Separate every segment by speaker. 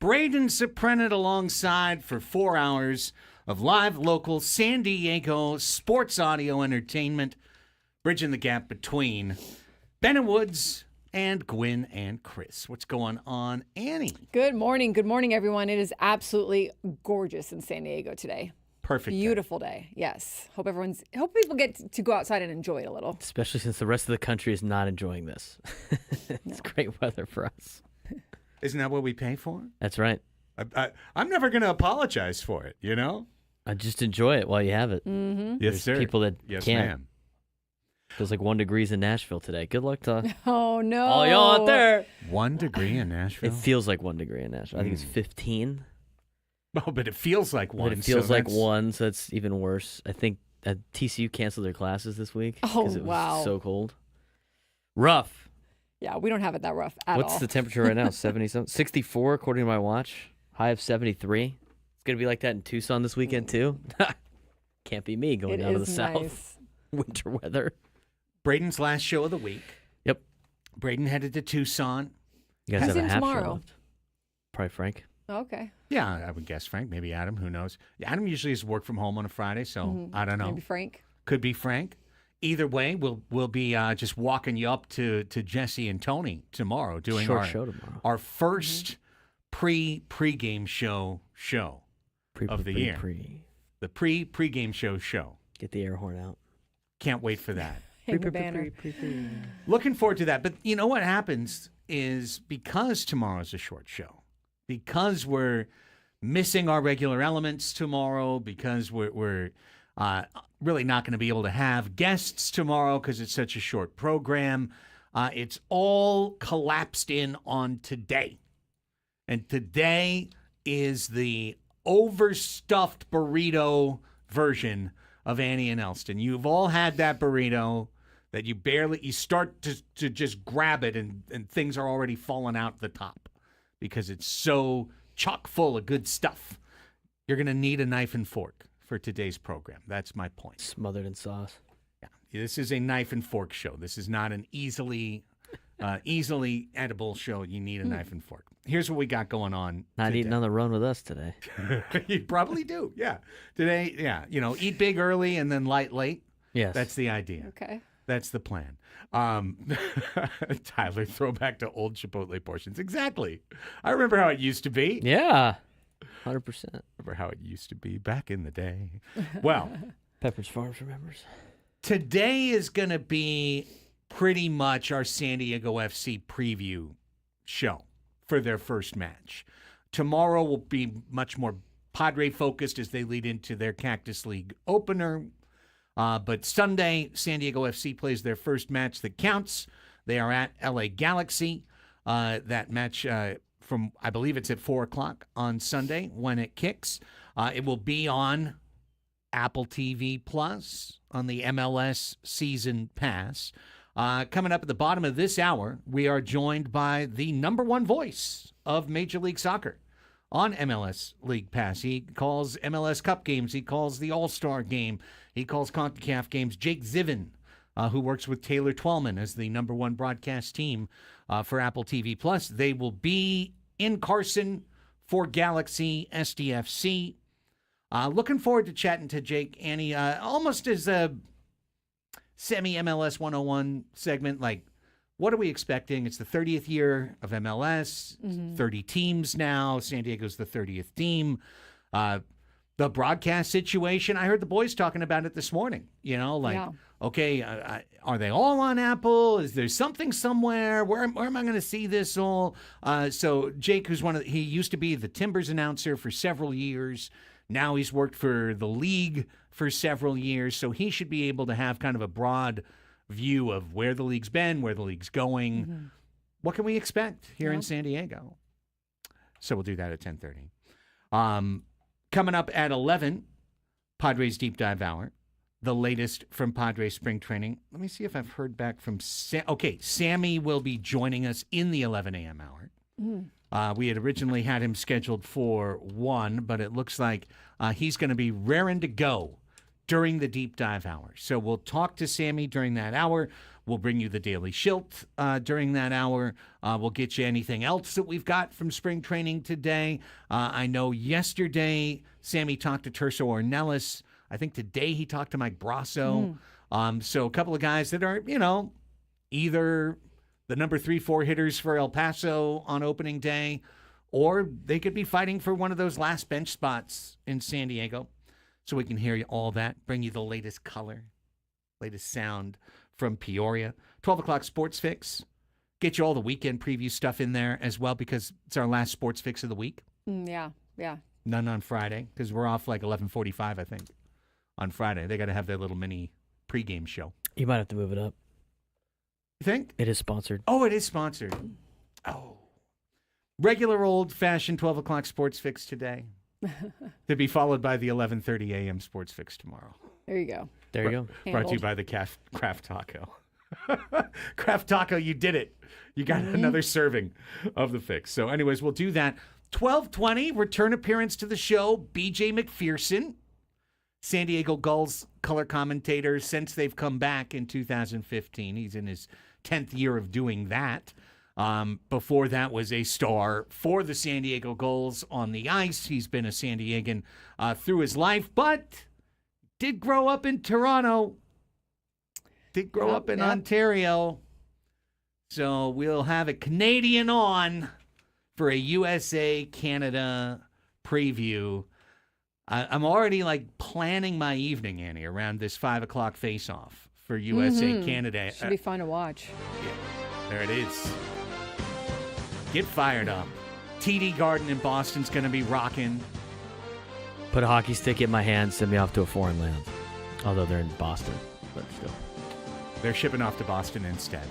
Speaker 1: Braden Seprenit alongside for 4 hours of live local San Diego sports audio entertainment, bridging the gap between Ben and Woods and Gwen and Chris. What's going on, Annie?
Speaker 2: Good morning. Good morning, everyone. It is absolutely gorgeous in San Diego today.
Speaker 1: Perfect.
Speaker 2: Beautiful day. Yes. Hope people get to go outside and enjoy it a little.
Speaker 3: Especially since the rest of the country is not enjoying this. It's great weather for us.
Speaker 1: Isn't that what we pay for?
Speaker 3: That's right.
Speaker 1: I'm never going to apologize for it, you know?
Speaker 3: I just enjoy it while you have it.
Speaker 2: Mm-hmm.
Speaker 1: Yes,
Speaker 3: There's
Speaker 1: sir.
Speaker 3: people that
Speaker 1: Yes,
Speaker 3: can't.
Speaker 1: ma'am.
Speaker 3: Feels like 1 degree in Nashville today. Good luck to
Speaker 2: Oh, no.
Speaker 3: all y'all out there.
Speaker 1: 1 degree in Nashville?
Speaker 3: It feels like 1 degree in Nashville. I think it's 15.
Speaker 1: Oh, but it feels like 1.
Speaker 3: But it feels
Speaker 1: so
Speaker 3: like
Speaker 1: that's-
Speaker 3: 1, so that's even worse. I think TCU canceled their classes this week.
Speaker 2: Oh,
Speaker 3: because it was
Speaker 2: wow.
Speaker 3: so cold. Rough.
Speaker 2: Yeah, we don't have it that rough at all.
Speaker 3: What's the temperature right now? 70-something? 64 according to my watch. High of 73. It's going to be like that in Tucson this weekend too. Can't be me going
Speaker 2: It
Speaker 3: down to the
Speaker 2: is
Speaker 3: south.
Speaker 2: nice.
Speaker 3: Winter weather.
Speaker 1: Braden's last show of the week.
Speaker 3: Yep.
Speaker 1: Braden headed to Tucson.
Speaker 3: You guys
Speaker 2: Who's
Speaker 3: have a
Speaker 2: in
Speaker 3: half
Speaker 2: tomorrow?
Speaker 3: show left. Probably Frank.
Speaker 2: Okay.
Speaker 1: Yeah, I would guess Frank, maybe Adam, who knows? Adam usually has work from home on a Friday, so I don't know.
Speaker 2: Maybe Frank.
Speaker 1: Could be Frank. Either way, we'll be just walking you up to Jesse and Tony tomorrow, doing
Speaker 3: Short show tomorrow.
Speaker 1: our first pregame show of the year. The pregame show.
Speaker 3: Get the air horn out.
Speaker 1: Can't wait for that.
Speaker 2: Hang the banner.
Speaker 1: Looking forward to that. But you know what happens is because tomorrow's a short show, because we're missing our regular elements tomorrow, because we're really not going to be able to have guests tomorrow because it's such a short program. It's all collapsed in on today. And today is the overstuffed burrito version of Annie and Elsten. You've all had that burrito that you start to just grab it and things are already falling out the top because it's so chock full of good stuff. You're going to need a knife and fork for today's program. That's my point.
Speaker 3: Smothered in sauce.
Speaker 1: Yeah, this is a knife and fork show. This is not an easily edible show. You need a knife and fork. Here's what we got going on.
Speaker 3: Not
Speaker 1: today.
Speaker 3: eating on the run with us today.
Speaker 1: You probably do. Yeah. Today, yeah. Eat big early and then light late.
Speaker 3: Yes.
Speaker 1: That's the idea.
Speaker 2: Okay.
Speaker 1: That's the plan. Tyler, throw back to old Chipotle portions. Exactly. I remember how it used to be.
Speaker 3: Yeah. 100%.
Speaker 1: Remember how it used to be back in the day. Well,
Speaker 3: Pepperidge Farms remembers.
Speaker 1: today is going to be pretty much our San Diego FC preview show for their first match. Tomorrow will be much more Padre focused as they lead into their Cactus League opener. But Sunday, San Diego FC plays their first match that counts. They are at LA Galaxy. That match from, I believe it's at 4 o'clock on Sunday when it kicks. It will be on Apple TV Plus on the MLS Season Pass. Coming up at the bottom of this hour, we are joined by the number one voice of Major League Soccer on MLS League Pass. He calls MLS Cup games. He calls the All-Star game. He calls CONCACAF games. Jake Zivin, who works with Taylor Twellman as the number one broadcast team for Apple TV Plus. They will be in Carson for Galaxy SDFC. Looking forward to chatting to Jake, Annie, almost as a semi-MLS 101 segment. Like, what are we expecting? It's the 30th year of MLS, 30 teams now. San Diego's the 30th team. The broadcast situation, I heard the boys talking about it this morning. Okay, are they all on Apple? Is there something somewhere? Where am I going to see this all? So Jake, he used to be the Timbers announcer for several years. Now he's worked for the league for several years, so he should be able to have kind of a broad view of where the league's been, where the league's going. What can we expect here in San Diego? So we'll do that at 10:30. Coming up at 11, Padres Deep Dive Hour, the latest from Padres spring training. Let me see if I've heard back from Sammy will be joining us in the 11 a.m. hour. We had originally had him scheduled for 1, but it looks like he's going to be raring to go during the Deep Dive Hour. So we'll talk to Sammy during that hour. We'll bring you the Daily Shilt during that hour. We'll get you anything else that we've got from spring training today. I know yesterday Sammy talked to Terso Ornelas. I think today he talked to Mike Brasso. So a couple of guys that are, either the number 3-4 hitters for El Paso on opening day, or they could be fighting for one of those last bench spots in San Diego. So we can hear you all that, bring you the latest color, latest sound from Peoria. 12 o'clock Sports Fix. Get you all the weekend preview stuff in there as well, because it's our last Sports Fix of the week.
Speaker 2: Yeah.
Speaker 1: None on Friday, because we're off like 11:45, I think, on Friday. They got to have their little mini pregame show.
Speaker 3: You might have to move it up.
Speaker 1: You think?
Speaker 3: It is sponsored.
Speaker 1: Oh, it is sponsored. Oh. Regular old-fashioned 12 o'clock Sports Fix today. To be followed by the 11:30 a.m. Sports Fix tomorrow.
Speaker 2: There you go.
Speaker 3: There you go.
Speaker 1: Brought to you by the Craft Taco. Craft Taco, you did it. You got another serving of the fix. So anyways, we'll do that. 12:20, return appearance to the show, B.J. McPherson, San Diego Gulls color commentator since they've come back in 2015. He's in his 10th year of doing that. Before that was a star for the San Diego Gulls on the ice. He's been a San Diegan through his life, but did grow up in Toronto. Did grow up in Ontario. So we'll have a Canadian on for a USA-Canada preview. I'm already planning my evening, Annie, around this 5 o'clock face-off for USA-Canada.
Speaker 2: Should be fun to watch.
Speaker 1: Yeah, there it is. Get fired up. TD Garden in Boston's going to be rocking.
Speaker 3: Put a hockey stick in my hand, send me off to a foreign land. Although they're in Boston, but still.
Speaker 1: They're shipping off to Boston instead.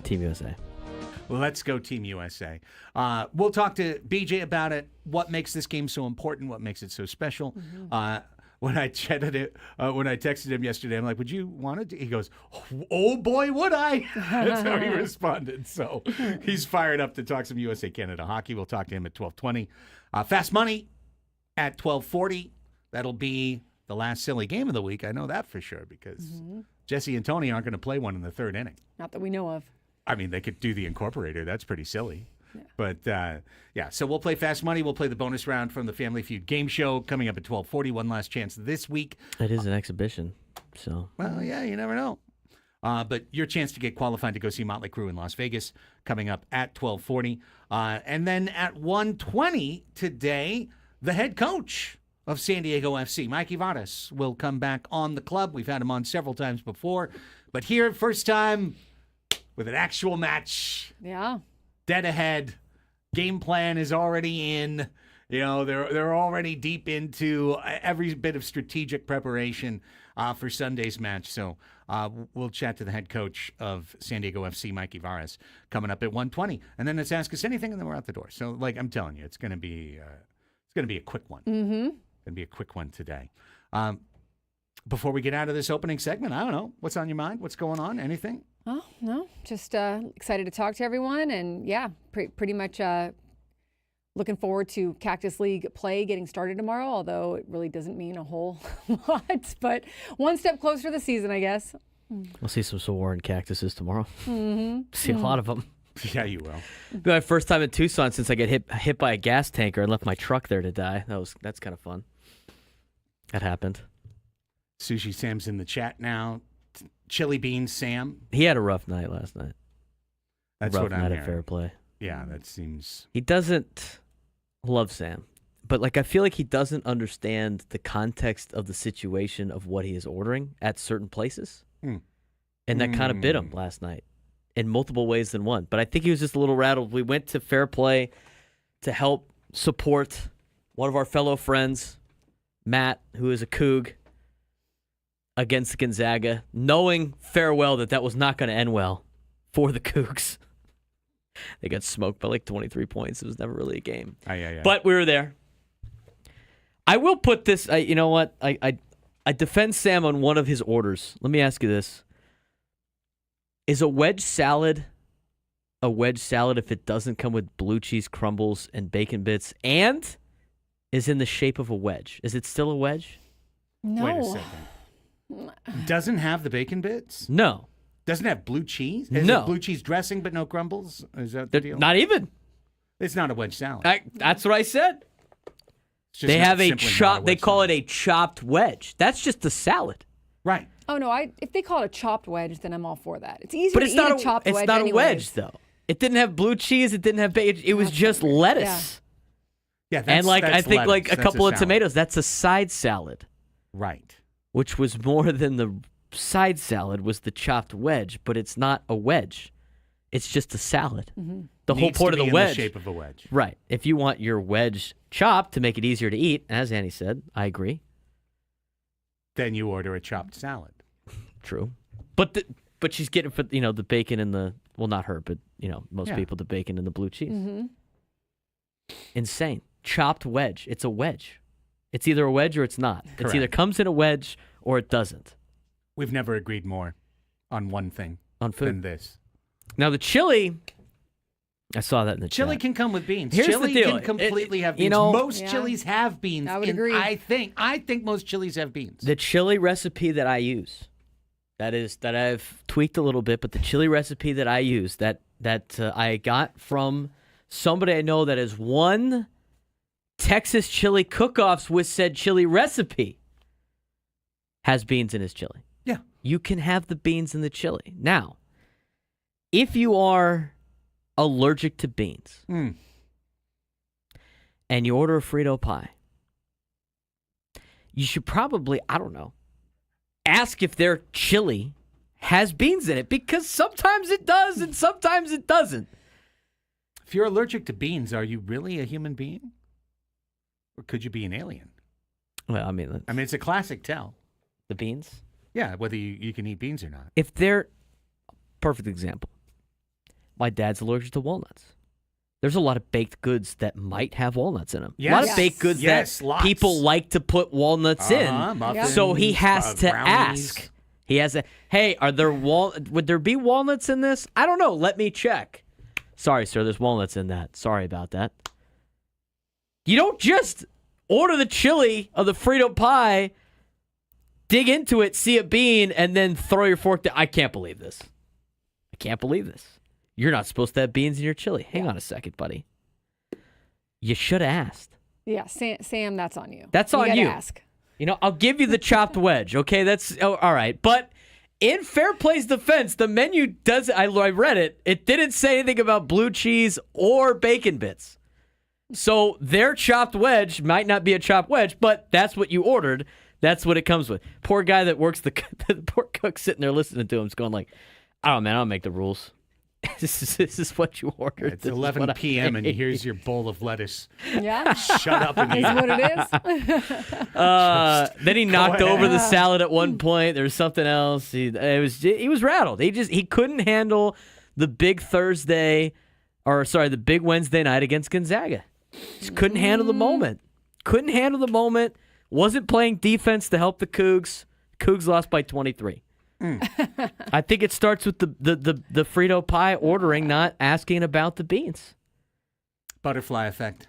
Speaker 3: Team USA.
Speaker 1: Let's go Team USA. We'll talk to BJ about it, what makes this game so important, what makes it so special. When I chatted it, when I texted him yesterday, I'm like, would you want it? He goes, oh boy, would I? That's how he responded. So he's fired up to talk some USA-Canada hockey. We'll talk to him at 12:20. Fast Money at 12:40. That'll be the last silly game of the week. I know that for sure, because Jesse and Tony aren't going to play one in the third inning.
Speaker 2: Not that we know of.
Speaker 1: I mean, they could do the incorporator. That's pretty silly. Yeah. But, so we'll play Fast Money. We'll play the bonus round from the Family Feud game show coming up at 12:40. One last chance this week.
Speaker 3: It is an exhibition, so.
Speaker 1: Well, yeah, you never know. But your chance to get qualified to go see Motley Crue in Las Vegas coming up at 12:40. And then at 1:20 today, the head coach of San Diego FC, Mikey Varas, will come back on the club. We've had him on several times before. But here, first time with an actual match.
Speaker 2: Yeah.
Speaker 1: Dead ahead. Game plan is already in. They're already deep into every bit of strategic preparation for Sunday's match. So we'll chat to the head coach of San Diego FC, Mikey Varas, coming up at 1:20. And then it's Ask Us Anything, and then we're out the door. So, I'm telling you, it's going to be a quick one. Going to be a quick one today. Before we get out of this opening segment, I don't know. What's on your mind? What's going on? Anything?
Speaker 2: Oh, no. Just excited to talk to everyone. And, yeah, pretty much looking forward to Cactus League play getting started tomorrow, although it really doesn't mean a whole lot. But one step closer to the season, I guess.
Speaker 3: We'll see some Soaring cactuses tomorrow. See a lot of them.
Speaker 1: Yeah, you will.
Speaker 3: It'll be my first time in Tucson since I get hit by a gas tanker and left my truck there to die. That's kind of fun. That happened.
Speaker 1: Sushi Sam's in the chat now. Chili Bean Sam.
Speaker 3: He had a rough night last night.
Speaker 1: That's
Speaker 3: rough
Speaker 1: what I'm
Speaker 3: night
Speaker 1: hearing.
Speaker 3: at Fair Play.
Speaker 1: Yeah, that seems.
Speaker 3: He doesn't love Sam, but I feel like he doesn't understand the context of the situation of what he is ordering at certain places, and that kind of bit him last night in multiple ways than one. But I think he was just a little rattled. We went to Fair Play to help support one of our fellow friends, Matt, who is a Coug, against Gonzaga, knowing farewell that was not going to end well for the Cougs. They got smoked by 23 points. It was never really a game.
Speaker 1: Yeah.
Speaker 3: But we were there. I will put this, you know what? I defend Sam on one of his orders. Let me ask you this. Is a wedge salad a wedge salad if it doesn't come with blue cheese crumbles and bacon bits and is in the shape of a wedge? Is it still a wedge?
Speaker 2: No.
Speaker 1: Wait a second. Doesn't have the bacon bits?
Speaker 3: No.
Speaker 1: Doesn't it have blue cheese? Is
Speaker 3: No.
Speaker 1: it blue cheese dressing but no crumbles? Is that the deal?
Speaker 3: Not even.
Speaker 1: It's not a wedge salad.
Speaker 3: That's what I said.
Speaker 1: It's just
Speaker 3: They
Speaker 1: not-
Speaker 3: have a
Speaker 1: simply not
Speaker 3: chop. They
Speaker 1: wedge
Speaker 3: call
Speaker 1: salad.
Speaker 3: it a chopped wedge. That's just a salad.
Speaker 1: Right.
Speaker 2: Oh no, if they call it a chopped wedge, then I'm all for that. It's easier
Speaker 3: But
Speaker 2: to
Speaker 3: it's
Speaker 2: eat
Speaker 3: not
Speaker 2: a chopped wedge.
Speaker 3: It's not
Speaker 2: anyways.
Speaker 3: a wedge though. It didn't have blue cheese. It didn't have bacon. It was
Speaker 2: That's
Speaker 3: just
Speaker 2: weird.
Speaker 3: lettuce.
Speaker 1: Yeah,
Speaker 3: And like I
Speaker 1: that's
Speaker 3: think
Speaker 1: lettuce.
Speaker 3: like a
Speaker 1: That's
Speaker 3: couple of
Speaker 1: salad.
Speaker 3: tomatoes. That's a side salad,
Speaker 1: Right.
Speaker 3: which was more than the side salad was the chopped wedge. But it's not a wedge. It's just a salad. The whole
Speaker 1: Needs
Speaker 3: point
Speaker 1: to
Speaker 3: of
Speaker 1: be
Speaker 3: the
Speaker 1: in
Speaker 3: wedge.
Speaker 1: the shape of a wedge.
Speaker 3: Right. If you want your wedge chopped to make it easier to eat, as Annie said, I agree.
Speaker 1: Then you order a chopped salad.
Speaker 3: True. But she's getting for the bacon and the not her, but most
Speaker 1: Yeah.
Speaker 3: people, the bacon and the blue cheese. Insane. Chopped wedge. It's a wedge. It's either a wedge or it's not. It's either
Speaker 1: Correct.
Speaker 3: comes in a wedge or it doesn't
Speaker 1: We've never agreed more on one thing
Speaker 3: on food.
Speaker 1: than this.
Speaker 3: Now the chili, I saw that in the
Speaker 1: Chili
Speaker 3: chat.
Speaker 1: can come with beans.
Speaker 3: Here's the
Speaker 1: chili
Speaker 3: deal.
Speaker 1: can completely have
Speaker 3: you
Speaker 1: beans.
Speaker 3: know-
Speaker 1: Most
Speaker 2: Yeah.
Speaker 1: chilies have beans.
Speaker 2: I would agree.
Speaker 1: I think most chilies have beans.
Speaker 3: The chili recipe that I use, that I've tweaked a little bit, but the chili recipe that I use that I got from somebody I know that has won Texas chili cook-offs with said chili recipe has beans in his chili.
Speaker 1: Yeah.
Speaker 3: You can have the beans in the chili. Now, if you are allergic to beans
Speaker 1: Mm.
Speaker 3: and you order a Frito pie, you should probably, I don't know, ask if their chili has beans in it, because sometimes it does and sometimes it doesn't.
Speaker 1: If you're allergic to beans, are you really a human being? Or could you be an alien?
Speaker 3: Well, I mean,
Speaker 1: It's a classic tell.
Speaker 3: the beans.
Speaker 1: Yeah, whether you can eat beans or not.
Speaker 3: If they're, perfect example, my dad's allergic to walnuts. There's a lot of baked goods that might have walnuts in them. A lot of
Speaker 1: Yes.
Speaker 3: baked goods
Speaker 1: Yes,
Speaker 3: that
Speaker 1: lots.
Speaker 3: people like to put walnuts in.
Speaker 1: Muffins,
Speaker 3: So he has to
Speaker 1: brownies.
Speaker 3: ask. He has to, hey, would there be walnuts in this? I don't know. Let me check. Sorry, sir, there's walnuts in that. Sorry about that. You don't just order the chili of the Frito pie, dig into it, see a bean, and then throw your fork down. I can't believe this. I can't believe this. You're not supposed to have beans in your chili. Hang on a second, buddy. You should have asked.
Speaker 2: Yeah, Sam, that's on you.
Speaker 3: That's on
Speaker 2: gotta
Speaker 3: you.
Speaker 2: Ask.
Speaker 3: I'll give you the chopped wedge, okay? That's all right. But in Fair Play's defense, the menu does. I read it. It didn't say anything about blue cheese or bacon bits. So their chopped wedge might not be a chopped wedge, but that's what you ordered. That's what it comes with. Poor guy that works the poor cook sitting there listening to him, is going like, "Oh man, I don't make the rules. This is what you ordered.
Speaker 1: It's
Speaker 3: This is
Speaker 1: 11
Speaker 3: what I
Speaker 1: p.m. and
Speaker 3: paid."
Speaker 1: here's your bowl of lettuce.
Speaker 2: Yeah,
Speaker 1: Shut up and
Speaker 2: is
Speaker 1: eat.
Speaker 2: what it is.
Speaker 3: Then he knocked
Speaker 1: ahead.
Speaker 3: over the salad at one point. There was something else. He was rattled. He couldn't handle the big the big Wednesday night against Gonzaga. Just couldn't handle the moment. Couldn't handle the moment. Wasn't playing defense to help the Cougs. Cougs lost by 23. I think it starts with the Frito pie ordering, not asking about the beans.
Speaker 1: Butterfly effect.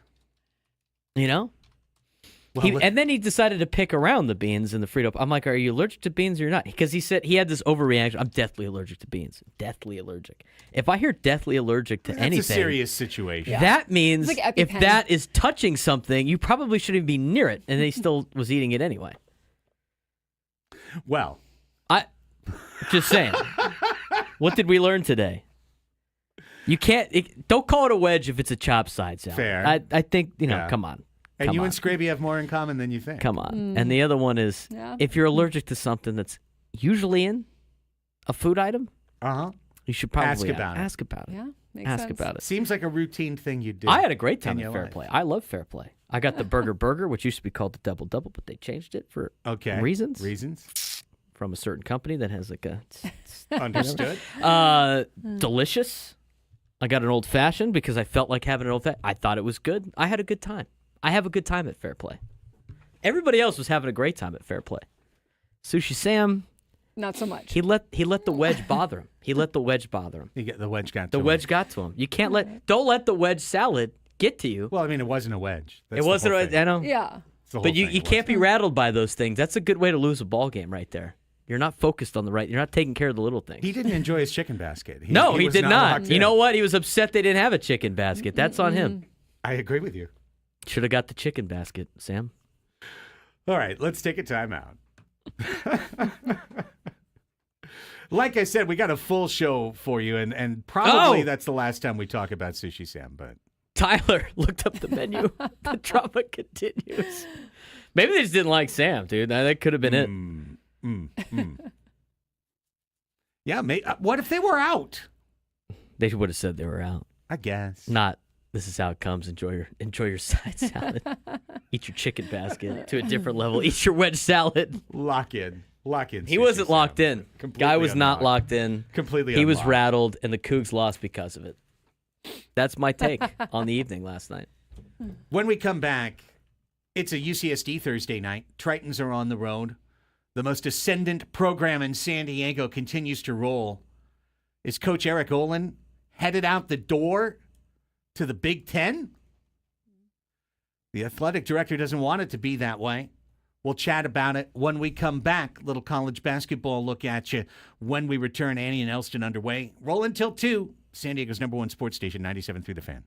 Speaker 3: And then he decided to pick around the beans in the Frito. I'm like, are you allergic to beans or you're not? Because he said he had this overreaction. I'm deathly allergic to beans. Deathly allergic. If I hear deathly allergic to anything,
Speaker 1: It's a serious situation.
Speaker 3: that means
Speaker 2: It's like
Speaker 3: if
Speaker 2: EpiPen.
Speaker 3: that is touching something, you probably shouldn't be near it. And he still was eating it anyway.
Speaker 1: Well,
Speaker 3: Just saying. What did we learn today? You don't call it a wedge if it's a chopped side salad.
Speaker 1: Fair.
Speaker 3: I think,
Speaker 1: Yeah.
Speaker 3: come on.
Speaker 1: and
Speaker 3: Come
Speaker 1: you
Speaker 3: on.
Speaker 1: and Scraby have more in common than you think.
Speaker 3: Come on. And the other one is,
Speaker 2: Yeah.
Speaker 3: if you're allergic to something that's usually in a food item,
Speaker 1: Uh-huh.
Speaker 3: you should probably
Speaker 1: Ask about it.
Speaker 3: Ask about it.
Speaker 2: Yeah, makes
Speaker 3: Ask
Speaker 2: sense.
Speaker 3: about it.
Speaker 1: Seems like a routine thing you do.
Speaker 3: I had a great time
Speaker 1: in
Speaker 3: at
Speaker 1: your
Speaker 3: Fair
Speaker 1: life.
Speaker 3: Play. I love Fair Play. I got the burger, which used to be called the Double Double, but they changed it for
Speaker 1: Okay.
Speaker 3: reasons
Speaker 1: From
Speaker 3: a certain company that has like a
Speaker 1: Understood.
Speaker 3: delicious. I got an old fashioned because I felt like having an old fashioned. I thought it was good. I had a good time. I have a good time at Fair Play. Everybody else was having a great time at Fair Play. Sushi Sam,
Speaker 2: Not so much.
Speaker 3: he let the wedge bother him. He let the wedge bother him.
Speaker 1: You get the wedge got
Speaker 3: The
Speaker 1: to
Speaker 3: wedge got to him. You can't don't let the wedge salad get to you.
Speaker 1: Well, I mean, it wasn't a wedge. That's
Speaker 3: It
Speaker 1: the
Speaker 3: wasn't.
Speaker 1: whole thing.
Speaker 3: I know.
Speaker 2: Yeah.
Speaker 1: It's the whole
Speaker 3: But you
Speaker 1: thing.
Speaker 3: can't be rattled by those things. That's a good way to lose a ball game right there. You're not focused on the right. You're not taking care of the little things.
Speaker 1: He didn't enjoy his chicken basket.
Speaker 3: He
Speaker 1: was
Speaker 3: did not.
Speaker 1: locked
Speaker 3: You
Speaker 1: in.
Speaker 3: know what? He was upset they didn't have a chicken basket. That's on him.
Speaker 1: I agree with you.
Speaker 3: Should have got the chicken basket, Sam.
Speaker 1: All right, let's take a timeout. Like I said, we got a full show for you, and probably that's the last time we talk about Sushi Sam, but
Speaker 3: Tyler looked up the menu. The drama continues. Maybe they just didn't like Sam, dude. That could have been it.
Speaker 1: Yeah, what if they were out?
Speaker 3: They would have said they were out.
Speaker 1: I guess.
Speaker 3: Not, this is how it comes. Enjoy your side salad. Eat your chicken basket to a different level. Eat your wedge salad.
Speaker 1: Lock in.
Speaker 3: He
Speaker 1: Sushi
Speaker 3: wasn't
Speaker 1: Sam.
Speaker 3: locked in.
Speaker 1: Completely
Speaker 3: Guy was not
Speaker 1: unlocked.
Speaker 3: locked in.
Speaker 1: Completely
Speaker 3: He was
Speaker 1: unlocked.
Speaker 3: rattled, and the Cougs lost because of it. That's my take on the evening last night.
Speaker 1: When we come back, it's a UCSD Thursday night. Tritons are on the road. The most ascendant program in San Diego continues to roll. Is Coach Eric Olen headed out the door to the Big Ten? The athletic director doesn't want it to be that way. We'll chat about it when we come back. Little college basketball look at you when we return. Annie and Elsten underway. Roll until 2. San Diego's #1 sports station, 97.3 The Fan.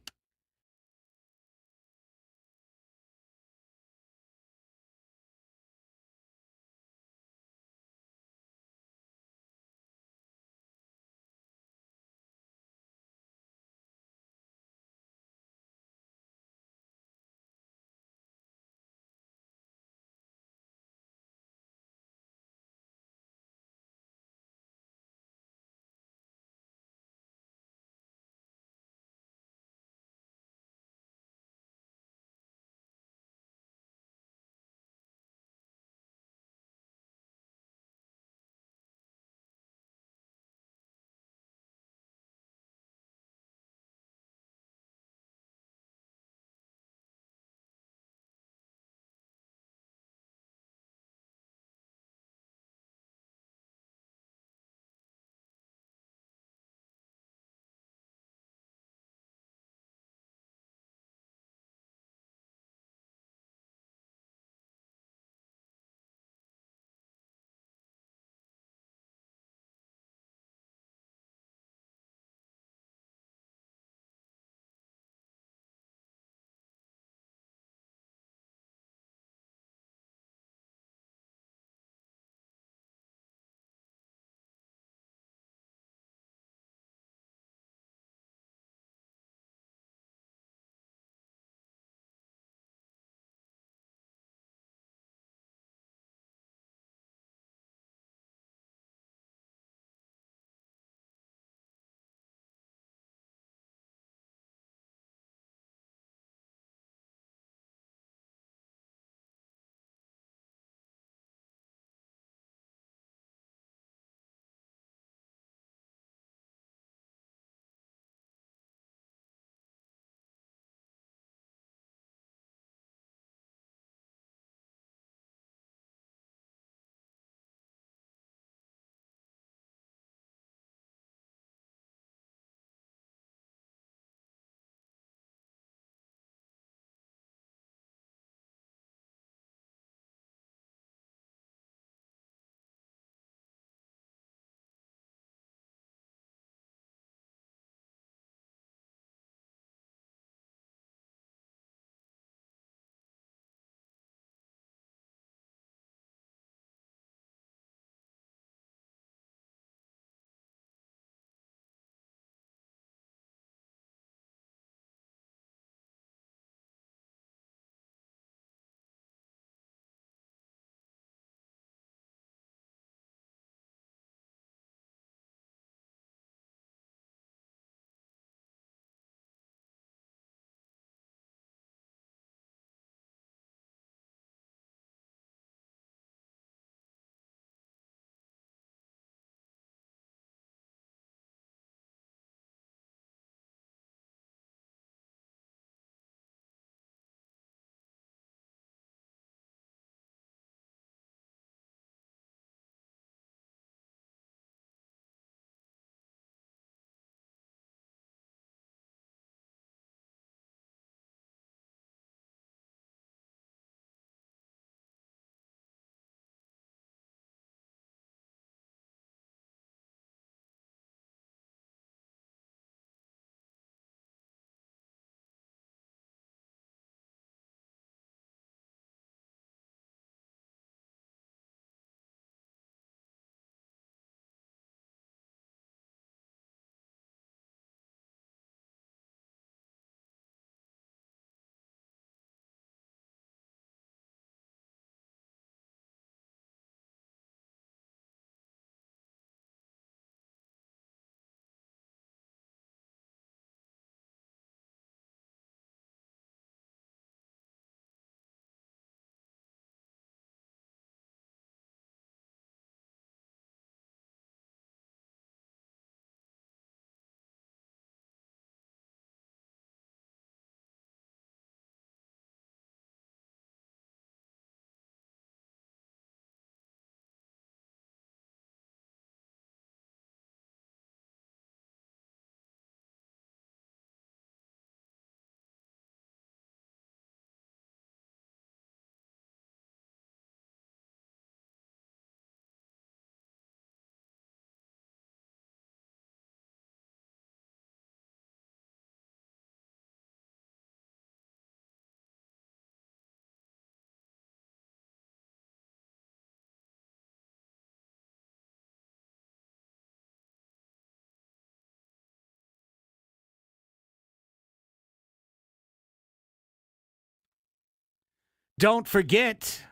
Speaker 1: Don't forget,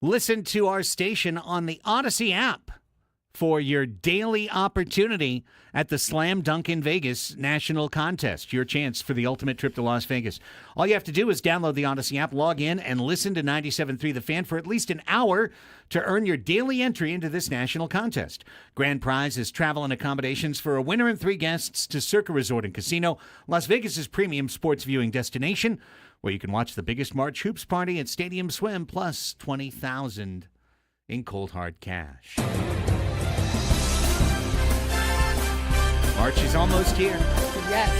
Speaker 1: listen to our station on the Odyssey app for your daily opportunity at the Slam Dunk in Vegas National Contest, your chance for the ultimate trip to Las Vegas. All you have to do is download the Odyssey app, log in, and listen to 97.3 The Fan for at least an hour to earn your daily entry into this national contest. Grand prize is travel and accommodations for a winner and 3 guests to Circa Resort and Casino, Las Vegas's premium sports viewing destination, where you can watch the biggest March Hoops party at Stadium Swim, plus $20,000 in cold hard cash. March is almost here.
Speaker 2: Yes.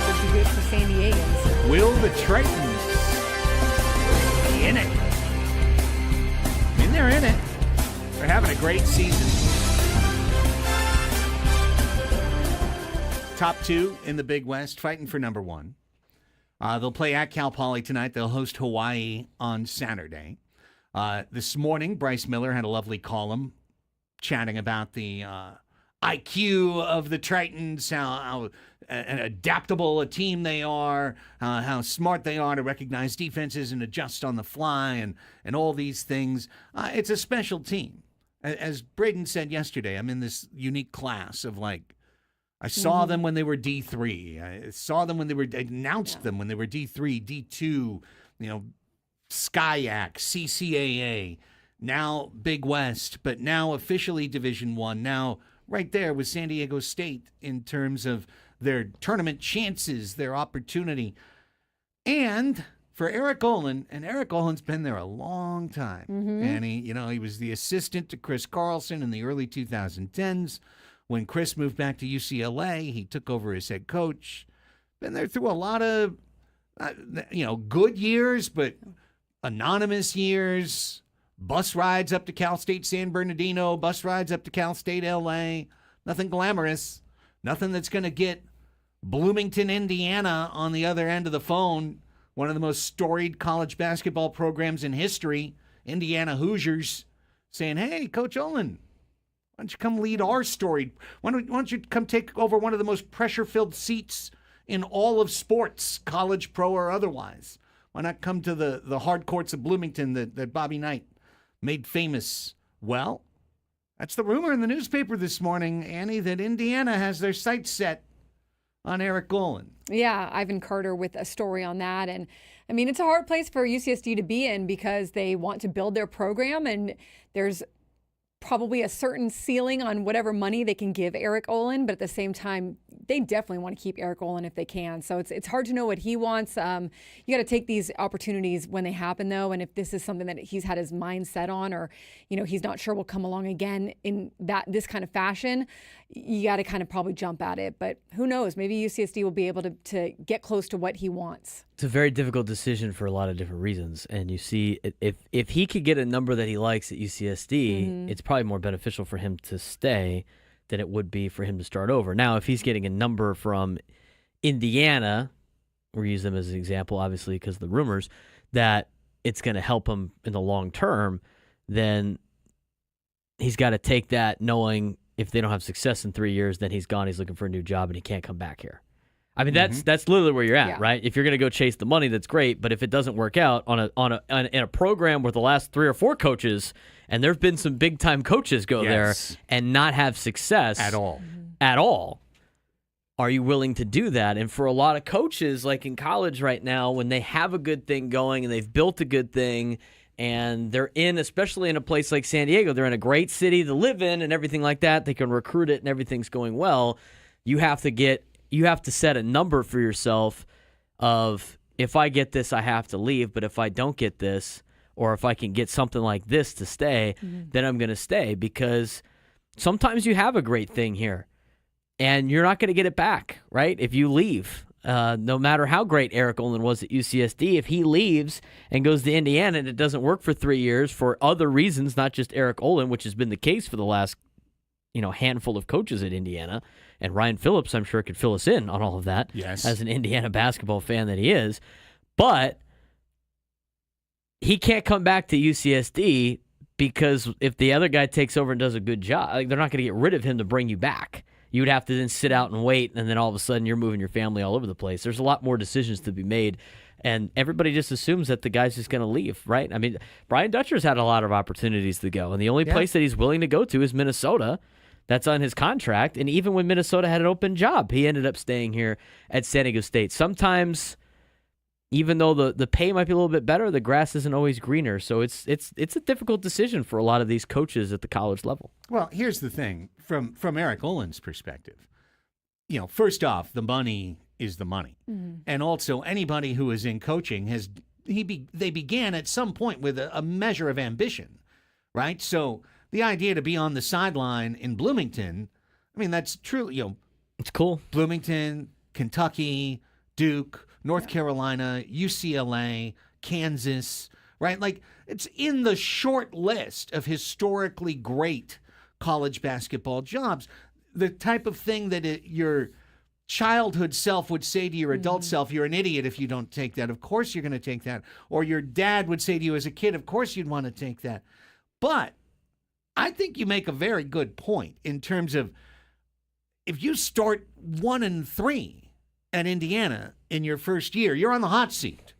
Speaker 2: Could be good for San Diegans.
Speaker 1: Will the Tritons be in it? I mean, they're in it. They're having a great season. Top 2 in the Big West, fighting for number 1. They'll play at Cal Poly tonight. They'll host Hawaii on Saturday. This morning, Bryce Miller had a lovely column chatting about the IQ of the Tritons, how adaptable a team they are, how smart they are to recognize defenses and adjust on the fly, and all these things. It's a special team. As Braden said yesterday, I'm in this unique class of I saw them when they were D3. I saw them when I announced them when they were D3, D2, SCIAC, CCAA, now Big West, but now officially Division I, now right there with San Diego State in terms of their tournament chances, their opportunity. And for Eric Olen, and Eric Olen's been there a long time. And he was the assistant to Chris Carlson in the early 2010s. When Chris moved back to UCLA, he took over as head coach. Been there through a lot of, good years, but anonymous years. Bus rides up to Cal State San Bernardino, bus rides up to Cal State LA. Nothing glamorous. Nothing that's going to get Bloomington, Indiana on the other end of the phone. One of the most storied college basketball programs in history, Indiana Hoosiers, saying, hey, Coach Olen, why don't you come lead our story? Why don't you come take over one of the most pressure-filled seats in all of sports, college, pro, or otherwise? Why not come to the hard courts of Bloomington that Bobby Knight made famous? Well, that's the rumor in the newspaper this morning, Annie, that Indiana has their sights set on Eric Olen.
Speaker 2: Yeah, Ivan Carter with a story on that. And I mean, it's a hard place for UCSD to be in because they want to build their program, and there's probably a certain ceiling on whatever money they can give Eric Olen, but at the same time, they definitely want to keep Eric Olen if they can. So it's hard to know what he wants. You got to take these opportunities when they happen, though. And if this is something that he's had his mind set on, or he's not sure will come along again in this kind of fashion, you got to kind of probably jump at it. But who knows? Maybe UCSD will be able to get close to what he wants.
Speaker 3: It's a very difficult decision for a lot of different reasons. And you see, if he could get a number that he likes at UCSD, it's probably more beneficial for him to stay than it would be for him to start over. Now, if he's getting a number from Indiana, we'll use them as an example, obviously, because of the rumors, that it's going to help him in the long term, then he's got to take that knowing if they don't have success in 3 years, then he's gone, he's looking for a new job, and he can't come back here. I mean, that's literally where you're at, right? If you're going to go chase the money, that's great. But if it doesn't work out in a program where the last 3 or 4 coaches, and there have been some big time coaches go there and not have success
Speaker 1: at all,
Speaker 3: are you willing to do that? And for a lot of coaches, like in college right now, when they have a good thing going and they've built a good thing, and they're especially in a place like San Diego, they're in a great city to live in and everything like that. They can recruit it and everything's going well. You have to set a number for yourself of, if I get this, I have to leave. But if I don't get this, or if I can get something like this to stay, then I'm going to stay, because sometimes you have a great thing here and you're not going to get it back, right? If you leave, no matter how great Eric Olen was at UCSD, if he leaves and goes to Indiana and it doesn't work for 3 years for other reasons, not just Eric Olen, which has been the case for the last handful of coaches at Indiana, and Ryan Phillips, I'm sure, could fill us in on all of that as an Indiana basketball fan that he is. But he can't come back to UCSD, because if the other guy takes over and does a good job, they're not going to get rid of him to bring you back. You'd have to then sit out and wait, and then all of a sudden you're moving your family all over the place. There's a lot more decisions to be made, and everybody just assumes that the guy's just going to leave, right? I mean, Brian Dutcher's had a lot of opportunities to go, and the only place that he's willing to go to is Minnesota. That's on his contract, and even when Minnesota had an open job, he ended up staying here at San Diego State. Sometimes, even though the pay might be a little bit better, the grass isn't always greener. So it's a difficult decision for a lot of these coaches at the college level.
Speaker 1: Well, here's the thing from Eric Olen's perspective. First off, the money is the money, and also anybody who is in coaching they began at some point with a measure of ambition, right? So the idea to be on the sideline in Bloomington, I mean, that's truly
Speaker 3: it's cool.
Speaker 1: Bloomington, Kentucky, Duke, North Carolina, UCLA, Kansas, right? Like, it's in the short list of historically great college basketball jobs. The type of thing that your childhood self would say to your adult self, you're an idiot if you don't take that. Of course you're going to take that. Or your dad would say to you as a kid, of course you'd want to take that. But I think you make a very good point in terms of if you start 1-3 at Indiana in your first year, you're on the hot seat.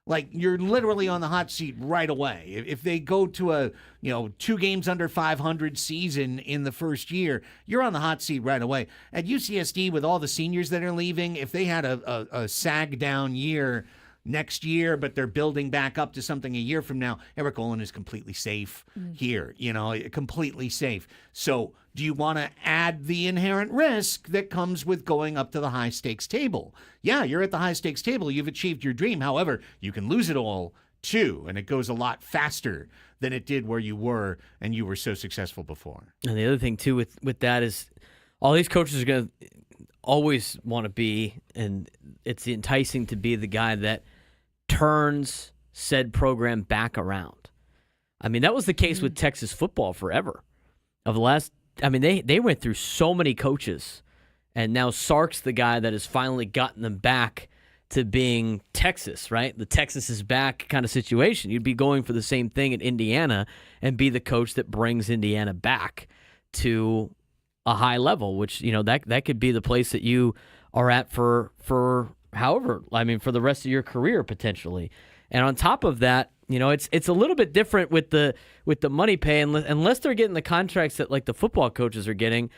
Speaker 1: Like, you're literally on the hot seat right away. If they go to a 2 games under 500 season in the first year, you're on the hot seat right away. At UCSD, with all the seniors that are leaving, if they had a sag down year next year, but they're building back up to something a year from now, Eric Olen is completely safe here, completely safe. So do you want to add the inherent risk that comes with going up to the high-stakes table? Yeah, you're at the high-stakes table. You've achieved your dream. However, you can lose it all, too, and it goes a lot faster than it did where you were, and you were so successful before.
Speaker 3: And the other thing, too, with that is all these coaches are going to always want to be, and it's enticing to be the guy that turns said program back around. I mean, that was the case with Texas football forever. They went through so many coaches, and now Sark's the guy that has finally gotten them back to being Texas, right? The Texas is back kind of situation. You'd be going for the same thing at Indiana and be the coach that brings Indiana back to a high level, which, that could be the place that you are at for however, for the rest of your career potentially. And on top of that, it's a little bit different with the money pay, unless they're getting the contracts that like the football coaches are getting.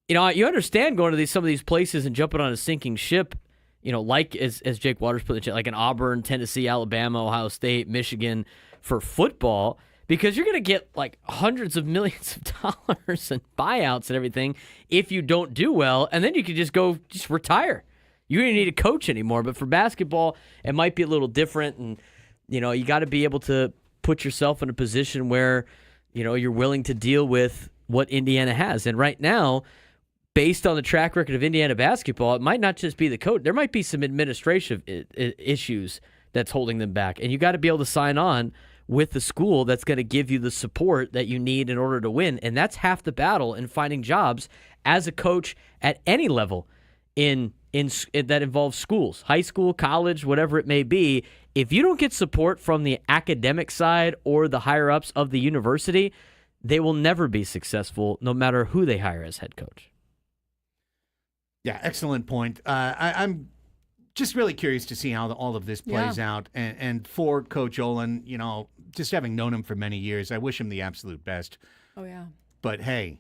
Speaker 3: You understand going to some of these places and jumping on a sinking ship, like as Jake Waters put in the chat, like in Auburn, Tennessee, Alabama, Ohio State, Michigan for football, because you're going to get like hundreds of millions of dollars and buyouts and everything if you don't do well, and then you could just retire. You don't need a coach anymore. But for basketball, it might be a little different, and you got to be able to put yourself in a position where you're willing to deal with what Indiana has. And right now, based on the track record of Indiana basketball, it might not just be the coach. There might be some administrative issues that's holding them back, and you got to be able to sign on with the school that's going to give you the support that you need in order to win. And that's half the battle in finding jobs as a coach at any level in that involves schools, high school, college, whatever it may be. If you don't get support from the academic side or the higher-ups of the university, they will never be successful no matter who they hire as head coach.
Speaker 1: Yeah, excellent point. I'm just really curious to see how all of this plays out. And for Coach Olen, just having known him for many years, I wish him the absolute best.
Speaker 2: Oh, yeah.
Speaker 1: But, hey,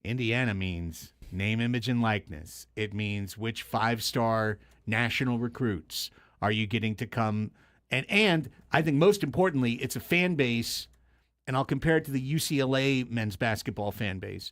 Speaker 1: Indiana means name, image, and likeness. It means which 5-star national recruits are you getting to come. And I think most importantly, it's a fan base, and I'll compare it to the UCLA men's basketball fan base.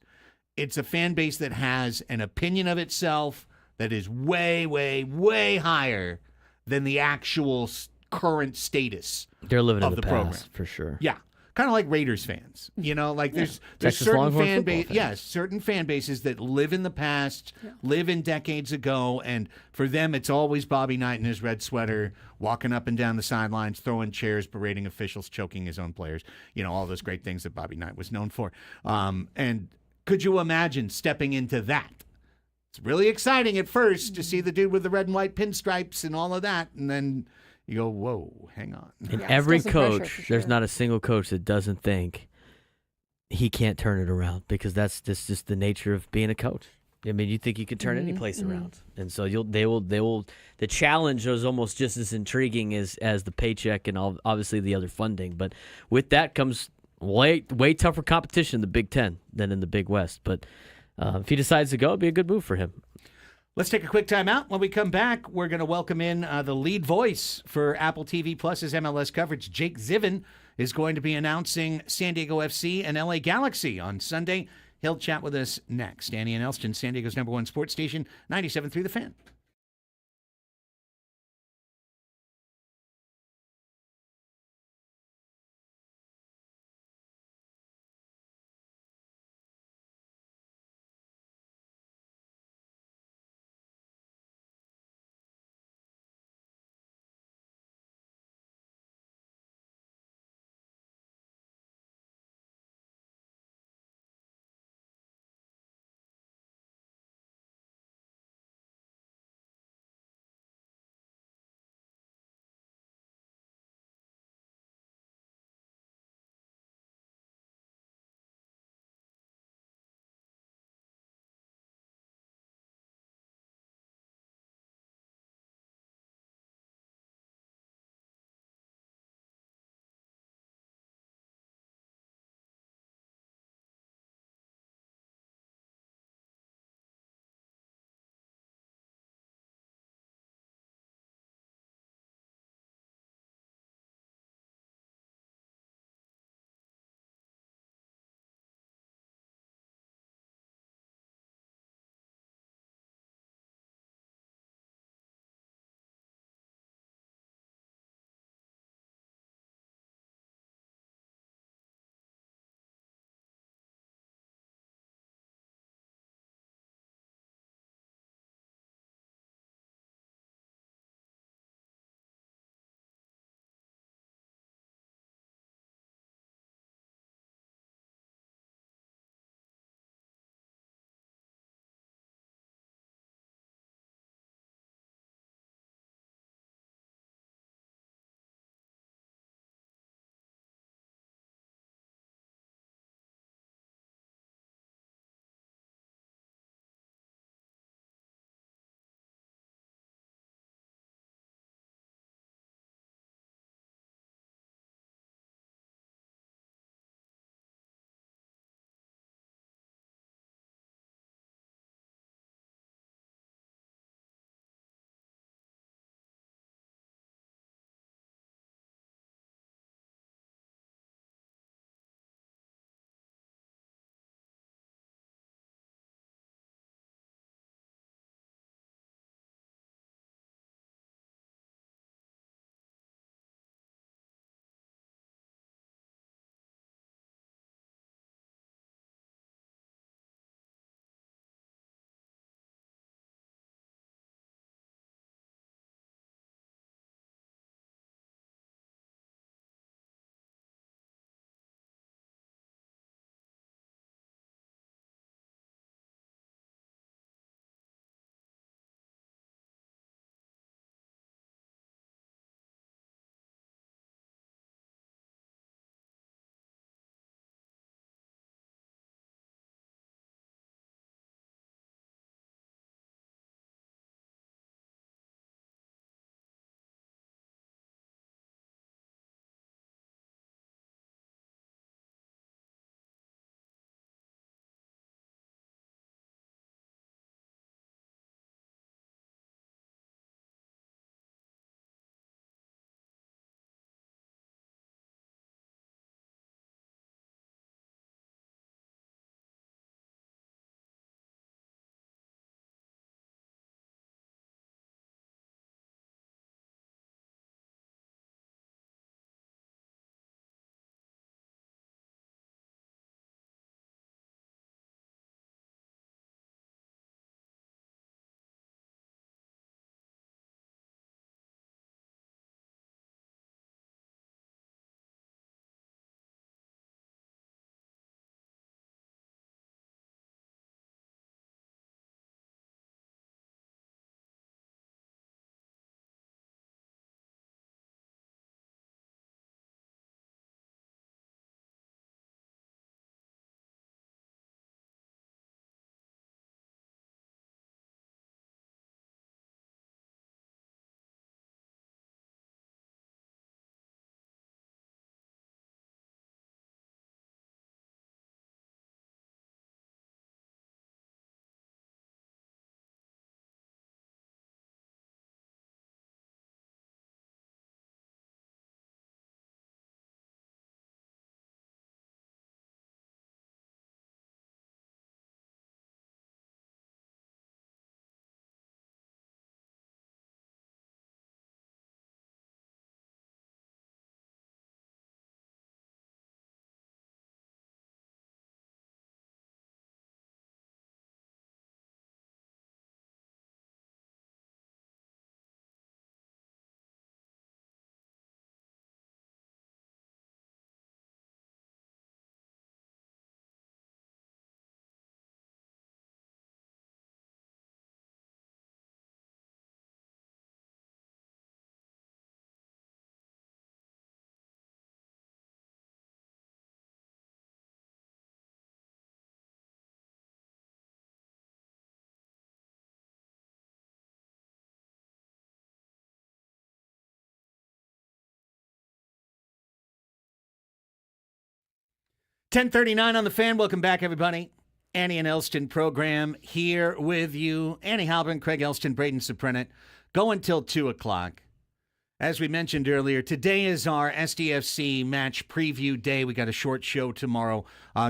Speaker 1: It's a fan base that has an opinion of itself that is way, way, way higher than the actual current status
Speaker 3: They're living
Speaker 1: of
Speaker 3: in the
Speaker 1: the
Speaker 3: past,
Speaker 1: program.
Speaker 3: for sure.
Speaker 1: Yeah. Kind of like Raiders fans, there's
Speaker 3: Texas
Speaker 1: certain
Speaker 3: Longhorn
Speaker 1: fan
Speaker 3: football fans.
Speaker 1: certain fan bases that live in the past, live in decades ago, and for them it's always Bobby Knight in his red sweater, walking up and down the sidelines, throwing chairs, berating officials, choking his own players, all those great things that Bobby Knight was known for. And could you imagine stepping into that? It's really exciting at first to see the dude with the red and white pinstripes and all of that, and then you go, whoa, hang on.
Speaker 3: And
Speaker 2: Yeah,
Speaker 3: every
Speaker 2: still some pressure,
Speaker 3: coach,
Speaker 2: for
Speaker 3: there's
Speaker 2: sure.
Speaker 3: not a single coach that doesn't think he can't turn it around, because that's just the nature of being a coach. I mean, you think you could turn any place around, and so they will. The challenge is almost just as intriguing as the paycheck and obviously the other funding. But with that comes way tougher competition in the Big Ten than in the Big West. But if he decides to go, it'd be a good move for him.
Speaker 1: Let's take a quick time out. When we come back, we're going to welcome in the lead voice for Apple TV Plus's MLS coverage. Jake Zivin is going to be announcing San Diego FC and LA Galaxy on Sunday. He'll chat with us next. Annie and Elsten, San Diego's #1 sports station, 97.3 The Fan. 10:39 on the Fan. Welcome back, everybody. Annie and Elsten program here with you. Annie Halpern, Craig Elsten, Braden Suprenant. Go until 2 o'clock. As we mentioned earlier, today is our SDFC match preview day. We got a short show tomorrow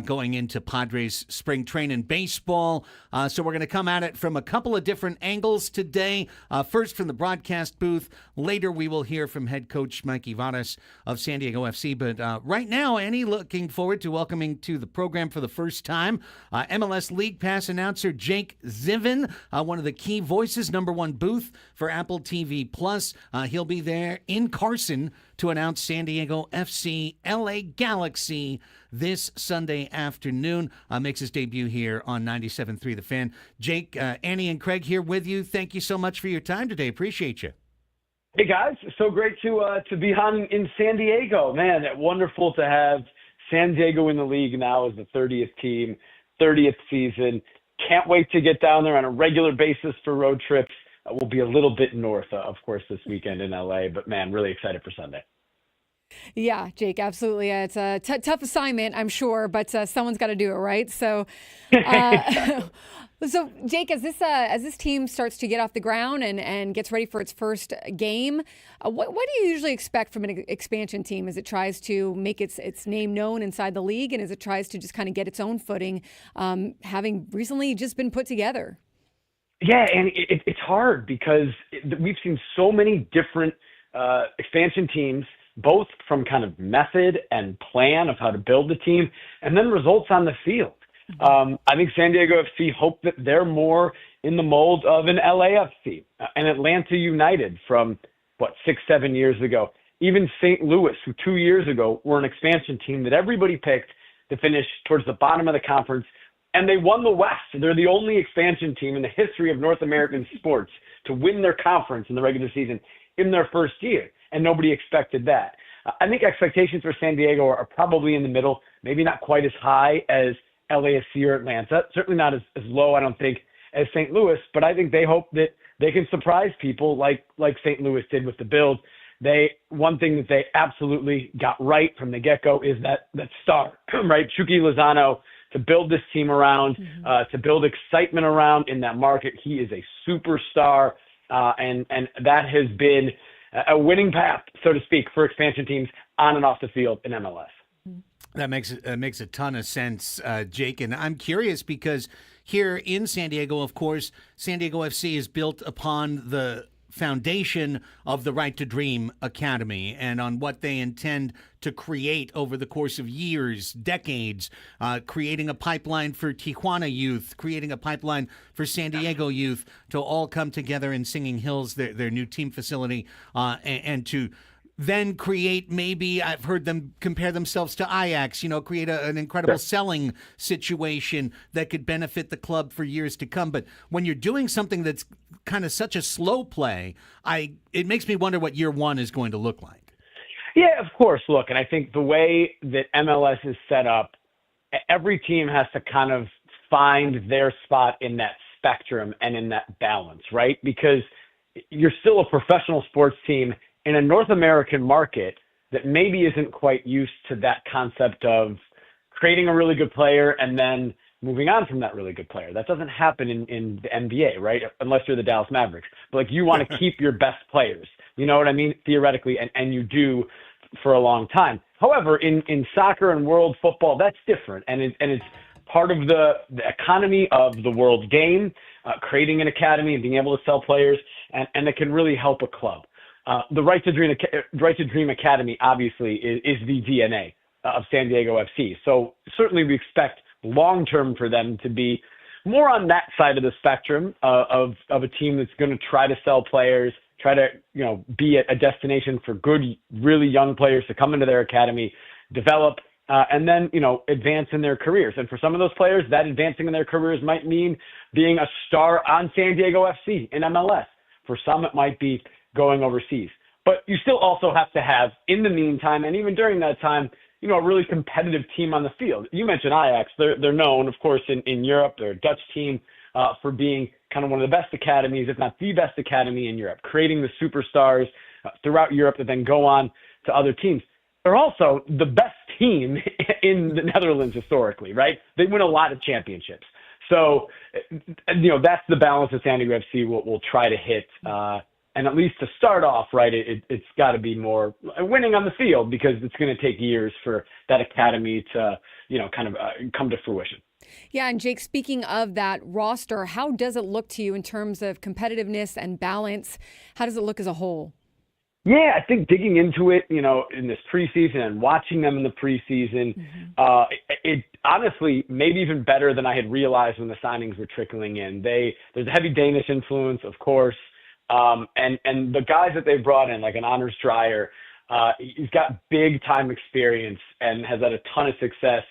Speaker 1: going into Padres spring training baseball. So we're going to come at it from a couple of different angles today. First from the broadcast booth. Later we will hear from head coach Mikey Varas of San Diego FC. But right now, Annie, looking forward to welcoming to the program for the first time MLS League Pass announcer Jake Zivin, one of the key voices, #1 booth for Apple TV+. He'll be there in Carson to announce San Diego FC LA Galaxy this Sunday afternoon. Makes his debut here on 97.3 The Fan. Jake, Annie, and Craig here with you. Thank you so much for your time today. Appreciate you.
Speaker 4: Hey, guys. So great to be on in San Diego. Man, wonderful to have San Diego in the league now as the 30th team, 30th season. Can't wait to get down there on a regular basis for road trips. We'll be a little bit north, of course, this weekend in LA, but man, really excited for Sunday.
Speaker 2: Yeah, Jake, absolutely. It's a tough assignment, I'm sure, but someone's got to do it, right? So, so Jake, as this team starts to get off the ground and gets ready for its first game, what do you usually expect from an expansion team as it tries to make its name known inside the league and as it tries to just kind of get its own footing, having recently just been put together?
Speaker 4: Yeah, and it's hard because we've seen so many different expansion teams, both from kind of method and plan of how to build the team, and then results on the field. I think San Diego FC hope that they're more in the mold of an LAFC, an Atlanta United from, 6-7 years ago. Even St. Louis, who 2 years ago were an expansion team that everybody picked to finish towards the bottom of the conference. And they won the West. They're the only expansion team in the history of North American sports to win their conference in the regular season in their first year. And nobody expected that. I think expectations for San Diego are probably in the middle, maybe not quite as high as LAFC or Atlanta, certainly not as low, I don't think, as St. Louis. But I think they hope that they can surprise people like St. Louis did with the build. One thing that they absolutely got right from the get-go is that star, right? Chucky Lozano, to build this team around, to build excitement around in that market. He is a superstar, and that has been a winning path, so to speak, for expansion teams on and off the field in MLS.
Speaker 1: That makes a ton of sense, Jake. And I'm curious because here in San Diego, of course, San Diego FC is built upon the foundation of the Right to Dream Academy and on what they intend to create over the course of years, decades, creating a pipeline for Tijuana youth, creating a pipeline for San Diego youth to all come together in Singing Hills, their new team facility, and to then create, maybe I've heard them compare themselves to Ajax, create an incredible selling situation that could benefit the club for years to come. But when you're doing something that's kind of such a slow play, it makes me wonder what year one is going to look like.
Speaker 4: Yeah, of course. Look, and I think the way that MLS is set up, every team has to kind of find their spot in that spectrum and in that balance, right? Because you're still a professional sports team in a North American market that maybe isn't quite used to that concept of creating a really good player and then moving on from that really good player. That doesn't happen in the NBA, right? Unless you're the Dallas Mavericks. But you want to keep your best players. You know what I mean? Theoretically, and you do for a long time. However, in soccer and world football, that's different. And it's part of the economy of the world game, creating an academy and being able to sell players, and it can really help a club. The Right to Dream Academy, obviously, is the DNA of San Diego FC. So certainly we expect long-term for them to be more on that side of the spectrum of a team that's going to try to sell players, try to be a destination for good, really young players to come into their academy, develop, and then advance in their careers. And for some of those players, that advancing in their careers might mean being a star on San Diego FC in MLS. For some, it might be going overseas. But you still also have to have, in the meantime, and even during that time, a really competitive team on the field. You mentioned Ajax. They're known, of course, in Europe. They're a Dutch team for being kind of one of the best academies, if not the best academy in Europe, creating the superstars throughout Europe that then go on to other teams. They're also the best team in the Netherlands historically, right? They win a lot of championships. So, that's the balance that San Diego FC will try to hit. And at least to start off, right, it's got to be more winning on the field, because it's going to take years for that academy to, come to fruition.
Speaker 2: Yeah, and Jake, speaking of that roster, how does it look to you in terms of competitiveness and balance? How does it look as a whole?
Speaker 4: Yeah, I think digging into it, in this preseason and watching them in the preseason, it honestly maybe even better than I had realized when the signings were trickling in. There's a heavy Danish influence, of course, and the guys that they brought in, like an Anders Dreyer, he's got big time experience and has had a ton of success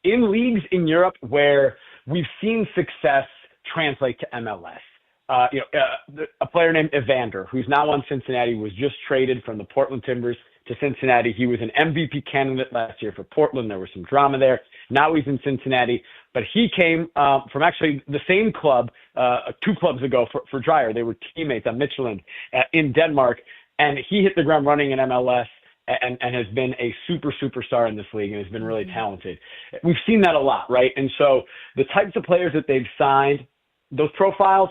Speaker 4: in leagues in Europe where we've seen success translate to MLS. A player named Evander, who's now on Cincinnati, was just traded from the Portland Timbers to Cincinnati. He was an MVP candidate last year for Portland. There was some drama there. Now he's in Cincinnati, but he came from actually the same club 2 clubs ago for Dreyer. They were teammates at Midtjylland in Denmark, and he hit the ground running in MLS and has been a superstar in this league and has been really talented. We've seen that a lot, right? And so the types of players that they've signed, those profiles,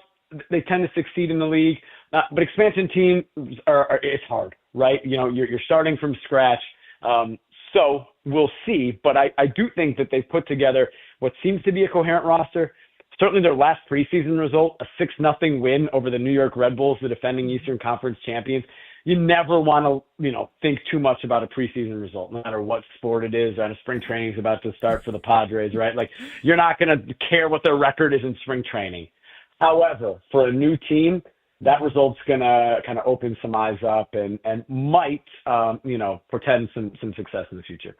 Speaker 4: they tend to succeed in the league, but expansion teams it's hard, right? You're starting from scratch. So we'll see, but I do think that they've put together what seems to be a coherent roster. Certainly their last preseason result, a 6-0 win over the New York Red Bulls, the defending Eastern Conference champions. You never want to, think too much about a preseason result, no matter what sport it is. And spring training is about to start for the Padres, right? Like, you're not going to care what their record is in spring training. However, for a new team, that result's going to kind of open some eyes up and might, portend some success in the future.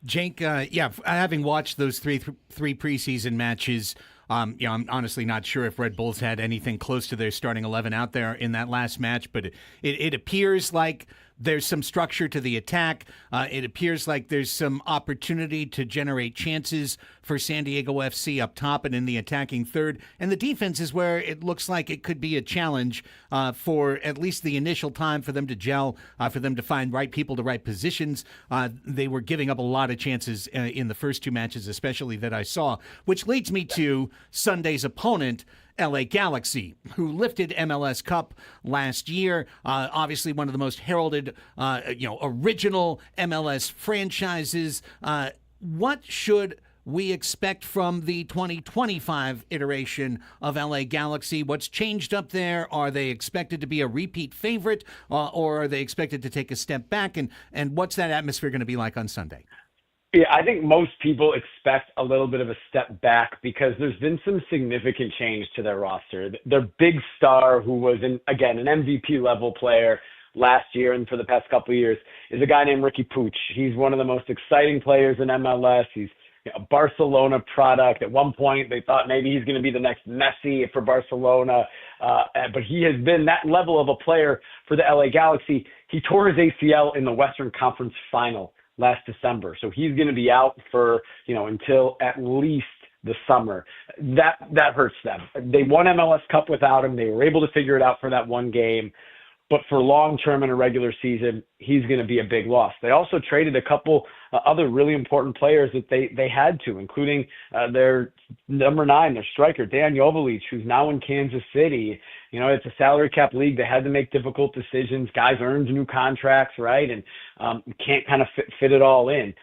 Speaker 1: Jake, having watched those three preseason matches, I'm honestly not sure if Red Bulls had anything close to their starting 11 out there in that last match, but it appears like there's some structure to the attack. It appears like there's some opportunity to generate chances for San Diego FC up top and in the attacking third. And the defense is where it looks like it could be a challenge for at least the initial time for them to gel, for them to find right people to right positions. They were giving up a lot of chances in the first 2 matches, especially that I saw, which leads me to Sunday's opponent, LA Galaxy, who lifted MLS Cup last year. Obviously, one of the most heralded, original MLS franchises. What should we expect from the 2025 iteration of LA Galaxy? What's changed up there? Are they expected to be a repeat favorite, or are they expected to take a step back? And what's that atmosphere going to be like on Sunday?
Speaker 4: Yeah, I think most people expect a little bit of a step back because there's been some significant change to their roster. Their big star, who was, an MVP level player last year and for the past couple of years, is a guy named Ricky Puig. He's one of the most exciting players in MLS. He's a Barcelona product. At one point, they thought maybe he's going to be the next Messi for Barcelona, but he has been that level of a player for the LA Galaxy. He tore his ACL in the Western Conference Final last December. So he's going to be out for, until at least the summer. That hurts them. They won MLS Cup without him. They were able to figure it out for that one game. But for long-term in a regular season, he's going to be a big loss. They also traded a couple other really important players that they had to, including their number 9, their striker, Dan Jovalic, who's now in Kansas City. It's a salary cap league. They had to make difficult decisions. Guys earned new contracts, right? And can't kind of fit it all in.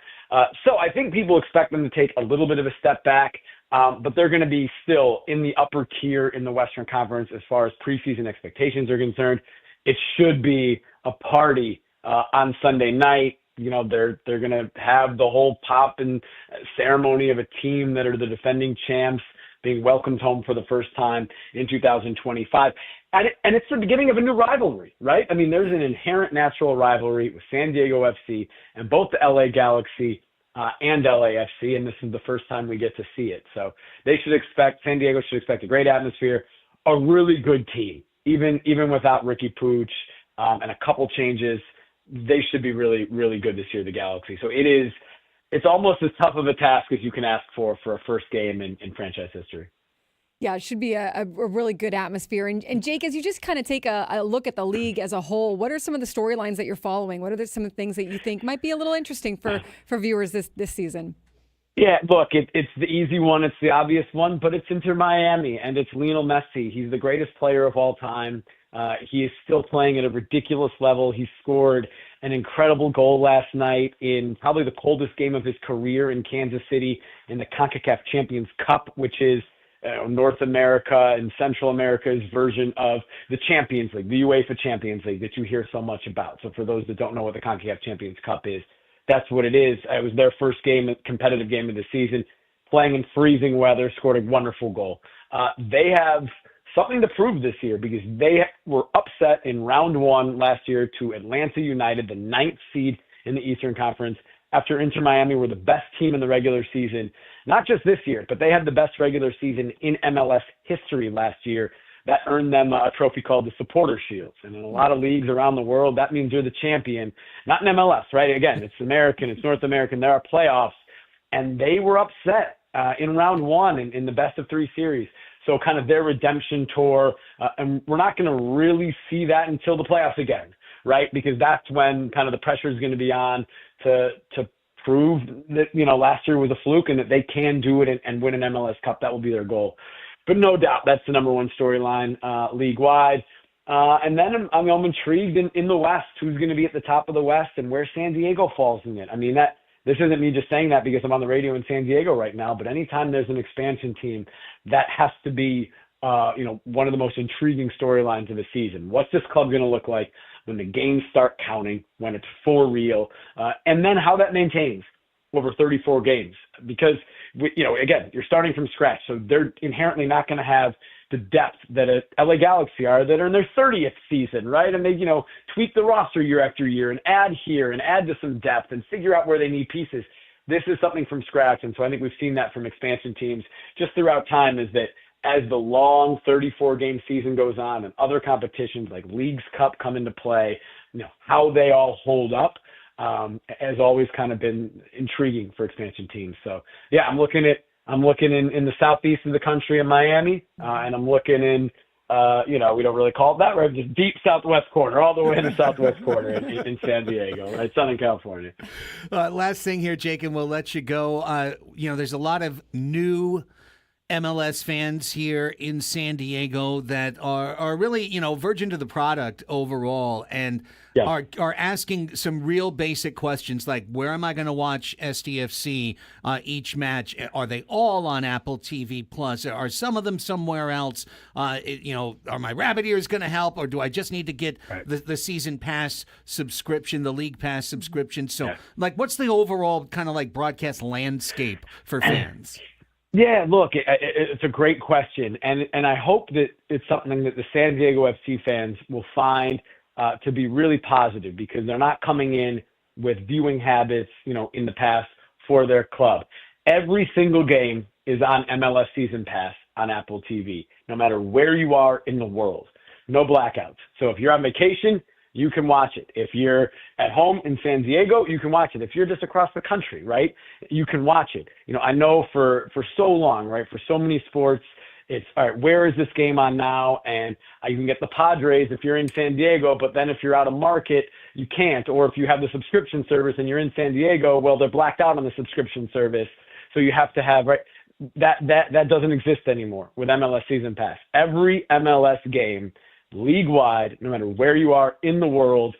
Speaker 4: So I think people expect them to take a little bit of a step back, but they're going to be still in the upper tier in the Western Conference as far as preseason expectations are concerned. It should be a party on Sunday night. They're going to have the whole pomp and ceremony of a team that are the defending champs being welcomed home for the first time in 2025. And it's the beginning of a new rivalry, right? I mean, there's an inherent natural rivalry with San Diego FC and both the LA Galaxy and LAFC, and this is the first time we get to see it. So San Diego should expect a great atmosphere, a really good team. Even without Ricky Puig and a couple changes, they should be really, really good this year, the Galaxy. So it's almost as tough of a task as you can ask for a first game in franchise history.
Speaker 2: Yeah, it should be a really good atmosphere. And Jake, as you just kind of take a look at the league as a whole, what are some of the storylines that you're following? What are some of the things that you think might be a little interesting for viewers this season?
Speaker 4: Yeah, look, it's the easy one. It's the obvious one, but it's Inter Miami, and it's Lionel Messi. He's the greatest player of all time. He is still playing at a ridiculous level. He scored an incredible goal last night in probably the coldest game of his career in Kansas City in the CONCACAF Champions Cup, which is North America and Central America's version of the Champions League, the UEFA Champions League that you hear so much about. So for those that don't know what the CONCACAF Champions Cup is, that's what it is. It was their first competitive game of the season, playing in freezing weather, scored a wonderful goal. They have something to prove this year because they were upset in round one last year to Atlanta United, the 9th seed in the Eastern Conference, after Inter Miami were the best team in the regular season, not just this year, but they had the best regular season in MLS history last year. That earned them a trophy called the Supporter Shield. And in a lot of leagues around the world, that means you're the champion. Not in MLS, right? Again, it's American, it's North American. There are playoffs. And they were upset in round one in the best of three series. So kind of their redemption tour. And we're not going to really see that until the playoffs again, right? Because that's when kind of the pressure is going to be on to prove that, last year was a fluke and that they can do it and win an MLS Cup. That will be their goal. But no doubt, that's the number one storyline league-wide. And then I'm intrigued in the West, who's going to be at the top of the West and where San Diego falls in it. I mean, this isn't me just saying that because I'm on the radio in San Diego right now, but anytime there's an expansion team, that has to be one of the most intriguing storylines of the season. What's this club going to look like when the games start counting, when it's for real, and then how that maintains over 34 games? Because, again, you're starting from scratch, so they're inherently not going to have the depth that a LA Galaxy are that are in their 30th season, right? And they, tweak the roster year after year and add here and add to some depth and figure out where they need pieces. This is something from scratch, and so I think we've seen that from expansion teams just throughout time, is that as the long 34-game season goes on and other competitions like Leagues Cup come into play, how they all hold up has always kind of been intriguing for expansion teams. So, yeah, I'm looking in the southeast of the country in Miami, and I'm looking in, we don't really call it that, right? Just deep southwest corner, all the way in the southwest corner in San Diego, right? Southern California.
Speaker 1: Last thing here, Jake, and we'll let you go. There's a lot of new MLS fans here in San Diego that are really, virgin to the product overall and are asking some real basic questions like, where am I going to watch SDFC each match? Are they all on Apple TV Plus? Are some of them somewhere else? Are my rabbit ears going to help, or do I just need to get the season pass subscription, the league pass subscription? So, what's the overall kind of broadcast landscape for fans?
Speaker 4: Yeah, look, it's a great question, and I hope that it's something that the San Diego FC fans will find to be really positive, because they're not coming in with viewing habits, in the past for their club. Every single game is on MLS Season Pass on Apple TV, no matter where you are in the world. No blackouts. So if you're on vacation, you can watch it. If you're at home in San Diego, you can watch it. If you're just across the country, right, you can watch it. I know for so long, right, for so many sports, it's, all right, where is this game on now? And you can get the Padres if you're in San Diego, but then if you're out of market, you can't. Or if you have the subscription service and you're in San Diego, well, they're blacked out on the subscription service. So you have to have, right, that doesn't exist anymore with MLS Season Pass. Every MLS game, league-wide, no matter where you are in the world,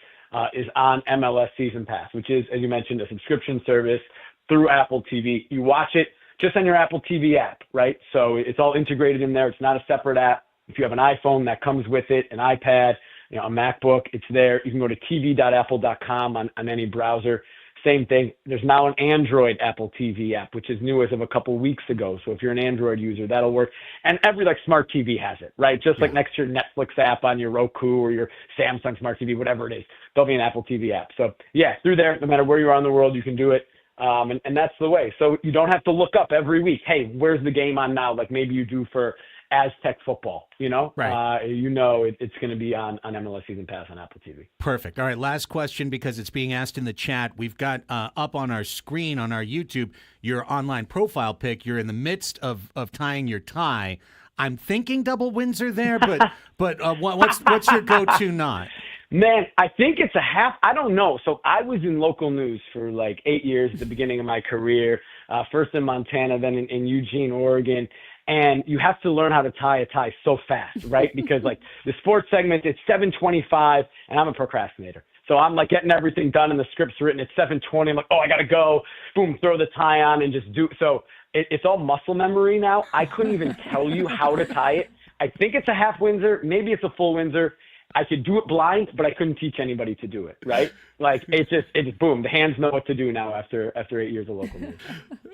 Speaker 4: is on MLS Season Pass, which is, as you mentioned, a subscription service through Apple TV. You watch it just on your Apple TV app, right? So it's all integrated in there. It's not a separate app. If you have an iPhone, that comes with it, an iPad, a MacBook, it's there. You can go to tv.apple.com on any browser. Same thing. There's now an Android Apple TV app, which is new as of a couple weeks ago. So if you're an Android user, that'll work. And every smart TV has it, right? Just like next to your Netflix app on your Roku or your Samsung Smart TV, whatever it is, there'll be an Apple TV app. So yeah, through there, no matter where you are in the world, you can do it. And that's the way. So you don't have to look up every week, hey, where's the game on now? Like maybe you do for Aztec football, right. It's going to be on MLS Season Pass on Apple TV.
Speaker 1: Perfect. All right, last question, because it's being asked in the chat. We've got up on our screen on our YouTube your online profile pic. You're in the midst of tying your tie. I'm thinking double Windsor there, but what's your go-to knot?
Speaker 4: Man, I think it's a half. I don't know. So I was in local news for like 8 years at the beginning of my career, first in Montana, then in Eugene, Oregon. And you have to learn how to tie a tie so fast, right? Because like the sports segment, it's 7:25, and I'm a procrastinator. So I'm like getting everything done and the script's written at 7:20. I'm like, oh, I got to go. Boom, throw the tie on and just do. So it's all muscle memory now. I couldn't even tell you how to tie it. I think it's a half Windsor. Maybe it's a full Windsor. I could do it blind, but I couldn't teach anybody to do it, right? Like it's boom. The hands know what to do now after 8 years of local news.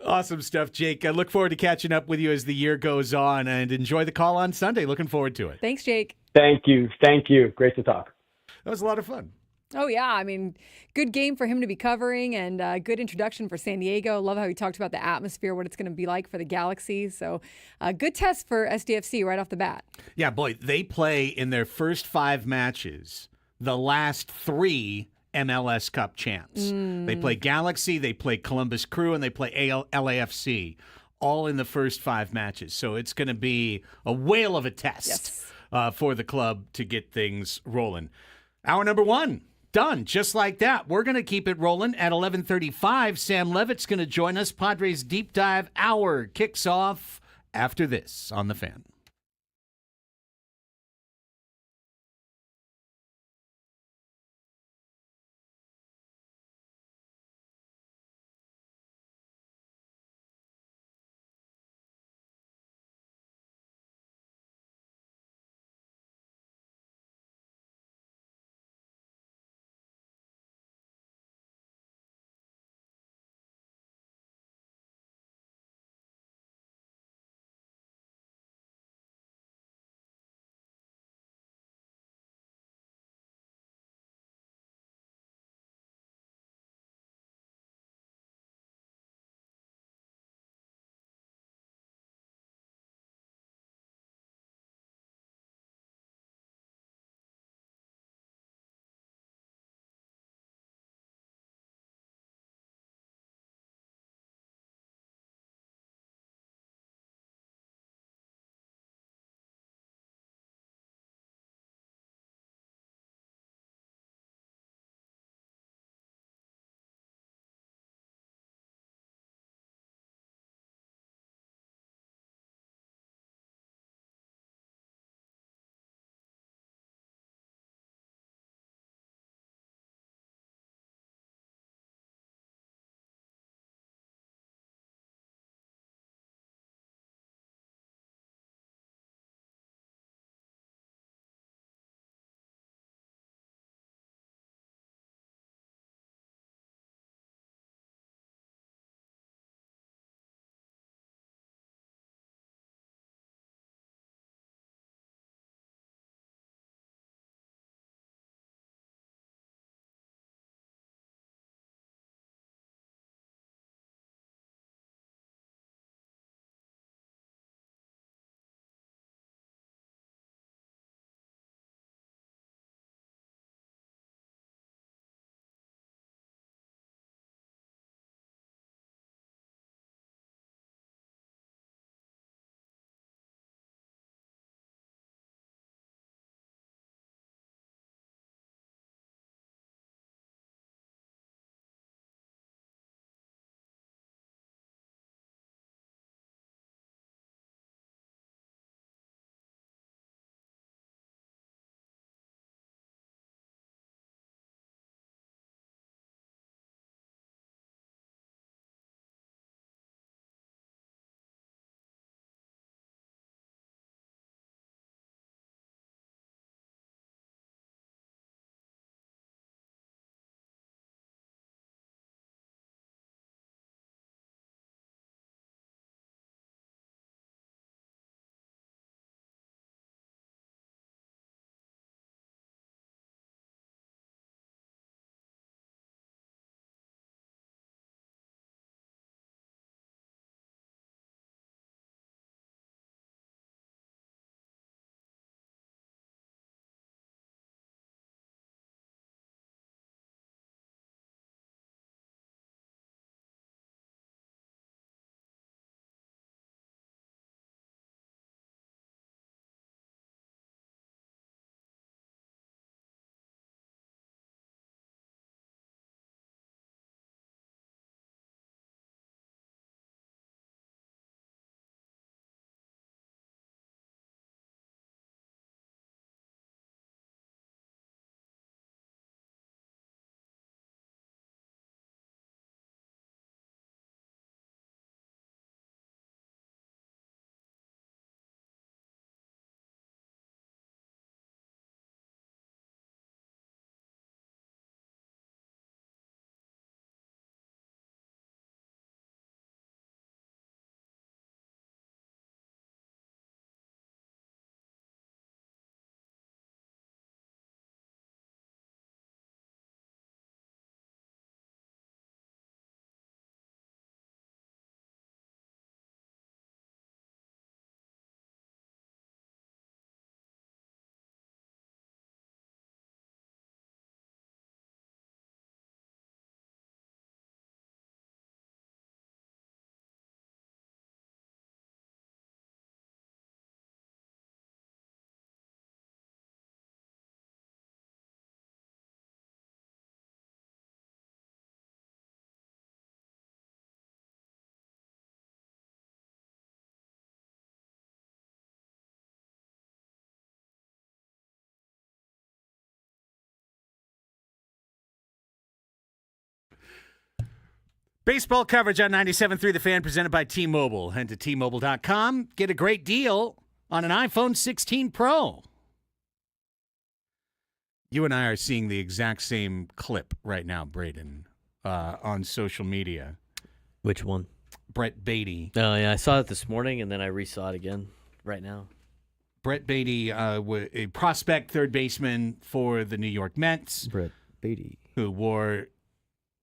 Speaker 1: Awesome stuff, Jake. I look forward to catching up with you as the year goes on, and enjoy the call on Sunday. Looking forward to it.
Speaker 2: Thanks, Jake.
Speaker 4: Thank you. Great to talk.
Speaker 1: That was a lot of fun.
Speaker 2: Oh, yeah. I mean, good game for him to be covering and good introduction for San Diego. Love how he talked about the atmosphere, what it's going to be like for the Galaxy. So good test for SDFC right off the bat.
Speaker 1: Yeah, boy, they play in their first 5 matches the last 3 MLS Cup champs. They play Galaxy, they play Columbus Crew, and they play LAFC, all in the first 5 matches. So it's going to be a whale of a test for the club to get things rolling. Hour number 1. Done. Just like that. We're going to keep it rolling at 11:35. Sam Levit's going to join us. Padres Deep Dive Hour kicks off after this on The Fan. Baseball coverage on 97.3 The Fan presented by T-Mobile. Head to T-Mobile.com. Get a great deal on an iPhone 16 Pro. You and I are seeing the exact same clip right now, Braden, on social media.
Speaker 3: Which one?
Speaker 1: Brett Beatty.
Speaker 3: Oh, yeah. I saw it this morning, and then I resaw it again right now.
Speaker 1: Brett Beatty, a prospect third baseman for the New York Mets.
Speaker 3: Brett Beatty.
Speaker 1: Who wore,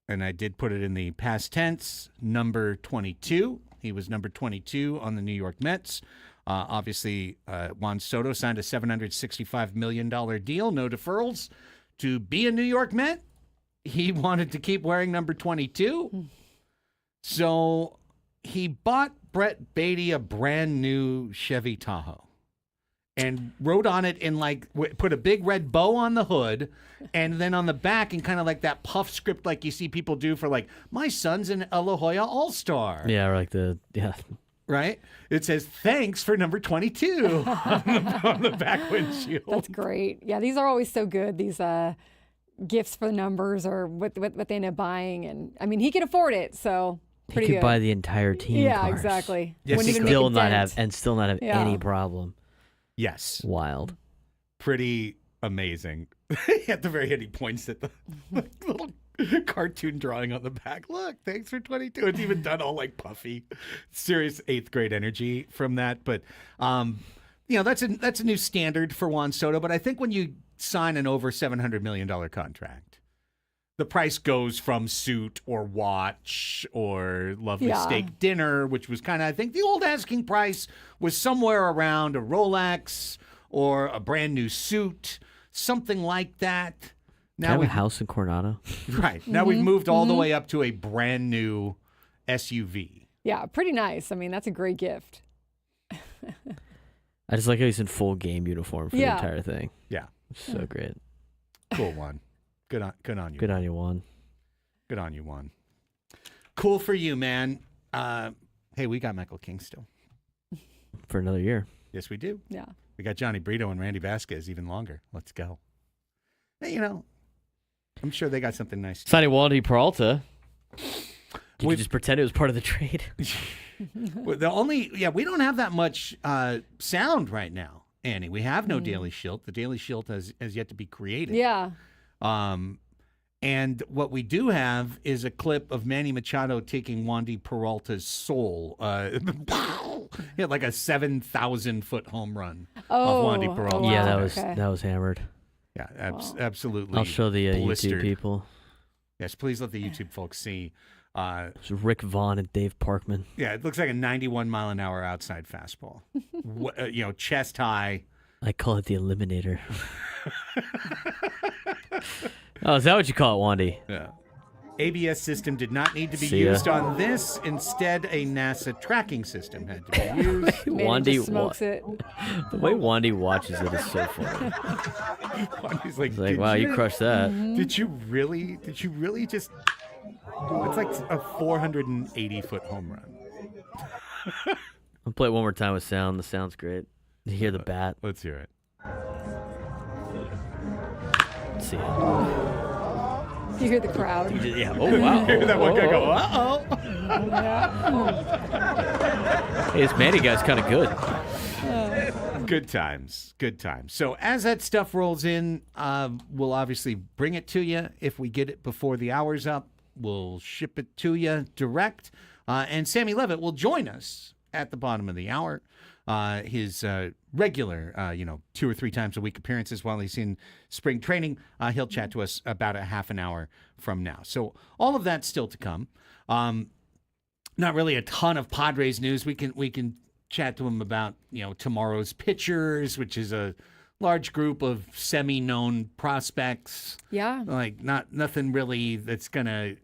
Speaker 1: and I did put it in the past tense, number 22. He was number 22 on the New York Mets. Obviously, Juan Soto signed a $765 million deal, no deferrals, to be a New York Met. He wanted to keep wearing number 22. So he bought Brett Beatty a brand new Chevy Tahoe and wrote on it in put a big red bow on the hood, and then on the back in kind of like that puff script like you see people do for my son's an La Jolla All-Star.
Speaker 3: Yeah, or
Speaker 1: Right? It says, thanks for number 22 on the back windshield.
Speaker 2: That's great. Yeah, these are always so good, these gifts for the numbers or what they end up buying. And, I mean, he can afford it, so pretty
Speaker 3: he could
Speaker 2: good.
Speaker 3: buy the entire team.
Speaker 2: Yeah,
Speaker 3: cars.
Speaker 2: exactly.
Speaker 1: Yes,
Speaker 2: Wouldn't
Speaker 1: he
Speaker 2: even
Speaker 3: still
Speaker 2: make a
Speaker 3: not
Speaker 2: dent.
Speaker 3: have any problem.
Speaker 1: Yes.
Speaker 3: Wild.
Speaker 1: Pretty amazing. At the very end, he points at the little cartoon drawing on the back. Look, thanks for 22. It's even done all puffy. Serious 8th grade energy from that. But, that's a new standard for Juan Soto. But I think when you sign an over $700 million contract, the price goes from suit or watch or lovely steak dinner, which was kind of, I think the old asking price was somewhere around a Rolex or a brand new suit, something like that.
Speaker 3: Now we have a house in Coronado.
Speaker 1: Right. Now we've moved all the way up to a brand new SUV.
Speaker 2: Yeah, pretty nice. I mean, that's a great gift.
Speaker 3: I just like how he's in full game uniform for the entire thing.
Speaker 1: Yeah.
Speaker 3: So great.
Speaker 1: Cool one. Good on you.
Speaker 3: Good on you, Juan.
Speaker 1: Good on you, Juan. Cool for you, man. Hey, we got Michael King still.
Speaker 3: For another year.
Speaker 1: Yes, we do.
Speaker 2: Yeah.
Speaker 1: We got Johnny Brito and Randy Vasquez even longer. Let's go. Hey, I'm sure they got something nice.
Speaker 3: Signing Wandy Peralta. Did you just pretend it was part of the trade?
Speaker 1: We don't have that much sound right now, Annie. We have no Daily Shilt. The Daily Shilt has yet to be created.
Speaker 2: Yeah.
Speaker 1: And what we do have is a clip of Manny Machado taking Wandy Peralta's soul. He had like a 7,000-foot home run of Wandy Peralta.
Speaker 2: Oh, wow.
Speaker 3: Yeah,
Speaker 2: Okay.
Speaker 3: that was hammered.
Speaker 1: Yeah, absolutely.
Speaker 3: I'll show the
Speaker 1: blistered.
Speaker 3: YouTube people.
Speaker 1: Yes, please let the YouTube folks see.
Speaker 3: It's Rick Vaughn and Dave Parkman.
Speaker 1: Yeah, it looks like a 91-mile-an-hour outside fastball. Chest high.
Speaker 3: I call it the Eliminator. Oh, is that what you call it, Wandy?
Speaker 1: Yeah. ABS system did not need to be
Speaker 3: See ya.
Speaker 1: used on this. Instead, a NASA tracking system had to be used.
Speaker 2: Wandy just smokes it.
Speaker 3: The way Wandy watches it is so funny.
Speaker 1: Wandy's like,
Speaker 3: He's like, wow, you crushed that.
Speaker 1: Did you really just... It's like a 480-foot home run.
Speaker 3: I'll play it one more time with sound. The sound's great. You hear the bat.
Speaker 1: Let's hear it.
Speaker 3: Let's see it.
Speaker 2: You hear the crowd.
Speaker 3: Yeah. Oh, wow.
Speaker 1: Hear that one guy go, uh-oh.
Speaker 3: Hey, this Manny guy's kind of good.
Speaker 1: Good times. Good times. So as that stuff rolls in, we'll obviously bring it to you. If we get it before the hour's up, we'll ship it to you direct. And Sammy Levit will join us at the bottom of the hour. His regular, 2 or 3 times a week appearances while he's in spring training. He'll chat to us about a half an hour from now. So all of that's still to come. Not really a ton of Padres news. We can chat to him about, tomorrow's pitchers, which is a large group of semi-known prospects.
Speaker 2: Yeah.
Speaker 1: Like nothing really that's gonna,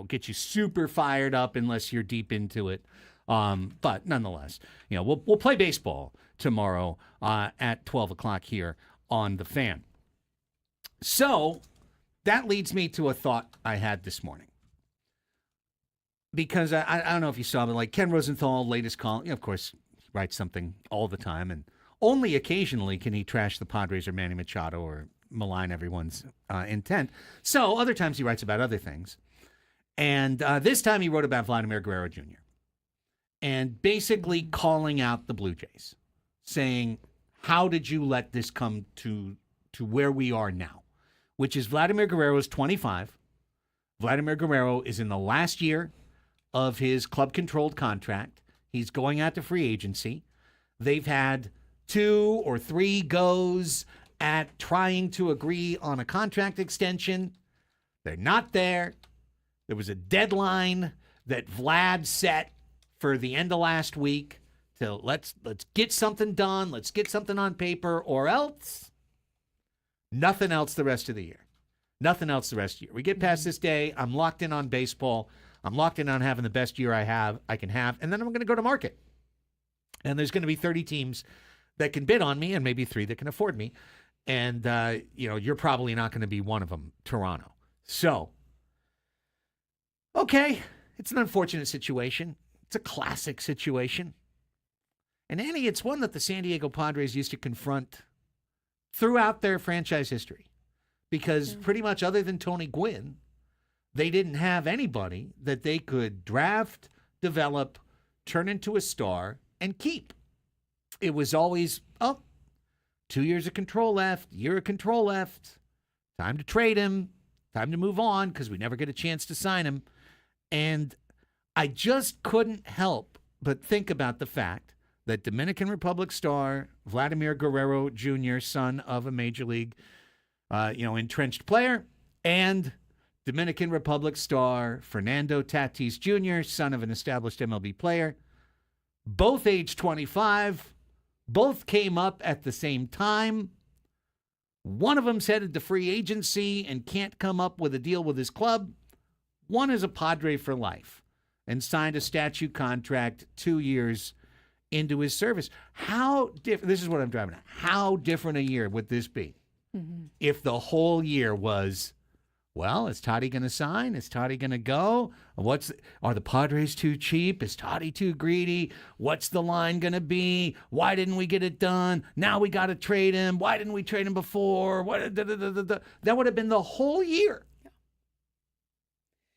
Speaker 1: get you super fired up unless you're deep into it. But nonetheless, we'll play baseball tomorrow at 12 o'clock here on The Fan. So that leads me to a thought I had this morning. Because I don't know if you saw, but Ken Rosenthal, latest column, of course, writes something all the time, and only occasionally can he trash the Padres or Manny Machado or malign everyone's intent. So other times he writes about other things. And this time he wrote about Vladimir Guerrero Jr. and basically calling out the Blue Jays, saying, how did you let this come to where we are now? Which is Vladimir Guerrero is 25. Vladimir Guerrero is in the last year of his club-controlled contract. He's going out to free agency. They've had 2 or 3 goes at trying to agree on a contract extension. They're not there. There was a deadline that Vlad set for the end of last week to let's get something done, let's get something on paper, or else nothing else the rest of the year. Nothing else the rest of the year. We get past this day, I'm locked in on baseball. I'm locked in on having the best year I can have, and then I'm going to go to market. And there's going to be 30 teams that can bid on me, and maybe 3 that can afford me. And you're probably not going to be one of them, Toronto. So, okay, it's an unfortunate situation. It's a classic situation. And Annie, it's one that the San Diego Padres used to confront throughout their franchise history. Because pretty much other than Tony Gwynn, they didn't have anybody that they could draft, develop, turn into a star, and keep. It was always, 2 years of control left, year of control left, time to trade him, time to move on because we never get a chance to sign him. And I just couldn't help but think about the fact that Dominican Republic star Vladimir Guerrero Jr., son of a major league entrenched player, and Dominican Republic star Fernando Tatis Jr., son of an established MLB player, both age 25, both came up at the same time. One of them's headed to free agency and can't come up with a deal with his club. One is a Padre for life and signed a statute contract 2 years into his service. This is what I'm driving at. How different a year would this be if the whole year was, well, is Toddy going to sign? Is Toddy going to go? Are the Padres too cheap? Is Toddy too greedy? What's the line going to be? Why didn't we get it done? Now we got to trade him. Why didn't we trade him before? That would have been the whole year.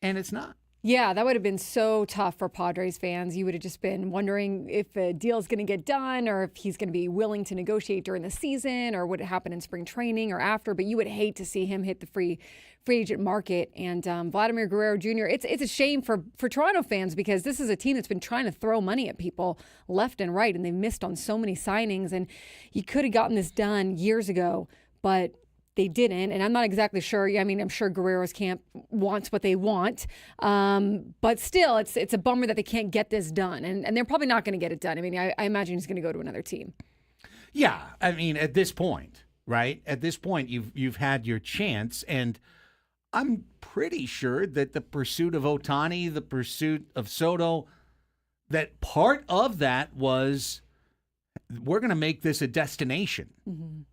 Speaker 1: And it's not.
Speaker 2: Yeah, that would have been so tough for Padres fans. You would have just been wondering if a deal is going to get done or if he's going to be willing to negotiate during the season or would it happen in spring training or after. But you would hate to see him hit the free agent market. And Vladimir Guerrero Jr., it's a shame for Toronto fans because this is a team that's been trying to throw money at people left and right, and they've missed on so many signings. And you could have gotten this done years ago, but they didn't, and I'm not exactly sure. I mean, I'm sure Guerrero's camp wants what they want, but still, it's a bummer that they can't get this done, and they're probably not going to get it done. I mean, I imagine he's going to go to another team.
Speaker 1: Yeah, I mean, at this point, right? At this point, you've had your chance, and I'm pretty sure that the pursuit of Ohtani, the pursuit of Soto, that part of that was, we're going to make this a destination,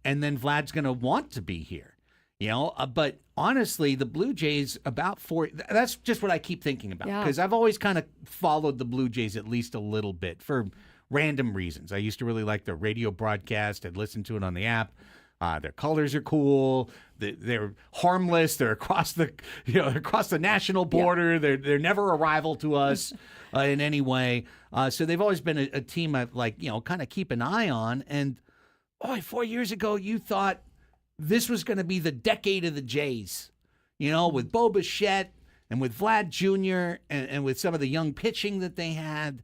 Speaker 1: and then Vlad's going to want to be here, But honestly, the Blue Jays that's just what I keep thinking about because I've always kind of followed the Blue Jays at least a little bit for random reasons. I used to really like their radio broadcast. I'd listen to it on the app. Their colors are cool. They're harmless. They're across the national border. Yeah. They're never a rival to us in any way. So they've always been a team I kind of keep an eye on. And 4 years ago, you thought this was going to be the decade of the Jays, with Bo Bichette and with Vlad Jr. and with some of the young pitching that they had.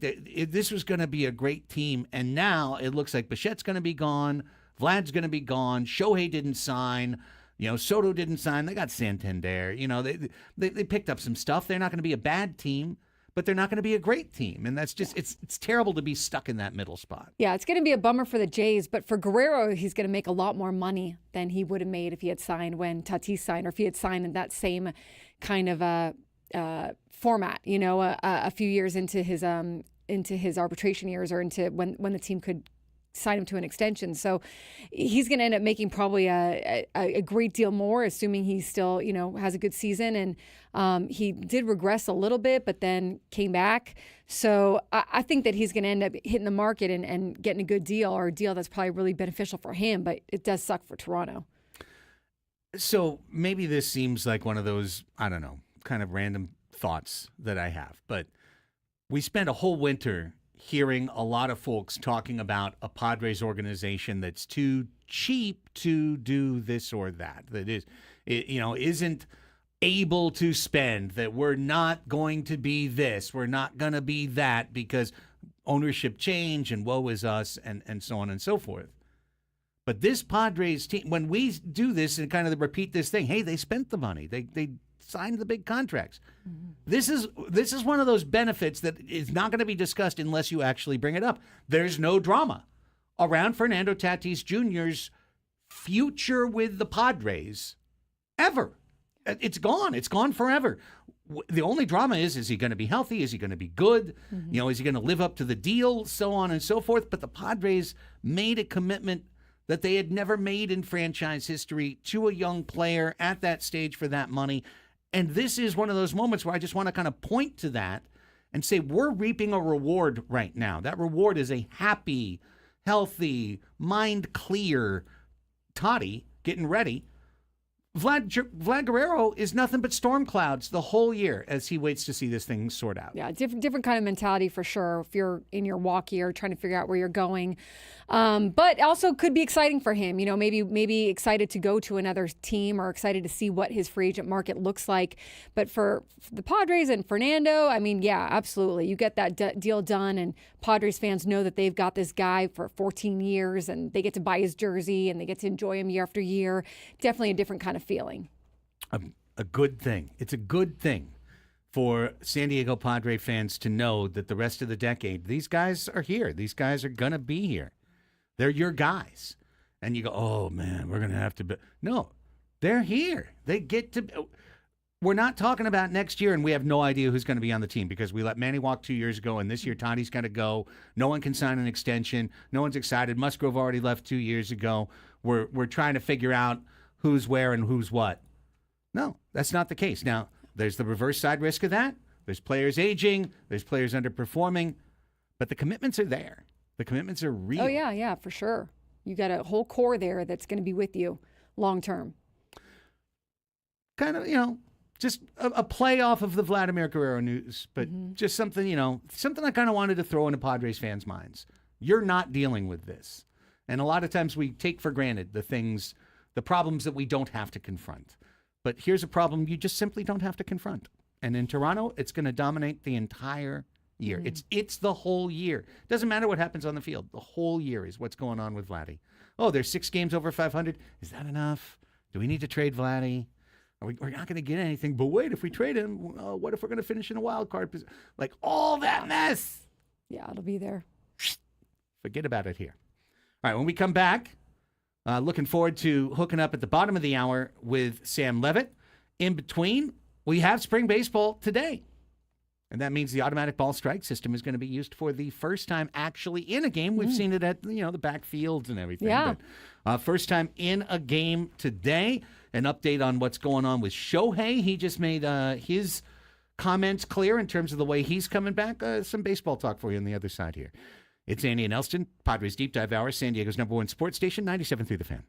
Speaker 1: This was going to be a great team. And now it looks like Bichette's going to be gone. Vlad's going to be gone. Shohei didn't sign. Soto didn't sign. They got Santander. They picked up some stuff. They're not going to be a bad team, but they're not going to be a great team. And that's just, it's terrible to be stuck in that middle spot.
Speaker 2: Yeah, it's going to be a bummer for the Jays, but for Guerrero, he's going to make a lot more money than he would have made if he had signed when Tatis signed or if he had signed in that same kind of format, a few years into his arbitration years or into when the team could sign him to an extension. So he's going to end up making probably a great deal more, assuming he still, has a good season. And he did regress a little bit, but then came back. So I think that he's going to end up hitting the market and getting a good deal or a deal that's probably really beneficial for him, but it does suck for Toronto.
Speaker 1: So maybe this seems like one of those, I don't know, kind of random thoughts that I have, but we spent a whole winter hearing a lot of folks talking about a Padres organization that's too cheap to do this or that, isn't able to spend, that we're not going to be this, we're not going to be that because ownership change and woe is us and so on and so forth. But this Padres team, when we do this and kind of repeat this thing, hey, they spent the money. They signed the big contracts. Mm-hmm. This is one of those benefits that is not going to be discussed unless you actually bring it up. There's no drama around Fernando Tatis Jr.'s future with the Padres ever. It's gone. It's gone forever. The only drama is he going to be healthy? Is he going to be good? Mm-hmm. Is he going to live up to the deal? So on and so forth. But the Padres made a commitment that they had never made in franchise history to a young player at that stage for that money. And this is one of those moments where I just want to kind of point to that and say we're reaping a reward right now. That reward is a happy, healthy, mind clear Toddy getting ready. Vlad Guerrero is nothing but storm clouds the whole year as he waits to see this thing sort out.
Speaker 2: Yeah, different kind of mentality for sure if you're in your walk year trying to figure out where you're going. But also could be exciting for him, maybe excited to go to another team or excited to see what his free agent market looks like. But for the Padres and Fernando, yeah, absolutely. You get that deal done and Padres fans know that they've got this guy for 14 years and they get to buy his jersey and they get to enjoy him year after year. Definitely a different kind of feeling.
Speaker 1: A good thing. It's a good thing for San Diego Padre fans to know that the rest of the decade, these guys are here. These guys are going to be here. They're your guys. And you go, oh, man, we're going to have to be. No, they're here. They get to. We're not talking about next year, and we have no idea who's going to be on the team because we let Manny walk 2 years ago, and this year Toddy's got to go. No one can sign an extension. No one's excited. Musgrove already left 2 years ago. We're trying to figure out who's where and who's what. No, that's not the case. Now, there's the reverse side risk of that. There's players aging. There's players underperforming. But the commitments are there. The commitments are real.
Speaker 2: Oh, yeah, for sure. You got a whole core there that's going to be with you long term.
Speaker 1: Kind of, just a play off of the Vladimir Guerrero news, but just something, something I kind of wanted to throw into Padres fans' minds. You're not dealing with this. And a lot of times we take for granted the problems that we don't have to confront. But here's a problem you just simply don't have to confront. And in Toronto, it's going to dominate the entire year. It's the whole year. Doesn't matter what happens on the field. The whole year is what's going on with Vladdy. Oh, there's 6 games over 500. Is that enough? Do we need to trade Vladdy? We're not going to get anything. But wait, if we trade him, what if we're going to finish in a wild card position? Like all that mess.
Speaker 2: Yeah, it'll be there.
Speaker 1: Forget about it here. All right, when we come back, looking forward to hooking up at the bottom of the hour with Sam Levit. In between, we have spring baseball today. And that means the automatic ball strike system is going to be used for the first time actually in a game. We've seen it at, the back fields and everything.
Speaker 2: Yeah.
Speaker 1: But first time in a game today. An update on what's going on with Shohei. He just made his comments clear in terms of the way he's coming back. Some baseball talk for you on the other side here. It's Andy and Elsten, Padres Deep Dive Hour, San Diego's #1 sports station, 97.3 The Fan.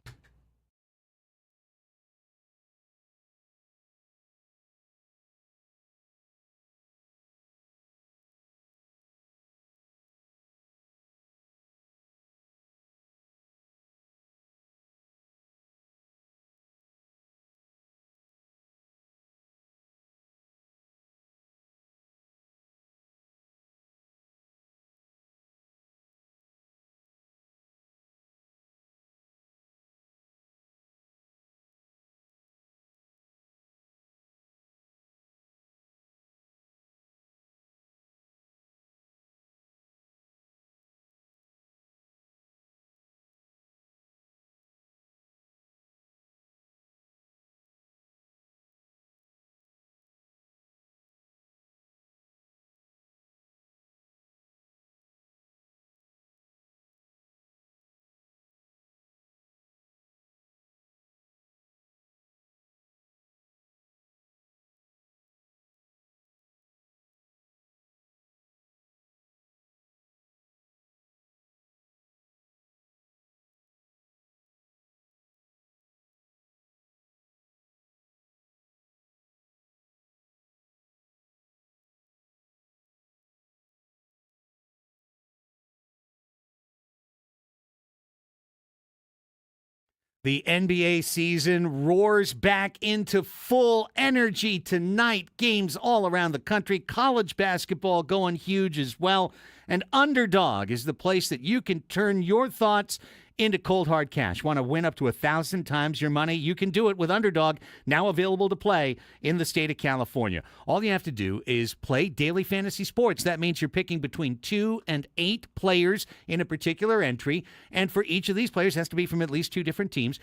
Speaker 1: The NBA season roars back into full energy tonight. Games all around the country. College basketball going huge as well. And Underdog is the place that you can turn your thoughts into cold hard cash. Want to win up to 1,000 times your money? You can do it with Underdog, now available to play in the state of California. All you have to do is play daily fantasy sports. That means you're picking between 2 and 8 players in a particular entry, and for each of these players has to be from at least 2 different teams,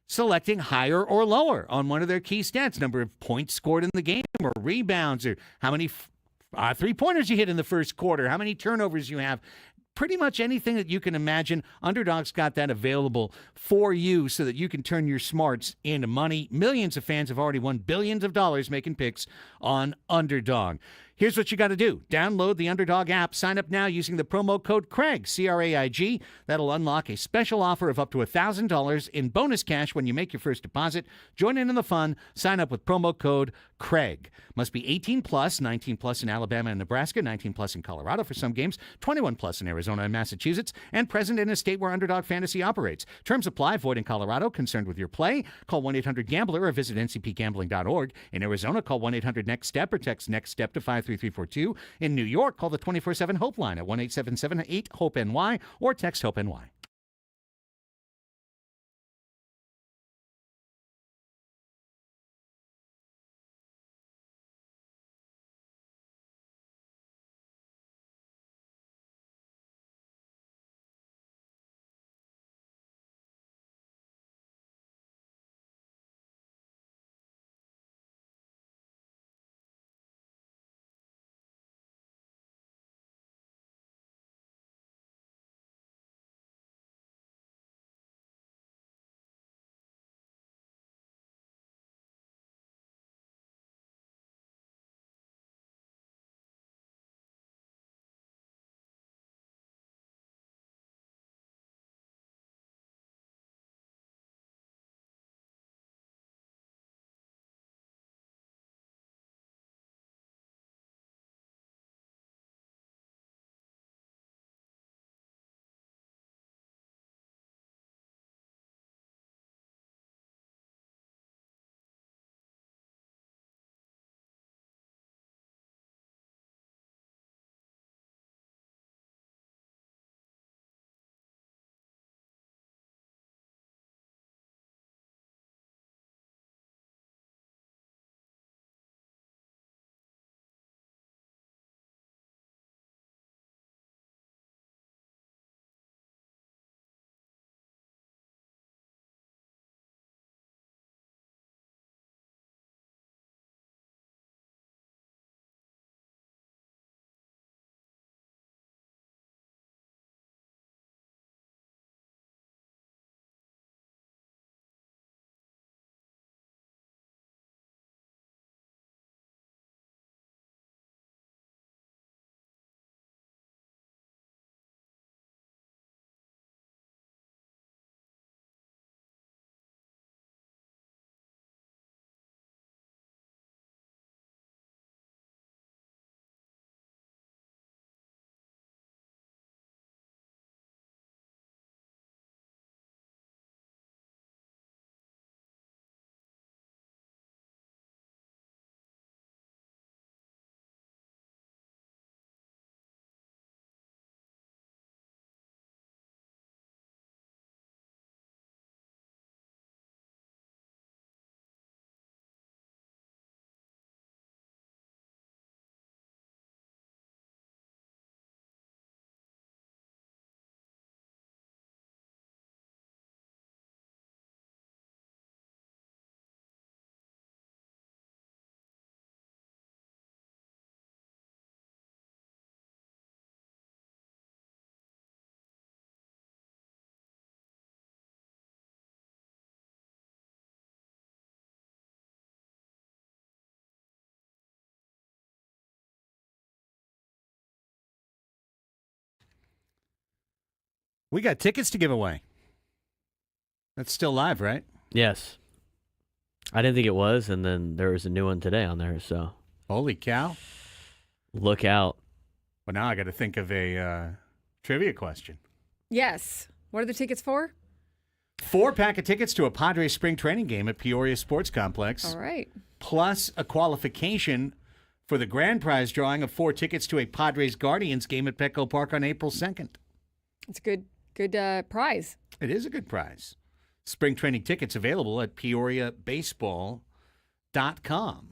Speaker 1: selecting higher or lower on one of their key stats, number of points scored in the game or rebounds, or how many three-pointers you hit in the first quarter, how many turnovers you have. Pretty much anything that you can imagine, Underdog's got that available for you so that you can turn your smarts into money. Millions of fans have already won billions of dollars making picks on Underdog. Here's what you got to do. Download the Underdog app. Sign up now using the promo code CRAIG, C-R-A-I-G. That'll unlock a special offer of up to $1,000 in bonus cash when you make your first deposit. Join in the fun. Sign up with promo code CRAIG. Must be 18 plus, 19 plus in Alabama and Nebraska, 19 plus in Colorado for some games, 21 plus in Arizona and Massachusetts, and present in a state where Underdog Fantasy operates. Terms apply. Void in Colorado. Concerned with your play? Call 1-800-GAMBLER or visit ncpgambling.org. In Arizona, call 1-800-NEXT-STEP or text NEXT STEP to 53342. In New York, call the 24/7 Hope line at 1-877-8-HOPE-NY or text HOPE-NY. We got tickets to give away. That's still live, right?
Speaker 3: Yes. I didn't think it was, and then there was a new one today on there, so
Speaker 1: Holy cow.
Speaker 3: look out.
Speaker 1: Well, now I got to think of a trivia question.
Speaker 2: Yes. What are the tickets for?
Speaker 1: 4-pack of tickets to a Padres spring training game at Peoria Sports Complex.
Speaker 2: All right.
Speaker 1: Plus a qualification for the grand prize drawing of 4 tickets to a Padres Guardians game at Petco Park on April 2nd.
Speaker 2: It's a good prize.
Speaker 1: It is a good prize. Spring training tickets available at peoriabaseball.com.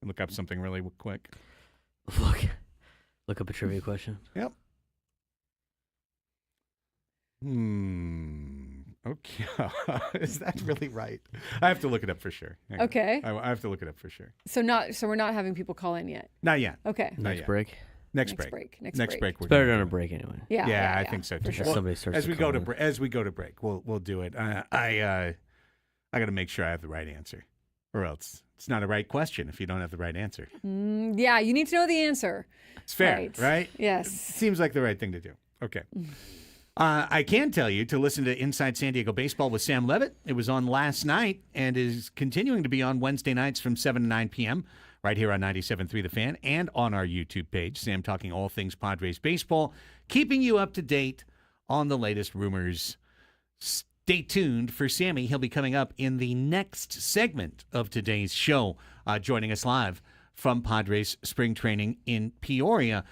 Speaker 1: Look up something really quick.
Speaker 3: Look up a trivia question.
Speaker 1: Yep. Okay. Is that really right? I have to look it up for sure. Hang on.
Speaker 2: Okay.
Speaker 1: I have to look it up for sure.
Speaker 2: So we're not having people call in yet.
Speaker 1: Not yet.
Speaker 2: Okay.
Speaker 1: Not
Speaker 3: Next
Speaker 1: yet.
Speaker 3: break.
Speaker 1: Next break.
Speaker 2: Next
Speaker 1: break.
Speaker 3: It's better than a break anyway.
Speaker 2: Yeah.
Speaker 1: I think so too.
Speaker 2: For sure.
Speaker 1: Well,
Speaker 3: Somebody starts
Speaker 1: as
Speaker 3: to
Speaker 1: we go
Speaker 3: call
Speaker 1: to
Speaker 3: in.
Speaker 1: as we go to break, we'll do it. I got to make sure I have the right answer, or else it's not a right question if you don't have the right answer.
Speaker 2: Yeah, you need to know the answer.
Speaker 1: It's fair, right?
Speaker 2: Yes.
Speaker 1: Seems like the right thing to do. Okay. I can tell you to listen to Inside San Diego Baseball with Sam Levit. It was on last night and is continuing to be on Wednesday nights from 7 to 9 p.m. right here on 97.3 The Fan and on our YouTube page. Sam talking all things Padres baseball, keeping you up to date on the latest rumors. Stay tuned for Sammy. He'll be coming up in the next segment of today's show, joining us live from Padres spring training in Peoria.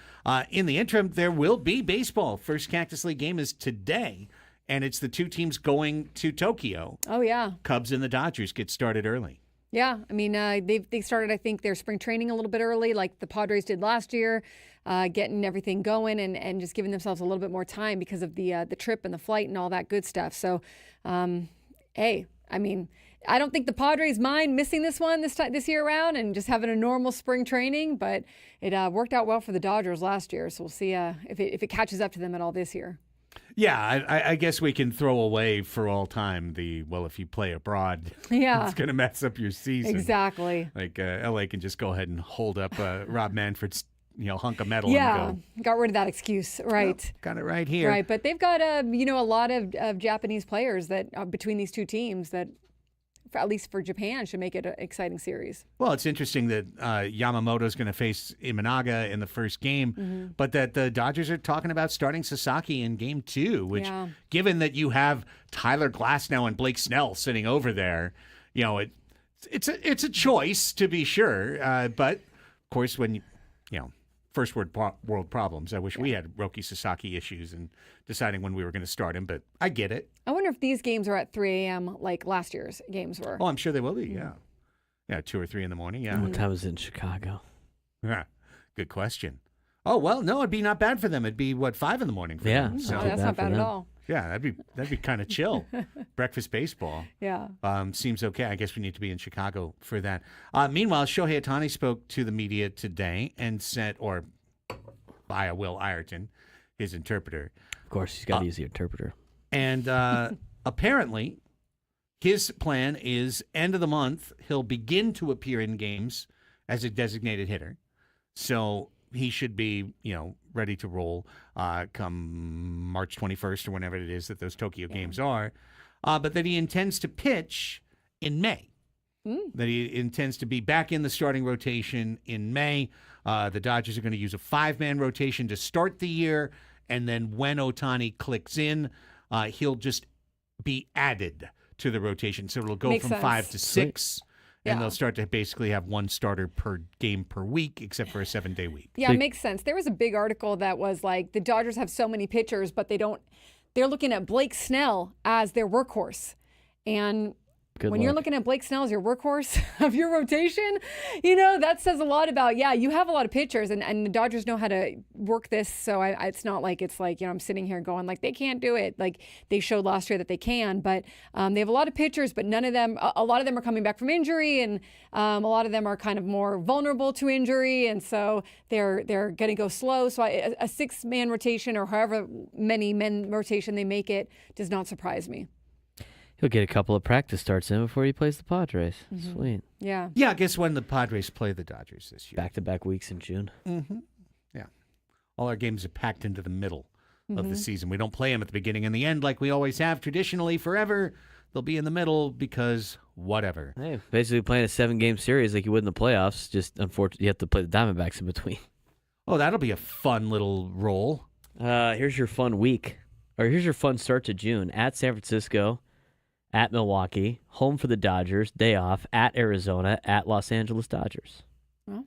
Speaker 1: In the interim, there will be baseball. First Cactus League game is today, and it's the 2 teams going to Tokyo.
Speaker 2: Oh, yeah.
Speaker 1: Cubs and the Dodgers get started early.
Speaker 2: Yeah. I mean, they started, I think, their spring training a little bit early, like the Padres did last year, getting everything going and just giving themselves a little bit more time because of the trip and the flight and all that good stuff. So, hey, I mean, I don't think the Padres mind missing this one this year around and just having a normal spring training, but it worked out well for the Dodgers last year. So we'll see if it catches up to them at all this year.
Speaker 1: Yeah, I guess we can throw away for all time if you play abroad,
Speaker 2: Yeah.
Speaker 1: it's going to mess up your season.
Speaker 2: Exactly.
Speaker 1: Like LA can just go ahead and hold up Rob Manfred's hunk of metal
Speaker 2: Yeah,
Speaker 1: and go.
Speaker 2: got rid of that excuse. Right.
Speaker 1: Yep, got it right here.
Speaker 2: Right, but they've got a lot of Japanese players that between these 2 teams that, at least for Japan, should make it an exciting series.
Speaker 1: Well, it's interesting that Yamamoto's going to face Imanaga in the first game, but that the Dodgers are talking about starting Sasaki in game 2, which, given that you have Tyler Glasnow and Blake Snell sitting over there, it's a choice to be sure. But of course, when first world problems. I wish we had Roki Sasaki issues and deciding when we were going to start him, but I get it.
Speaker 2: I wonder if these games are at 3 a.m. like last year's games were.
Speaker 1: Oh, I'm sure they will be, yeah. Yeah, 2 or 3 in the morning, yeah.
Speaker 3: What time is it in Chicago?
Speaker 1: Yeah, good question. Oh, well, no, it'd be not bad for them. It'd be, 5 in the morning for them.
Speaker 3: Yeah,
Speaker 1: So,
Speaker 2: Oh, that's not bad at all.
Speaker 1: yeah, that'd be kind of chill. Breakfast baseball.
Speaker 2: Yeah.
Speaker 1: Seems okay. I guess we need to be in Chicago for that. Meanwhile, Shohei Ohtani spoke to the media today and said, or via Will Ireton, his interpreter.
Speaker 3: Of course, he's got to use the interpreter.
Speaker 1: And apparently, his plan is end of the month, he'll begin to appear in games as a designated hitter. So he should be, ready to roll come March 21st or whenever it is that those Tokyo games are. But that he intends to pitch in May. That he intends to be back in the starting rotation in May. The Dodgers are going to use a 5-man rotation to start the year, and then when Ohtani clicks in, he'll just be added to the rotation. So it'll go
Speaker 2: Makes
Speaker 1: from
Speaker 2: sense.
Speaker 1: 5 to 6, and
Speaker 2: Yeah.
Speaker 1: they'll start to basically have one starter per game per week, except for a 7-day week.
Speaker 2: Yeah, it makes sense. There was a big article that was like the Dodgers have so many pitchers, but they're looking at Blake Snell as their workhorse. And when you're looking at Blake Snell as your workhorse of your rotation, that says a lot about, you have a lot of pitchers and the Dodgers know how to work this. So it's not like I'm sitting here going like they can't do it. Like they showed last year that they can, but they have a lot of pitchers, but none of them, a lot of them are coming back from injury and a lot of them are kind of more vulnerable to injury. And so they're going to go slow. So a 6-man rotation or however many men rotation they make it does not surprise me.
Speaker 3: He'll get a couple of practice starts in before he plays the Padres. Sweet.
Speaker 2: Yeah.
Speaker 1: Yeah, guess when the Padres play the Dodgers this year.
Speaker 3: Back-to-back weeks in June.
Speaker 1: Mm-hmm. Yeah. All our games are packed into the middle of the season. We don't play them at the beginning and the end like we always have traditionally forever. They'll be in the middle because whatever.
Speaker 3: Hey, basically playing a 7-game series like you would in the playoffs. Just unfortunately, you have to play the Diamondbacks in between.
Speaker 1: Oh, that'll be a fun little roll.
Speaker 3: Here's your fun week, or here's your fun start to June. At San Francisco, at Milwaukee, home for the Dodgers, day off, at Arizona, at Los Angeles Dodgers.
Speaker 2: Well,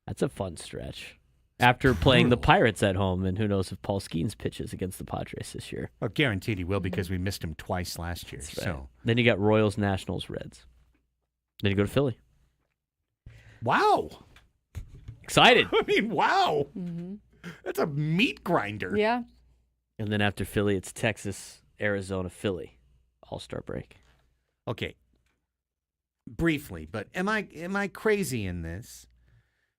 Speaker 3: that's a fun stretch. After playing the Pirates at home, and who knows if Paul Skeens pitches against the Padres this year.
Speaker 1: Well, guaranteed he will because we missed him twice last year.
Speaker 3: That's right.
Speaker 1: So
Speaker 3: Then you got Royals, Nationals, Reds. Then you go to Philly.
Speaker 1: wow.
Speaker 3: Excited.
Speaker 1: I mean, wow. That's a meat grinder.
Speaker 2: yeah.
Speaker 3: And then after Philly, it's Texas, Arizona, Philly. All-Star break.
Speaker 1: Okay. Briefly, but am I crazy in this?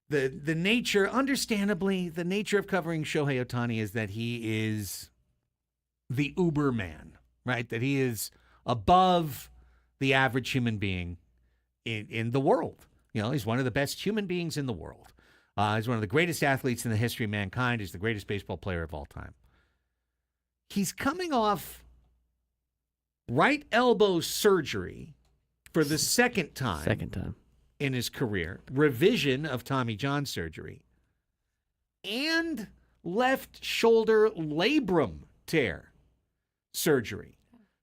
Speaker 1: The nature, understandably, the nature of covering Shohei Ohtani is that he is the uber man, right? That he is above the average human being in the world. You know, he's one of the best human beings in the world. He's one of the greatest athletes in the history of mankind. He's the greatest baseball player of all time. He's coming off right elbow surgery for the second time in his career, revision of Tommy John surgery, and left shoulder labrum tear surgery.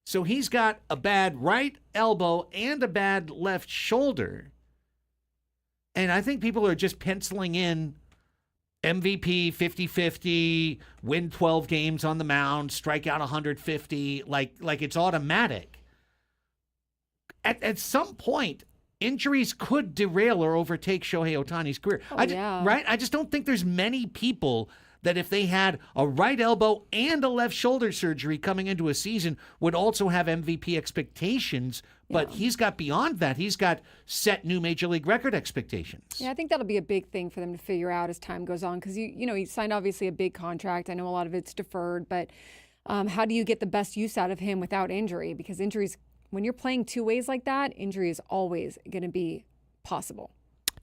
Speaker 1: So he's got a bad right elbow and a bad left shoulder. And I think people are just penciling in MVP 50-50, win 12 games on the mound, strike out 150, like it's automatic. At some point, injuries could derail or overtake Shohei Ohtani's career. Right? I just don't think there's many people that if they had a right elbow and a left shoulder surgery coming into a season would also have MVP expectations. But he's got beyond that. He's got set new Major League record expectations.
Speaker 2: Yeah, I think that'll be a big thing for them to figure out as time goes on because, you know, he signed obviously a big contract. I know a lot of it's deferred, but how do you get the best use out of him without injury? Because injuries, when you're playing two ways like that, injury is always going to be possible.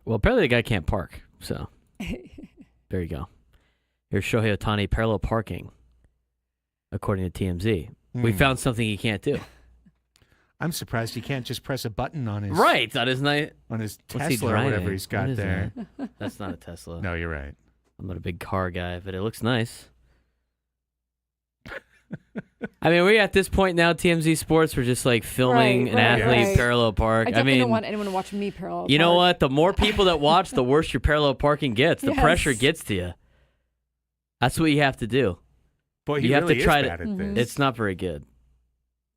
Speaker 3: Well, apparently the guy can't park, so there you go. Here's Shohei Ohtani parallel parking, according to TMZ. We found something he can't do.
Speaker 1: I'm surprised he can't just press a button on his
Speaker 3: on his night
Speaker 1: on his
Speaker 3: What's he
Speaker 1: Tesla or
Speaker 3: driving?
Speaker 1: whatever he's got
Speaker 3: What is
Speaker 1: there.
Speaker 3: that? That's not a Tesla.
Speaker 1: No, you're right.
Speaker 3: I'm not a big car guy, but it looks nice. I mean, we're at this point now, TMZ Sports, we're just like filming an athlete parallel park.
Speaker 2: I definitely don't want anyone to watch me parallel park.
Speaker 3: You know what? The more people that watch, the worse your parallel parking gets. The pressure gets to you. That's what you have to do.
Speaker 1: Boy, he
Speaker 3: you have
Speaker 1: really
Speaker 3: to try
Speaker 1: is
Speaker 3: to.
Speaker 1: bad at this.
Speaker 3: It's not very good.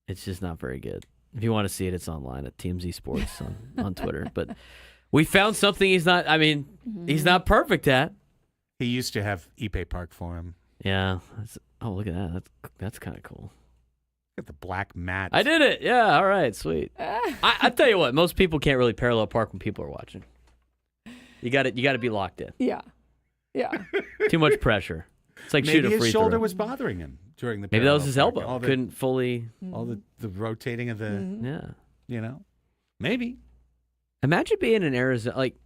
Speaker 3: It's just not very good. If you want to see it, it's online at TMZ Sports on Twitter. But we found something he's not. I mean, he's not perfect at.
Speaker 1: He used to have Ipe Park for him.
Speaker 3: Yeah. Look at that. That's kind of cool.
Speaker 1: Look at the black mat.
Speaker 3: I did it. Yeah. All right. Sweet. I tell you what. Most people can't really parallel park when people are watching. You got to be locked in.
Speaker 2: Yeah.
Speaker 3: Too much pressure. It's like
Speaker 1: Maybe
Speaker 3: shoot a free
Speaker 1: his shoulder
Speaker 3: throw.
Speaker 1: was bothering him during the.
Speaker 3: Maybe that was
Speaker 1: parallel
Speaker 3: his
Speaker 1: park.
Speaker 3: elbow. Couldn't fully.
Speaker 1: All the rotating of the.
Speaker 3: Yeah.
Speaker 1: You know, maybe.
Speaker 3: Imagine being in Arizona. Like,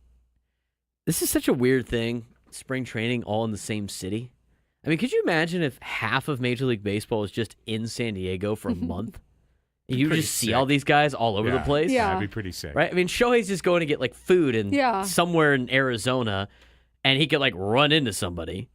Speaker 3: this is such a weird thing. Spring training all in the same city. I mean, could you imagine if half of Major League Baseball was just in San Diego for a month? And you
Speaker 1: Pretty
Speaker 3: just see
Speaker 1: sick.
Speaker 3: all these guys all over the place?
Speaker 2: Yeah.
Speaker 1: That'd be pretty sick.
Speaker 3: Right? I mean, Shohei's just going to get, like, food and somewhere in Arizona, and he could, like, run into somebody.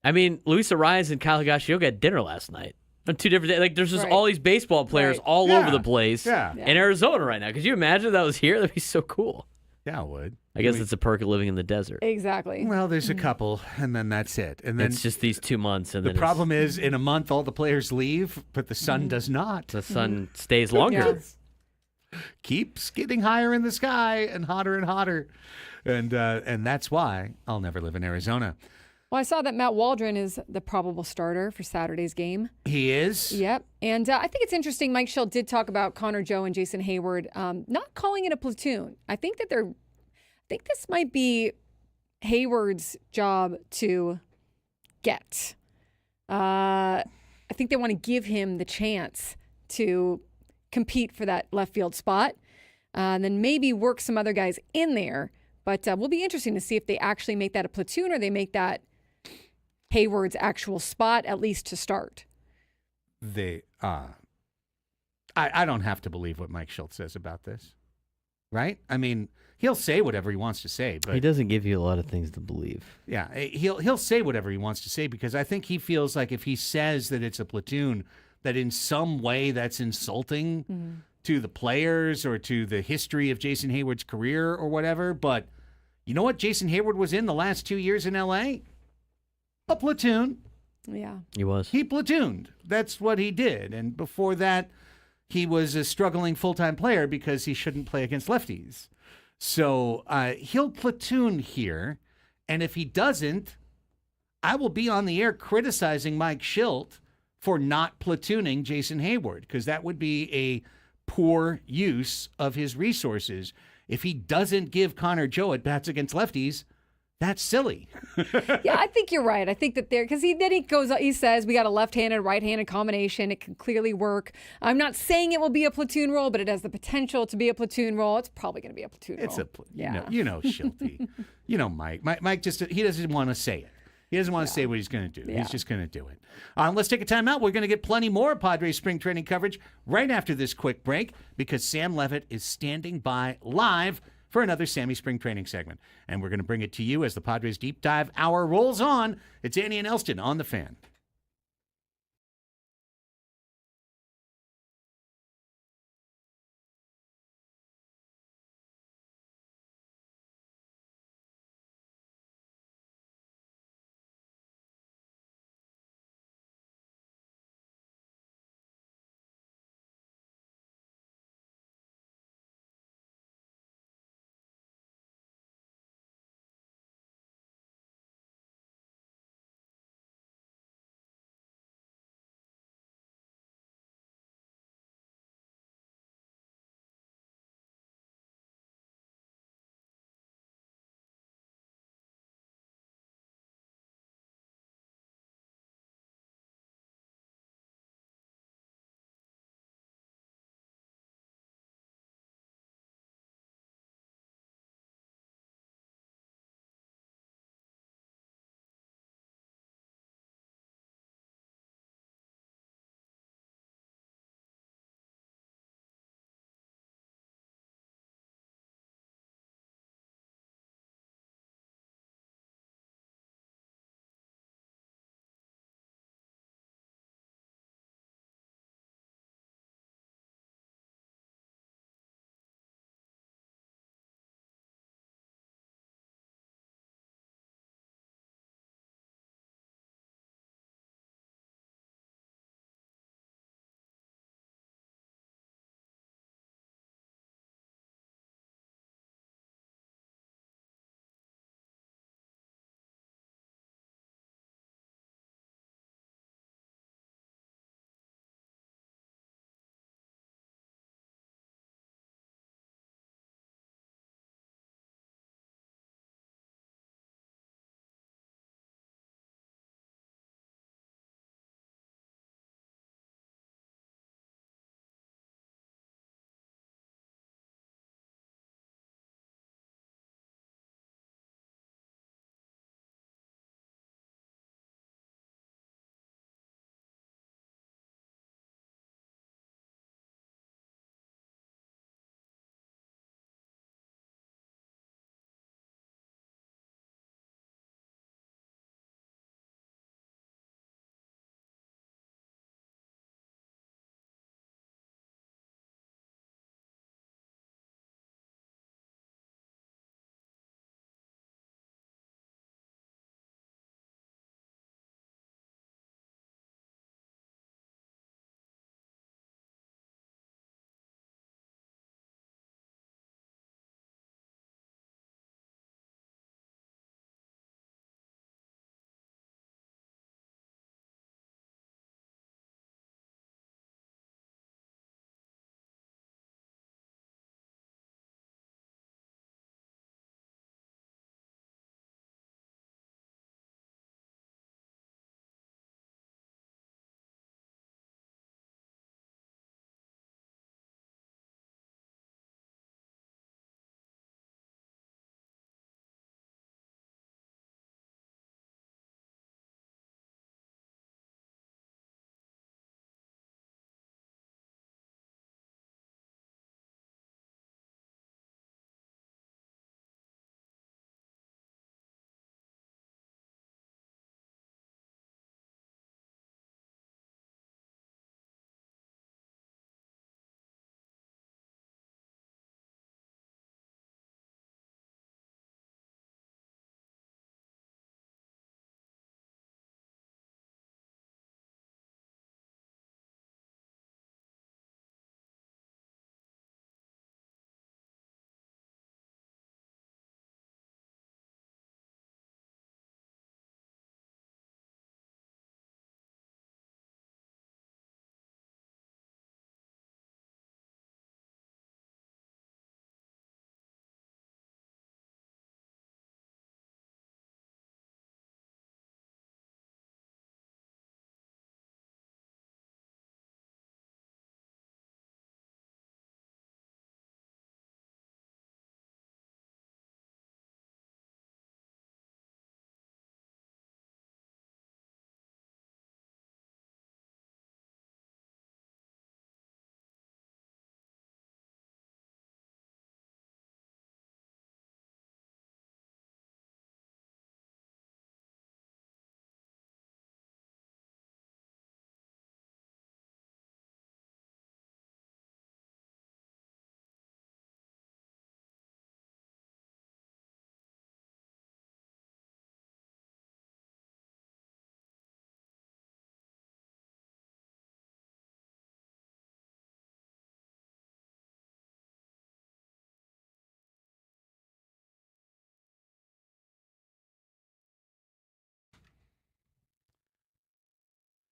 Speaker 3: I mean, Luis Arias and Kyle Higashioka had dinner last night. On 2 different days. Like, there's just all these baseball players all over the place in Arizona right now. Could you imagine if that was here? That'd be so cool.
Speaker 1: Yeah, I would.
Speaker 3: I guess it's a perk of living in the desert.
Speaker 2: Exactly.
Speaker 1: Well, there's a couple, and then that's it. And then
Speaker 3: It's just these 2 months. And
Speaker 1: the
Speaker 3: then
Speaker 1: problem is, in a month, all the players leave, but the sun does not.
Speaker 3: the sun stays longer.
Speaker 1: Keeps getting higher in the sky and hotter, and that's why I'll never live in Arizona.
Speaker 2: Well, I saw that Matt Waldron is the probable starter for Saturday's game.
Speaker 1: He is.
Speaker 2: Yep. And I think it's interesting. Mike Shilt did talk about Connor Joe and Jason Hayward not calling it a platoon. I think this might be Hayward's job to get. I think they want to give him the chance to compete for that left field spot, and then maybe work some other guys in there. But will be interesting to see if they actually make that a platoon or they make that Hayward's actual spot, at least to start.
Speaker 1: I don't have to believe what Mike Schultz says about this. right? I mean, he'll say whatever he wants to say, but
Speaker 3: He doesn't give you a lot of things to believe.
Speaker 1: yeah, he'll say whatever he wants to say because I think he feels like if he says that it's a platoon, that in some way that's insulting to the players or to the history of Jason Hayward's career or whatever. But you know what Jason Hayward was in the last 2 years in L.A.? A platoon.
Speaker 2: Yeah.
Speaker 3: He was.
Speaker 1: He platooned. That's what he did. And before that, he was a struggling full-time player because he shouldn't play against lefties. So he'll platoon here. And if he doesn't, I will be on the air criticizing Mike Shilt for not platooning Jason Hayward because that would be a poor use of his resources. If he doesn't give Connor Joe at bats against lefties, that's silly.
Speaker 2: Yeah, I think you're right. I think that because he says we got a left-handed, right-handed combination. It can clearly work. I'm not saying it will be a platoon role, but it has the potential to be a platoon role. It's probably going to be a platoon role.
Speaker 1: You know Shilty. You know Mike. Mike just, he doesn't want to say it. He doesn't want to say what he's going to do.
Speaker 2: Yeah.
Speaker 1: He's just going to do it. Let's take a time out. We're going to get plenty more Padres spring training coverage right after this quick break because Sam Levit is standing by live for another Sammy Spring Training segment. And we're going to bring it to you as the Padres Deep Dive Hour rolls on. It's Annie and Elsten on The Fan.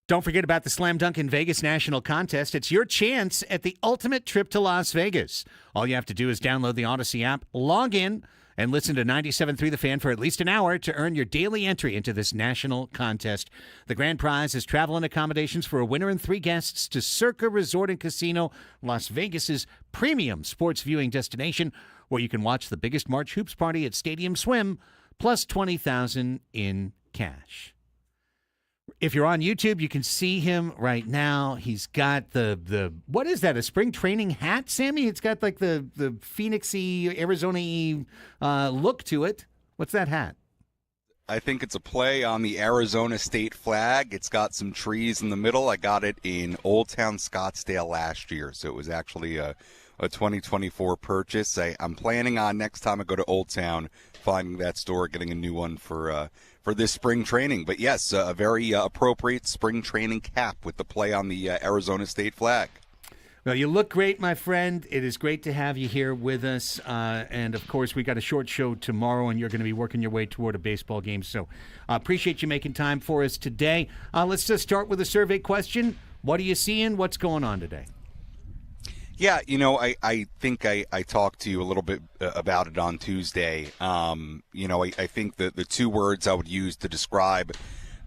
Speaker 1: Don't forget about the Slam Dunk in Vegas National Contest. It's your chance at the ultimate trip to Las Vegas. All you have to do is download the Odyssey app, log in, and listen to 97.3 The Fan for at least an hour to earn your daily entry into this national contest. The grand prize is travel and accommodations for a winner and 3 guests to Circa Resort and Casino, Las Vegas's premium sports viewing destination, where you can watch the biggest March Hoops party at Stadium Swim, plus $20,000 in cash. If you're on YouTube, you can see him right now. He's got the what is that, a spring training hat, Sammy? It's got like the Phoenix-y, Arizona-y look to it. What's that hat?
Speaker 5: I think it's a play on the Arizona state flag. It's got some trees in the middle. I got it in Old Town Scottsdale last year, so it was actually a 2024 purchase. I'm planning on next time I go to Old Town, finding that store, getting a new one for this spring training. But yes, a very appropriate spring training cap with the play on the Arizona state flag.
Speaker 1: Well, you look great, my friend. It is great to have you here with us. And, of course, we got a short show tomorrow, and you're going to be working your way toward a baseball game. So appreciate you making time for us today. Let's just start with a survey question. What are you seeing? What's going on today?
Speaker 5: Yeah, I think I talked to you a little bit about it on Tuesday. I think that the 2 words I would use to describe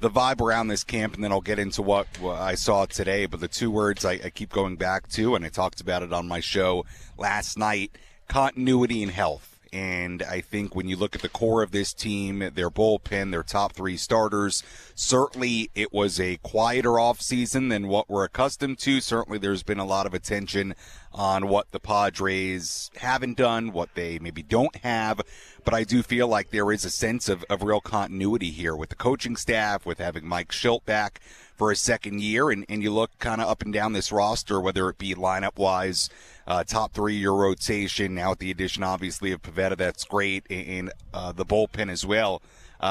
Speaker 5: the vibe around this camp, and then I'll get into what I saw today, but the 2 words I keep going back to, and I talked about it on my show last night, continuity and health. And I think when you look at the core of this team, their bullpen, their top 3 starters, certainly it was a quieter offseason than what we're accustomed to. Certainly there's been a lot of attention on what the Padres haven't done, what they maybe don't have. But I do feel like there is a sense of real continuity here with the coaching staff, with having Mike Shilt back for a second year. And you look kind of up and down this roster, whether it be lineup-wise, top 3-year rotation, now with the addition, obviously, of Pivetta, that's great, and the bullpen as well.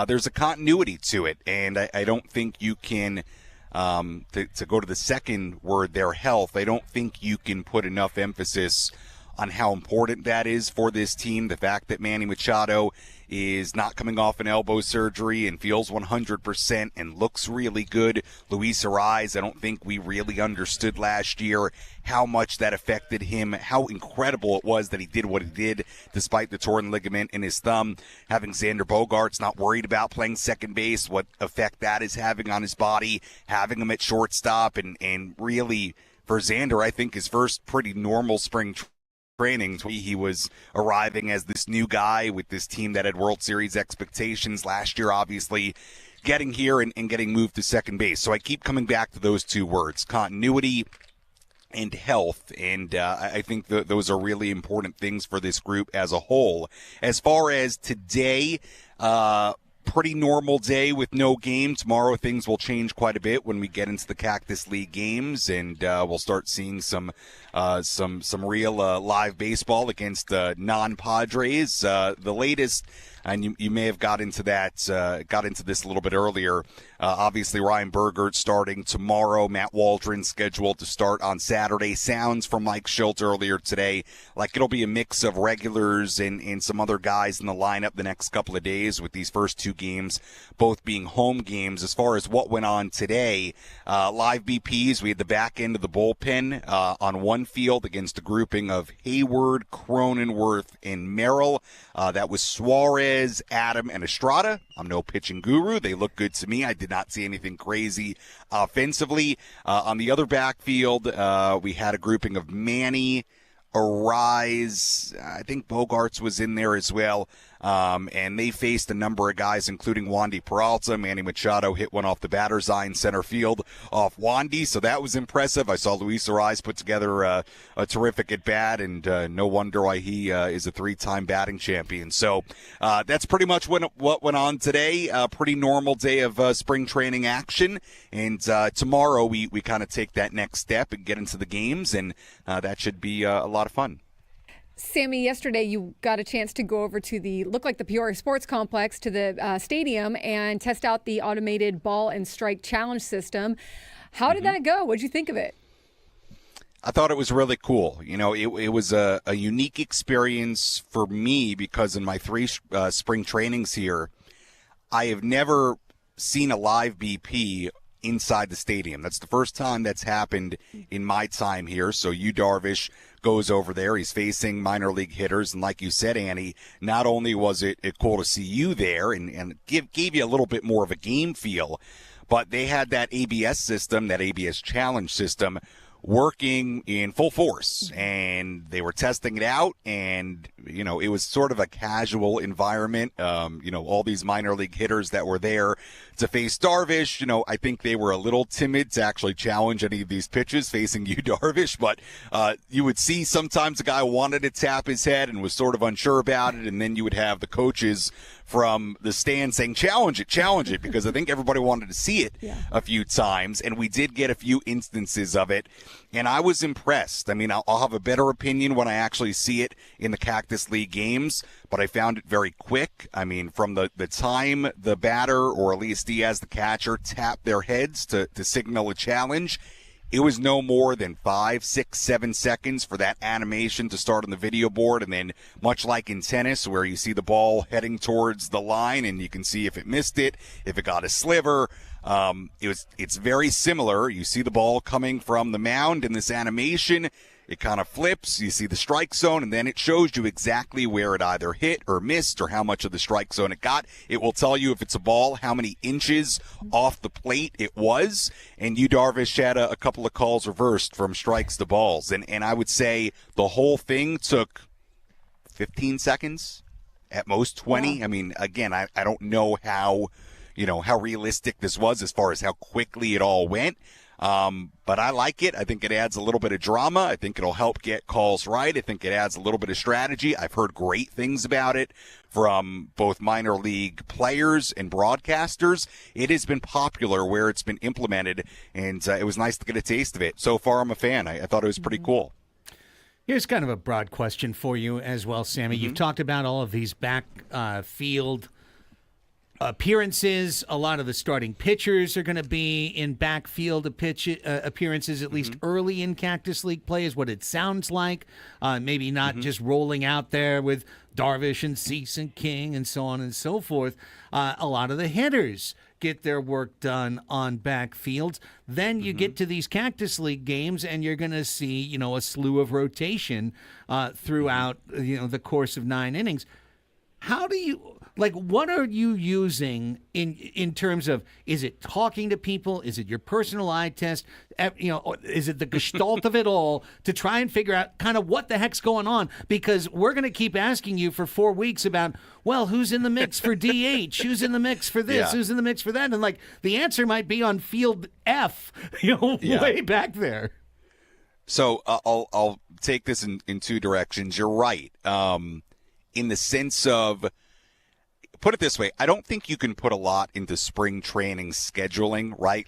Speaker 5: There's a continuity to it, and I don't think you can, to go to the second word, their health, I don't think you can put enough emphasis on how important that is for this team. The fact that Manny Machado is not coming off an elbow surgery and feels 100% and looks really good. Luis Ariz, I don't think we really understood last year how much that affected him, how incredible it was that he did what he did despite the torn ligament in his thumb. Having Xander Bogaerts not worried about playing second base, what effect that is having on his body, having him at shortstop, and really, for Xander, I think his first pretty normal spring training. He was arriving as this new guy with this team that had World Series expectations last year, obviously getting here and getting moved to second base. So I keep coming back to those 2 words, continuity and health, and I think those are really important things for this group as a whole. As far as today, pretty normal day with no game. Tomorrow things will change quite a bit when we get into the Cactus League games, and we'll start seeing some real live baseball against non-Padres. The latest, and you may have got into this a little bit earlier. Obviously, Ryan Bergert starting tomorrow. Matt Waldron scheduled to start on Saturday. Sounds from Mike Shilt earlier today like it'll be a mix of regulars and some other guys in the lineup the next couple of days, with these first 2 games both being home games. As far as what went on today, live BPs, we had the back end of the bullpen on one field against a grouping of Hayward, Cronenworth, and Merrill. That was Suarez, Adam, and Estrada. I'm no pitching guru. They look good to me. I did not see anything crazy offensively. On the other backfield, we had a grouping of Manny, Ariz, I think Bogaerts was in there as well. And they faced a number of guys, including Wandy Peralta. Manny Machado hit one off the batter's eye in center field off Wandy, so that was impressive. I saw Luis Ariz put together a terrific at-bat, and no wonder why he is a 3-time batting champion. So that's pretty much what went on today. Pretty normal day of spring training action, and tomorrow we kind of take that next step and get into the games, and that should be a lot of fun.
Speaker 2: Sammy, yesterday you got a chance to go over to the Peoria Sports Complex, to the stadium, and test out the automated ball and strike challenge system. How did that go? What did you think of it?
Speaker 5: I thought it was really cool. You know, it was a unique experience for me because in my 3 spring trainings here, I have never seen a live BP inside the stadium. That's the first time that's happened in my time here. So Yu Darvish goes over there. He's facing minor league hitters. And like you said, Annie, not only was it cool to see you there and gave you a little bit more of a game feel, but they had that ABS system, that ABS challenge system, working in full force, and they were testing it out, and it was sort of a casual environment. All these minor league hitters that were there to face Darvish, I think they were a little timid to actually challenge any of these pitches facing you, Darvish, but you would see sometimes a guy wanted to tap his head and was sort of unsure about it, and then you would have the coaches from the stand saying, challenge it, because I think everybody wanted to see it a few times, and we did get a few instances of it, and I was impressed. I mean, I'll have a better opinion when I actually see it in the Cactus League games, but I found it very quick. I mean, from the time the batter, or at least Diaz, the catcher, tapped their heads to signal a challenge, it was no more than 5, 6, 7 seconds for that animation to start on the video board. And then much like in tennis, where you see the ball heading towards the line and you can see if it missed it, if it got a sliver, it's very similar. You see the ball coming from the mound in this animation. It kind of flips, you see the strike zone, and then it shows you exactly where it either hit or missed or how much of the strike zone it got. It will tell you if it's a ball, how many inches off the plate it was. And Yu Darvish had a couple of calls reversed from strikes to balls. And I would say the whole thing took 15 seconds, at most 20. Yeah. I mean, again, I don't know how realistic this was as far as how quickly it all went. But I like it. I think it adds a little bit of drama. I think it'll help get calls right. I think it adds a little bit of strategy. I've heard great things about it from both minor league players and broadcasters. It has been popular where it's been implemented, and it was nice to get a taste of it. So far, I'm a fan. I thought it was pretty cool.
Speaker 1: Here's kind of a broad question for you as well, Sammy. You've talked about all of these backfield appearances. A lot of the starting pitchers are going to be in backfield appearances, at least early in Cactus League play, is what it sounds like. Maybe not just rolling out there with Darvish and Cease and King and so on and so forth. A lot of the hitters get their work done on backfields. Then you get to these Cactus League games, and you're going to see, a slew of rotation throughout, the course of 9 innings. How do you... what are you using in terms of, is it talking to people? Is it your personal eye test? Is it the gestalt of it all to try and figure out kind of what the heck's going on? Because we're going to keep asking you for 4 weeks about, well, who's in the mix for DH? Who's in the mix for this? Yeah. Who's in the mix for that? And the answer might be on field F, way back there.
Speaker 5: So I'll take this in two directions. You're right. In the sense of, put it this way, I don't think you can put a lot into spring training scheduling, right?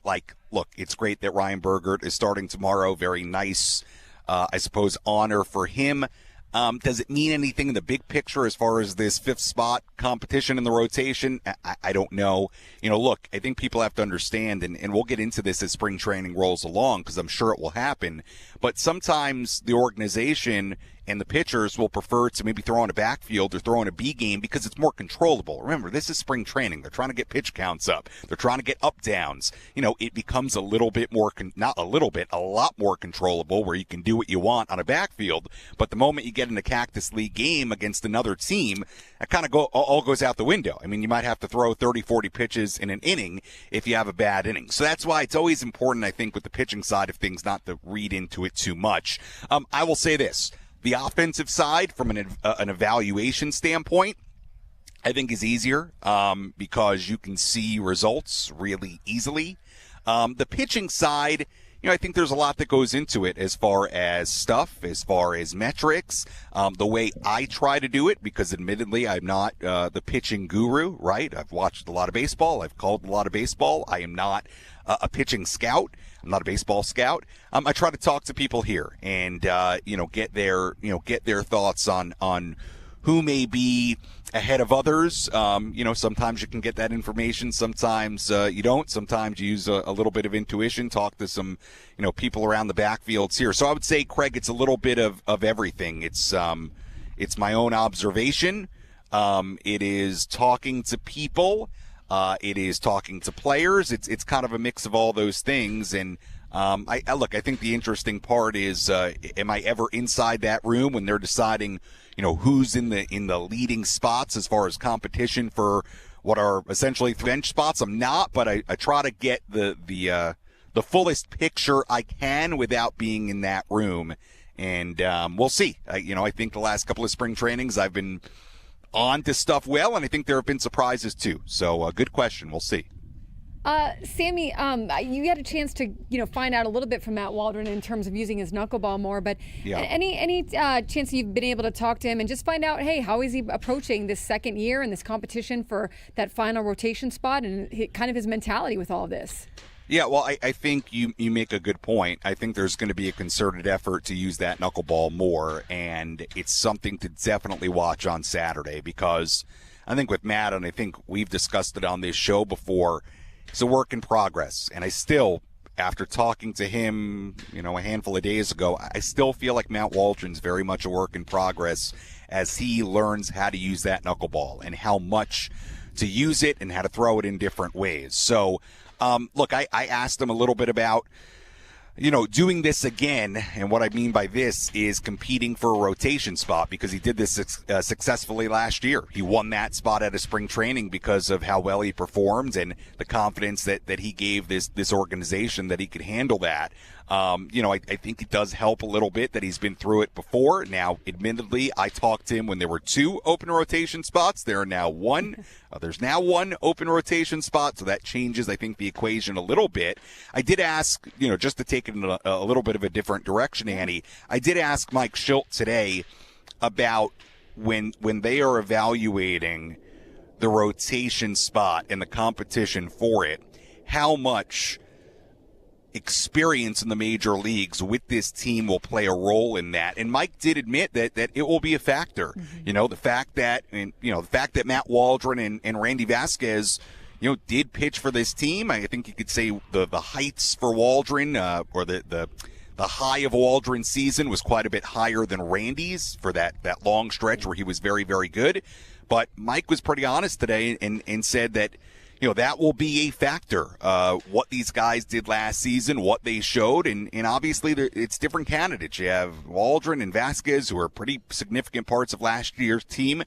Speaker 5: Look, it's great that Ryan Bergert is starting tomorrow. Very nice, I suppose, honor for him. Does it mean anything in the big picture as far as this fifth spot competition in the rotation? I don't know. Look, I think people have to understand, and we'll get into this as spring training rolls along because I'm sure it will happen, but sometimes the organization and the pitchers will prefer to maybe throw in a backfield or throw in a B game because it's more controllable. Remember, this is spring training. They're trying to get pitch counts up. They're trying to get up downs. It becomes a little bit more, not a little bit, a lot more controllable where you can do what you want on a backfield. But the moment you get in a Cactus League game against another team, that kind of all goes out the window. I mean, you might have to throw 30, 40 pitches in an inning if you have a bad inning. So that's why it's always important, I think, with the pitching side of things, not to read into it too much. I will say this. The offensive side, from an evaluation standpoint, I think is easier because you can see results really easily. The pitching side, I think there's a lot that goes into it as far as stuff, as far as metrics, the way I try to do it, because admittedly I'm not the pitching guru, right? I've watched a lot of baseball. I've called a lot of baseball. I am not a pitching scout. I'm not a baseball scout. I try to talk to people here and get their thoughts on who may be ahead of others. Sometimes you can get that information. Sometimes you don't. Sometimes you use a little bit of intuition. Talk to some people around the backfields here. So I would say, Craig, it's a little bit of everything. It's my own observation. It is talking to people. It is talking to players. It's kind of a mix of all those things. And I think the interesting part is, am I ever inside that room when they're deciding, who's in the leading spots as far as competition for what are essentially bench spots? I'm not, but I try to get the fullest picture I can without being in that room. And we'll see. I think the last couple of spring trainings I've been on to stuff well, and I think there have been surprises too. So good question. We'll see.
Speaker 2: Sammy, you had a chance to find out a little bit from Matt Waldron in terms of using his knuckleball more, but any chance you've been able to talk to him and just find out, hey, how is he approaching this second year and this competition for that final rotation spot and kind of his mentality with all of this?
Speaker 5: Yeah, well, I think you make a good point. I think there's going to be a concerted effort to use that knuckleball more, and it's something to definitely watch on Saturday because I think with Matt, and I think we've discussed it on this show before, it's a work in progress. And I still, after talking to him, a handful of days ago, I still feel like Matt Waldron's very much a work in progress as he learns how to use that knuckleball and how much to use it and how to throw it in different ways. So, look, I asked him a little bit about, doing this again. And what I mean by this is competing for a rotation spot because he did this successfully last year. He won that spot at a spring training because of how well he performed and the confidence that he gave this organization that he could handle that. I think it does help a little bit that he's been through it before. Now, admittedly, I talked to him when there were 2 open rotation spots. There are now 1. There's now 1 open rotation spot, so that changes, I think, the equation a little bit. I did ask, just to take it in a little bit of a different direction, Annie, I did ask Mike Shilt today about when they are evaluating the rotation spot and the competition for it, how much experience in the major leagues with this team will play a role in that. And Mike did admit that it will be a factor. Mm-hmm. The fact that Matt Waldron and Randy Vasquez, did pitch for this team. I think you could say the heights for Waldron or the high of Waldron's season was quite a bit higher than Randy's for that long stretch where he was very, very good. But Mike was pretty honest today and said that that will be a factor, what these guys did last season, what they showed, and obviously it's different candidates. You have Waldron and Vasquez, who are pretty significant parts of last year's team,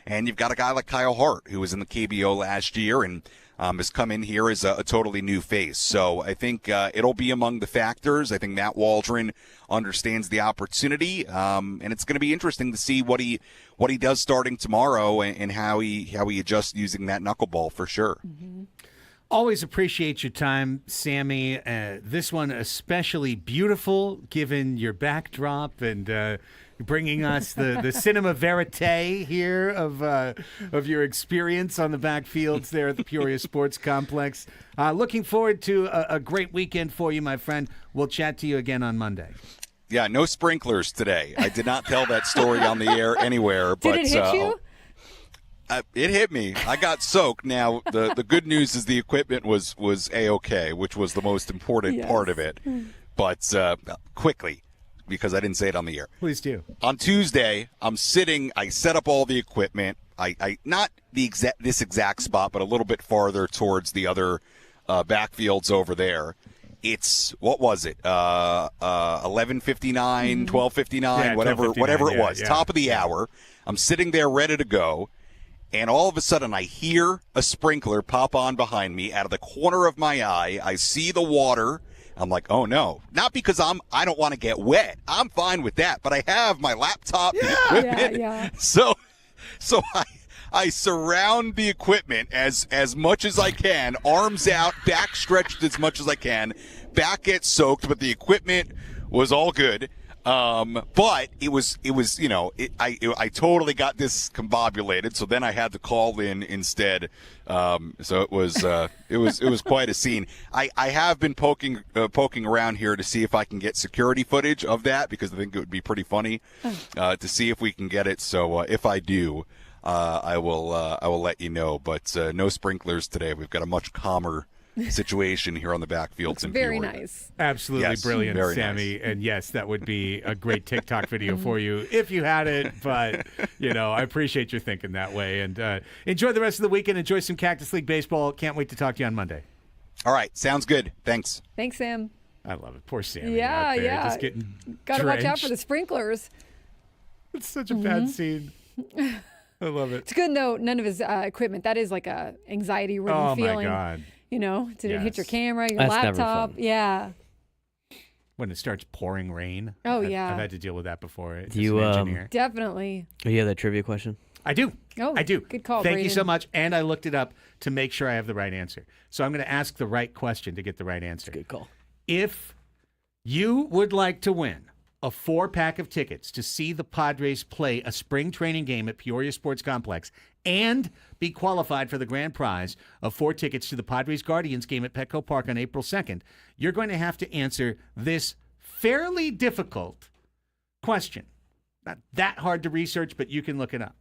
Speaker 5: and you've got a guy like Kyle Hart, who was in the KBO last year and has come in here as a totally new face. So I think it'll be among the factors. I think Matt Waldron understands the opportunity, and it's going to be interesting to see what he does starting tomorrow and how he adjusts using that knuckleball for sure.
Speaker 2: Mm-hmm.
Speaker 1: Always appreciate your time, Sammy. This one especially beautiful, given your backdrop and bringing us the cinema verite here of your experience on the backfields there at the Peoria Sports Complex. Looking forward to a great weekend for you, my friend. We'll chat to you again on Monday.
Speaker 5: Yeah, no sprinklers today. I did not tell that story on the air anywhere.
Speaker 2: Did it hit you?
Speaker 5: It hit me. I got soaked. Now, the good news is the equipment was A-OK, which was the most important part of it. But quickly, because I didn't say it on the air.
Speaker 1: Please do.
Speaker 5: On Tuesday, I'm sitting. I set up all the equipment. I not this exact spot, but a little bit farther towards the other backfields over there. It's, what was it? 11:59, 12:59, whatever it was. Top of the hour. I'm sitting there ready to go. And all of a sudden, I hear a sprinkler pop on behind me. Out of the corner of my eye, I see the water. I'm like, oh no! Not because I don't want to get wet. I'm fine with that. But I have my laptop, and equipment. So I surround the equipment as much as I can, arms out, back stretched as much as I can. Back gets soaked, but the equipment was all good. But it was, I totally got discombobulated. So then I had to call in instead. So it was quite a scene. I have been poking around here to see if I can get security footage of that because I think it would be pretty funny, to see if we can get it. So, if I do, I will let you know, but, no sprinklers today. We've got a much calmer situation here on the backfields
Speaker 2: Looks
Speaker 5: in
Speaker 2: very
Speaker 5: Peoria.
Speaker 2: nice.
Speaker 1: Absolutely
Speaker 5: Yes,
Speaker 1: brilliant,
Speaker 5: very
Speaker 1: Sammy. And yes, that would be a great TikTok video for you if you had it. But, I appreciate your thinking that way. And enjoy the rest of the weekend. Enjoy some Cactus League baseball. Can't wait to talk to you on Monday.
Speaker 5: All right, sounds good. Thanks.
Speaker 2: Thanks, Sam.
Speaker 1: I love it. Poor Sammy
Speaker 2: Yeah,
Speaker 1: out there
Speaker 2: yeah.
Speaker 1: just getting
Speaker 2: Got to watch out for
Speaker 1: drenched.
Speaker 2: the sprinklers.
Speaker 1: It's such a bad scene. I love it.
Speaker 2: It's good, no, none of his equipment. That is like a anxiety-ridden
Speaker 1: Oh,
Speaker 2: feeling.
Speaker 1: my God.
Speaker 2: Did it hit your
Speaker 1: Yes.
Speaker 2: camera, your
Speaker 3: That's never
Speaker 2: laptop?
Speaker 3: fun.
Speaker 2: Yeah.
Speaker 1: When it starts pouring rain.
Speaker 2: Oh,
Speaker 1: I've
Speaker 2: yeah.
Speaker 1: had to deal with that before. As
Speaker 3: you,
Speaker 1: an engineer.
Speaker 2: Definitely.
Speaker 3: Oh, you have that trivia question?
Speaker 1: I do.
Speaker 2: Oh,
Speaker 1: I do.
Speaker 2: good call,
Speaker 1: Thank you so
Speaker 2: Braden.
Speaker 1: much. And I looked it up to make sure I have the right answer. So I'm going to ask the right question to get the right answer.
Speaker 3: Good call.
Speaker 1: If you would like to win a 4-pack of tickets to see the Padres play a spring training game at Peoria Sports Complex and be qualified for the grand prize of 4 tickets to the Padres Guardians game at Petco Park on April 2nd, you're going to have to answer this fairly difficult question. Not that hard to research, but you can look it up.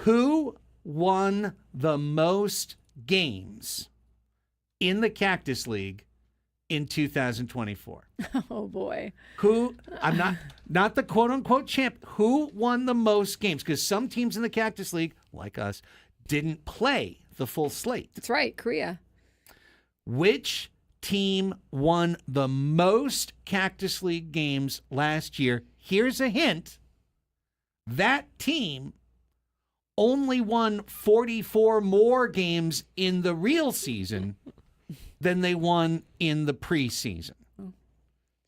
Speaker 1: Who won the most games in the Cactus League in 2024?
Speaker 2: Oh, boy.
Speaker 1: Who, I'm not the quote unquote champ, who won the most games? Because some teams in the Cactus League, like us, didn't play the full slate.
Speaker 2: That's right, Korea.
Speaker 1: Which team won the most Cactus League games last year? Here's a hint. That team only won 44 more games in the real season than they won in the preseason.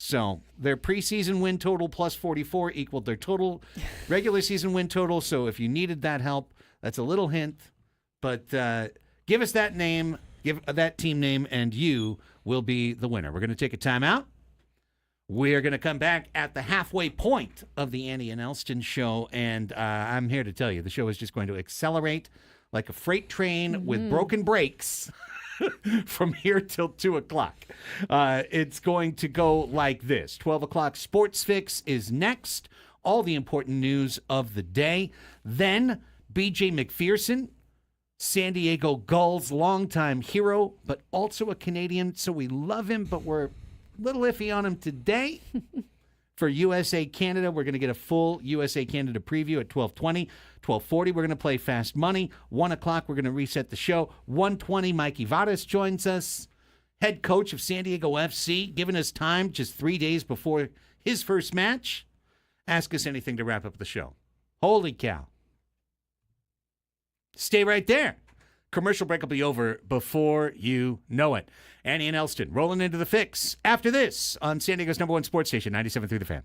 Speaker 1: So their preseason win total plus 44 equaled their total regular season win total. So if you needed that help, that's a little hint. But give us that name, give that team name, and you will be the winner. We're going to take a timeout. We're going to come back at the halfway point of the Andy and Elsten show, and I'm here to tell you the show is just going to accelerate like a freight train with broken brakes from here till 2 o'clock. It's going to go like this. 12 o'clock Sports Fix is next. All the important news of the day. Then B.J. McPherson, San Diego Gulls longtime hero, but also a Canadian, so we love him, but we're little iffy on him today. For USA Canada, we're going to get a full USA Canada preview at 12:20. 12:40, we're going to play Fast Money. 1 o'clock, we're going to reset the show. 1:20, Mikey Varas joins us, head coach of San Diego FC, giving us time just 3 days before his first match. Ask us anything to wrap up the show. Holy cow. Stay right there. Commercial break will be over before you know it. Andy and Elsten rolling into the fix after this on San Diego's #1 sports station, 97.3 The Fan.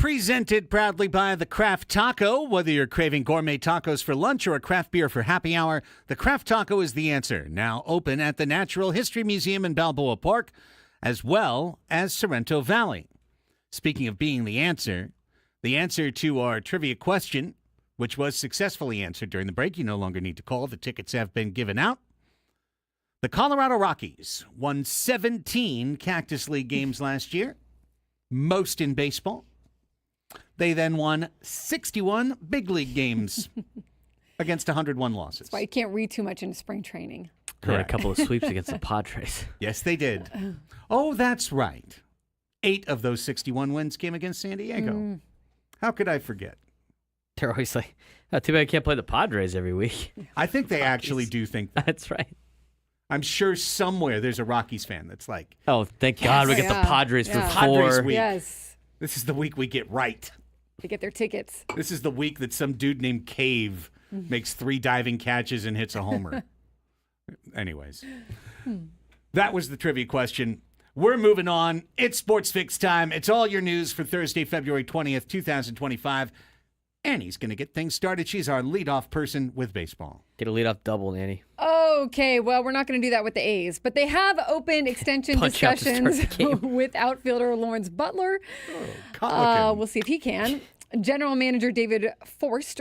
Speaker 1: Presented proudly by the Craft Taco. Whether you're craving gourmet tacos for lunch or a craft beer for happy hour, the Craft Taco is the answer. Now open at the Natural History Museum in Balboa Park, as well as Sorrento Valley. Speaking of being the answer to our trivia question, which was successfully answered during the break. You no longer need to call. The tickets have been given out. The Colorado Rockies won 17 Cactus League games last year, most in baseball. They then won 61 big league games against 101 losses.
Speaker 2: That's why you can't read too much into spring training.
Speaker 3: They had a couple of sweeps against the Padres.
Speaker 1: Yes, they did. Oh, that's right. 8 of those 61 wins came against San Diego. How could I forget?
Speaker 3: They're always like, oh, too bad I can't play the Padres every week.
Speaker 1: I think they actually do think that.
Speaker 3: That's right.
Speaker 1: I'm sure somewhere there's a Rockies fan that's like,
Speaker 3: Oh, thank God we get the Padres for
Speaker 1: Padres
Speaker 3: 4.
Speaker 1: week.
Speaker 2: Yes.
Speaker 1: This is the week we get right.
Speaker 2: To get their tickets.
Speaker 1: This is the week that some dude named Cave makes 3 diving catches and hits a homer. Anyways, that was the trivia question. We're moving on. It's Sports Fix time. It's all your news for Thursday, February 20th, 2025. Annie's going to get things started. She's our leadoff person with baseball.
Speaker 3: Get a leadoff double, Annie.
Speaker 2: Okay, well, we're not going to do that with the A's, but they have opened extension
Speaker 3: Punch out to start
Speaker 2: discussions
Speaker 3: the game.
Speaker 2: with outfielder Lawrence Butler.
Speaker 1: Caught
Speaker 2: We'll see if he can. General Manager David Forst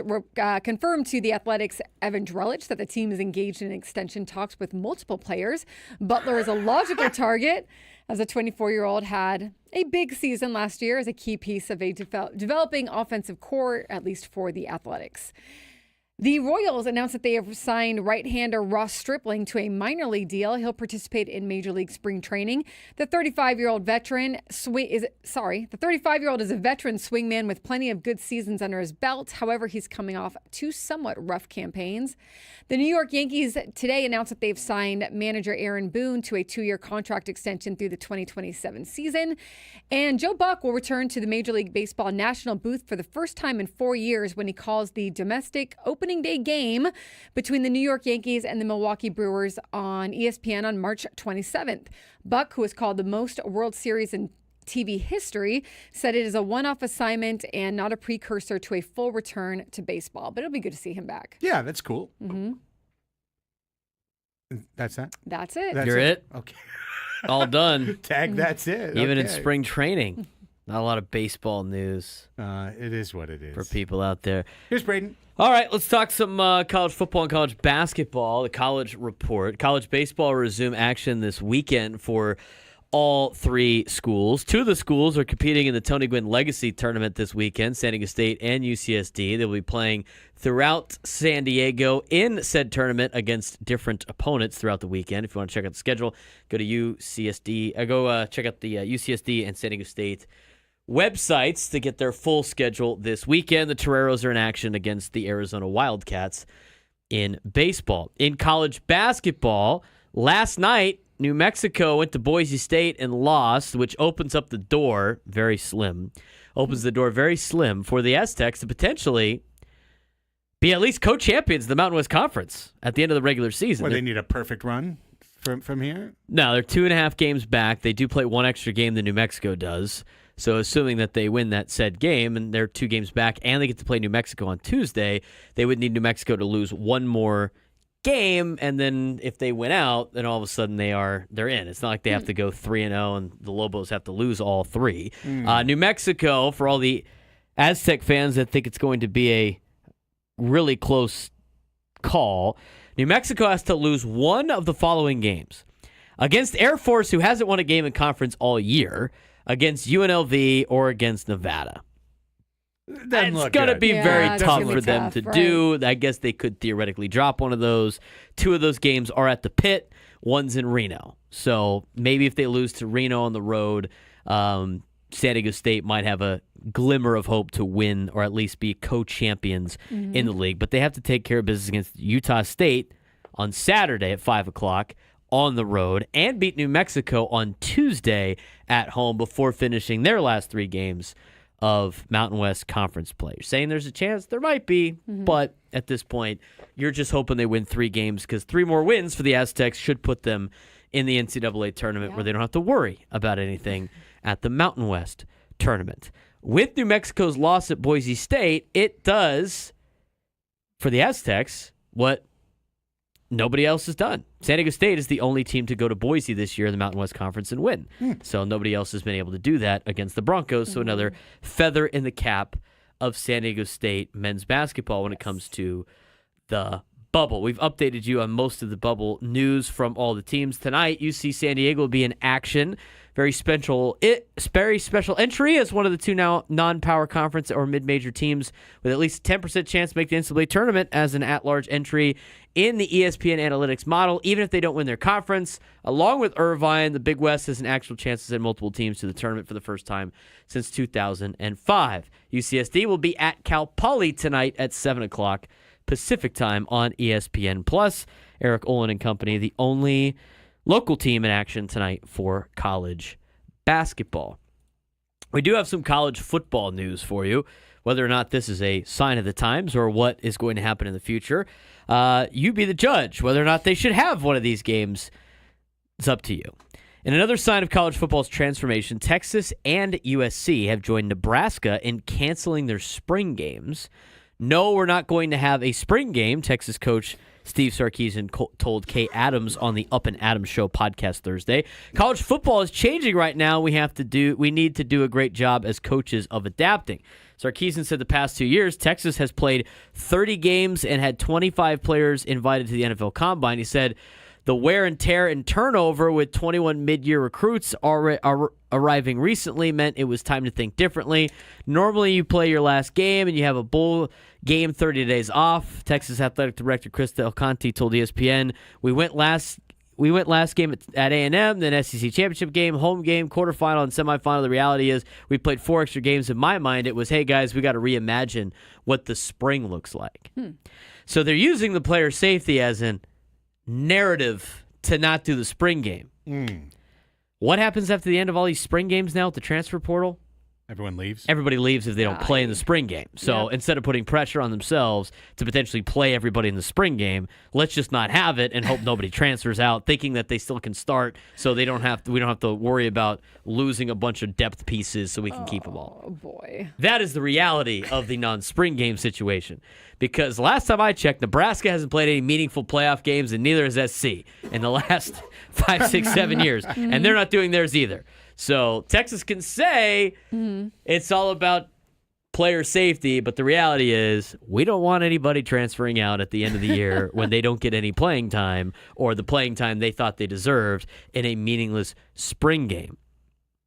Speaker 2: confirmed to The Athletic's Evan Drellich that the team is engaged in extension talks with multiple players. Butler is a logical target, as a 24-year-old had a big season last year as a key piece of a developing offensive core, at least for the Athletics. The Royals announced that they have signed right-hander Ross Stripling to a minor league deal. He'll participate in Major League spring training. The 35-year-old is a veteran swingman with plenty of good seasons under his belt. However, he's coming off 2 somewhat rough campaigns. The New York Yankees today announced that they've signed manager Aaron Boone to a 2-year contract extension through the 2027 season. And Joe Buck will return to the Major League Baseball national booth for the first time in 4 years when he calls the domestic opening day game between the New York Yankees and the Milwaukee Brewers on ESPN on March 27th. Buck, who has called the most World Series in TV history, said it is a one-off assignment and not a precursor to a full return to baseball. But it'll be good to see him back.
Speaker 1: Yeah, that's cool.
Speaker 2: Mm-hmm.
Speaker 1: That's that?
Speaker 2: That's it.
Speaker 1: That's
Speaker 3: You're it?
Speaker 1: Okay.
Speaker 3: All done.
Speaker 1: Tag, that's it.
Speaker 3: Even in
Speaker 1: Okay.
Speaker 3: spring training. Not a lot of baseball news
Speaker 1: It is what it is.
Speaker 3: for people out there.
Speaker 1: Here's Braden.
Speaker 3: All right, let's talk some college football and college basketball. The College Report. College baseball will resume action this weekend for all 3 schools. 2 of the schools are competing in the Tony Gwynn Legacy Tournament this weekend, San Diego State and UCSD. They'll be playing throughout San Diego in said tournament against different opponents throughout the weekend. If you want to check out the schedule, go to UCSD. Check out the UCSD and San Diego State websites to get their full schedule this weekend. The Toreros are in action against the Arizona Wildcats in baseball. In college basketball, last night, New Mexico went to Boise State and lost, which opens up the door very slim. Opens the door very slim for the Aztecs to potentially be at least co-champions of the Mountain West Conference at the end of the regular season.
Speaker 1: Well, they need a perfect run from here?
Speaker 3: No, they're 2.5 games back. They do play 1 extra game than New Mexico does. So assuming that they win that said game and they're 2 games back and they get to play New Mexico on Tuesday, they would need New Mexico to lose 1 more game, and then if they win out, then all of a sudden they're in. It's not like they have to go 3-0 and the Lobos have to lose all 3. New Mexico, for all the Aztec fans that think it's going to be a really close call, New Mexico has to lose 1 of the following games. Against Air Force, who hasn't won a game in conference all year, against UNLV, or against Nevada. It's going to be very tough for them to do. I guess they could theoretically drop one of those. 2 of those games are at the Pit. 1's in Reno. So maybe if they lose to Reno on the road, San Diego State might have a glimmer of hope to win or at least be co-champions in the league. But they have to take care of business against Utah State on Saturday at 5 o'clock on the road and beat New Mexico on Tuesday at home before finishing their last 3 games of Mountain West Conference play. You're saying there's a chance? There might be, but at this point, you're just hoping they win 3 games because 3 more wins for the Aztecs should put them in the NCAA tournament where they don't have to worry about anything at the Mountain West tournament. With New Mexico's loss at Boise State, it does, for the Aztecs, what nobody else has done. San Diego State is the only team to go to Boise this year in the Mountain West Conference and win. So nobody else has been able to do that against the Broncos. So another feather in the cap of San Diego State men's basketball when it comes to the bubble. We've updated you on most of the bubble news from all the teams. Tonight, UC San Diego will be in action. Very special entry as one of the two now non-power conference or mid-major teams with at least a 10% chance to make the NCAA tournament as an at-large entry in the ESPN analytics model, even if they don't win their conference. Along with Irvine, the Big West has an actual chance to send multiple teams to the tournament for the first time since 2005. UCSD will be at Cal Poly tonight at 7 o'clock Pacific time on ESPN+. Eric Olen and company, the only local team in action tonight for college basketball. We do have some college football news for you. Whether or not this is a sign of the times or what is going to happen in the future, you be the judge. Whether or not they should have one of these games, it's up to you. In another sign of college football's transformation, Texas and USC have joined Nebraska in canceling their spring games. No, we're not going to have a spring game, Texas coach Steve Sarkisian told Kay Adams on the Up and Adams Show podcast Thursday. College football is changing right now. We need to do a great job as coaches of adapting. Sarkisian said the past 2 years, Texas has played 30 games and had 25 players invited to the NFL Combine. He said the wear and tear and turnover with 21 mid-year recruits arriving recently meant it was time to think differently. Normally you play your last game and you have a bowl game 30 days off. Texas Athletic Director Chris Del Conte told ESPN, we went last game at A&M, then SEC Championship game, home game, quarterfinal, and semifinal. The reality is we played 4 extra games. In my mind, it was, hey, guys, we got to reimagine what the spring looks like. So they're using the player safety as an narrative to not do the spring game. What happens after the end of all these spring games now with the transfer portal?
Speaker 1: Everyone leaves?
Speaker 3: Everybody leaves if they don't play in the spring game. So instead of putting pressure on themselves to potentially play everybody in the spring game, let's just not have it and hope nobody transfers out, thinking that they still can start so we don't have to worry about losing a bunch of depth pieces so we can keep them all.
Speaker 2: Oh, boy.
Speaker 3: That is the reality of the non-spring game situation. Because last time I checked, Nebraska hasn't played any meaningful playoff games, and neither has SC in the last 5, 6, 7 years. And they're not doing theirs either. So Texas can say it's all about player safety, but the reality is we don't want anybody transferring out at the end of the year when they don't get any playing time or the playing time they thought they deserved in a meaningless spring game.